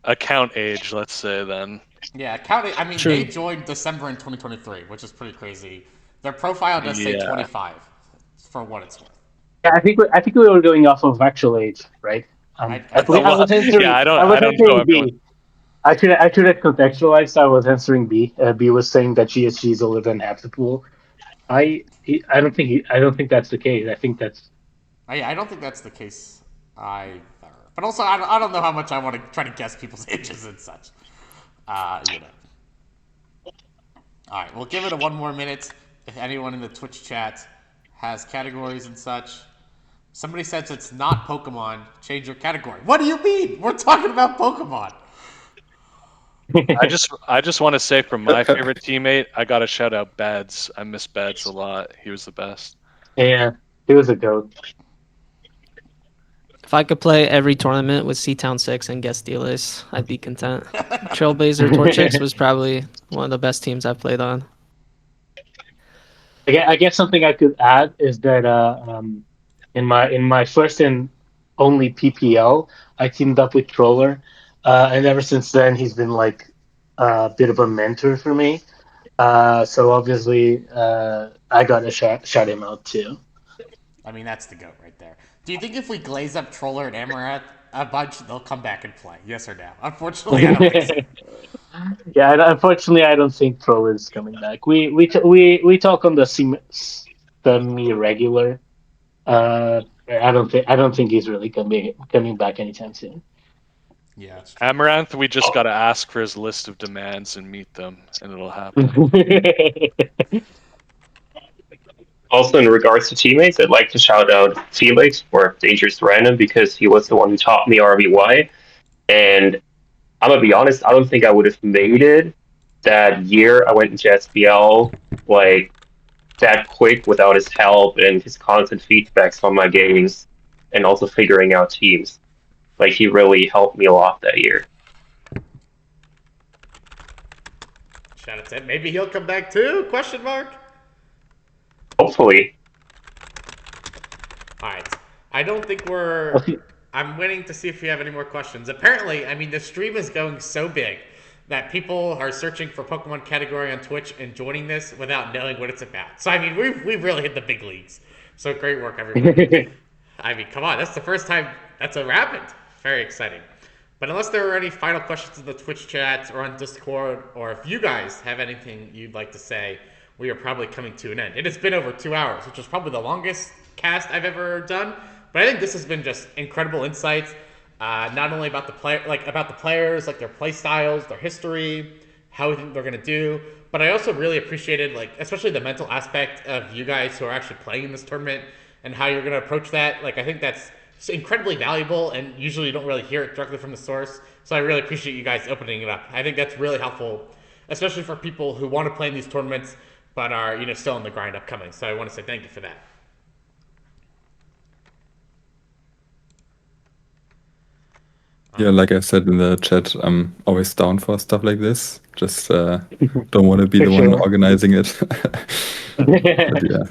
Account age, let's say then. Yeah, counting. I mean, True. they joined December in 2023, which is pretty crazy. Their profile does say 25, for what it's worth. Yeah, I think we were going off of actual age, right? I was answering. Yeah, I don't answering B. I should have contextualized. I was answering B. B was saying that she's older than half the pool. I don't think that's the case. I think that's. I don't think that's the case either. But also, I don't know how much I want to try to guess people's ages and such. You know. All right, we'll give it one more minute. If anyone in the Twitch chat has categories and such. Somebody says it's not Pokemon. Change your category. What do you mean? We're talking about Pokemon. I just want to say from my favorite teammate, I got to shout out Bads. I miss Bads a lot. He was the best. Yeah, he was a goat. If I could play every tournament with Seatown 6 and guest Steelers, I'd be content. Trailblazer Torchics was probably one of the best teams I've played on. I guess something I could add is that in my first and only PPL, I teamed up with Troller, and ever since then he's been like a bit of a mentor for me. So obviously, I gotta shout him out too. I mean, that's the GOAT right there. Do you think if we glaze up Troller and Amaranth a bunch, they'll come back and play? Yes or no? Unfortunately, I don't think so. Yeah, unfortunately, I don't think Troller is coming back. We talk on the semi-regular. I don't think he's really coming back anytime soon. Yeah, that's true. Amaranth, we just got to ask for his list of demands and meet them, and it'll happen. Also, in regards to teammates, I'd like to shout out Felix for Dangerous Random because he was the one who taught me RBY. And I'm going to be honest, I don't think I would have made it that year I went into SPL like that quick without his help and his constant feedbacks on my games and also figuring out teams. Like, he really helped me a lot that year. Shout out to him. Maybe he'll come back too? Question mark? Hopefully. Alright. I don't think we're... I'm waiting to see if we have any more questions. Apparently, I mean, the stream is going so big that people are searching for Pokemon category on Twitch and joining this without knowing what it's about. So, I mean, we've really hit the big leagues. So, great work, everybody. I mean, come on. That's the first time that's ever happened. Very exciting. But unless there are any final questions in the Twitch chat or on Discord, or if you guys have anything you'd like to say, we are probably coming to an end. It has been over 2 hours, which is probably the longest cast I've ever done. But I think this has been just incredible insights, not only about the players, like their play styles, their history, how we think they're gonna do. But I also really appreciated, like, especially the mental aspect of you guys who are actually playing in this tournament and how you're gonna approach that. Like, I think that's incredibly valuable, and usually you don't really hear it directly from the source. So I really appreciate you guys opening it up. I think that's really helpful, especially for people who want to play in these tournaments but are, you know, still in the grind upcoming. So I want to say thank you for that. Yeah, like I said in the chat, I'm always down for stuff like this. Just don't want to be the one organizing it. But yeah.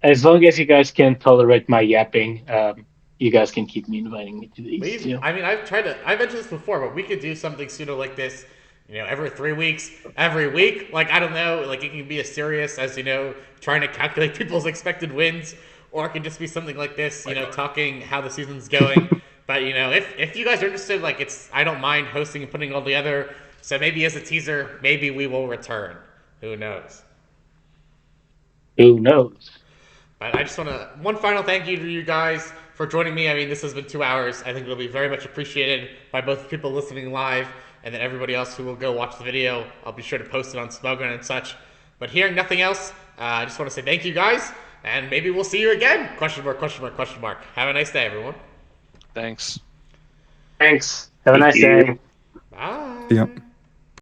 As long as you guys can tolerate my yapping, you guys can keep me inviting me to these. I mean, I've mentioned this before, but we could do something pseudo like this, every 3 weeks, every week. Like, I don't know, like, it can be as serious as, trying to calculate people's expected wins, or it can just be something like this, talking how the season's going. But, if you guys are interested, like, I don't mind hosting and putting it all together. So maybe as a teaser, maybe we will return. Who knows? Who knows? But I just want to, one final thank you to you guys for joining me. I mean, this has been 2 hours. I think it'll be very much appreciated by both people listening live and then everybody else who will go watch the video. I'll be sure to post it on Smogcast and such. But hearing nothing else, I just want to say thank you guys, and maybe we'll see you again. Question mark, question mark, question mark. Have a nice day, everyone. Thanks. Have a nice day. Bye. Yeah.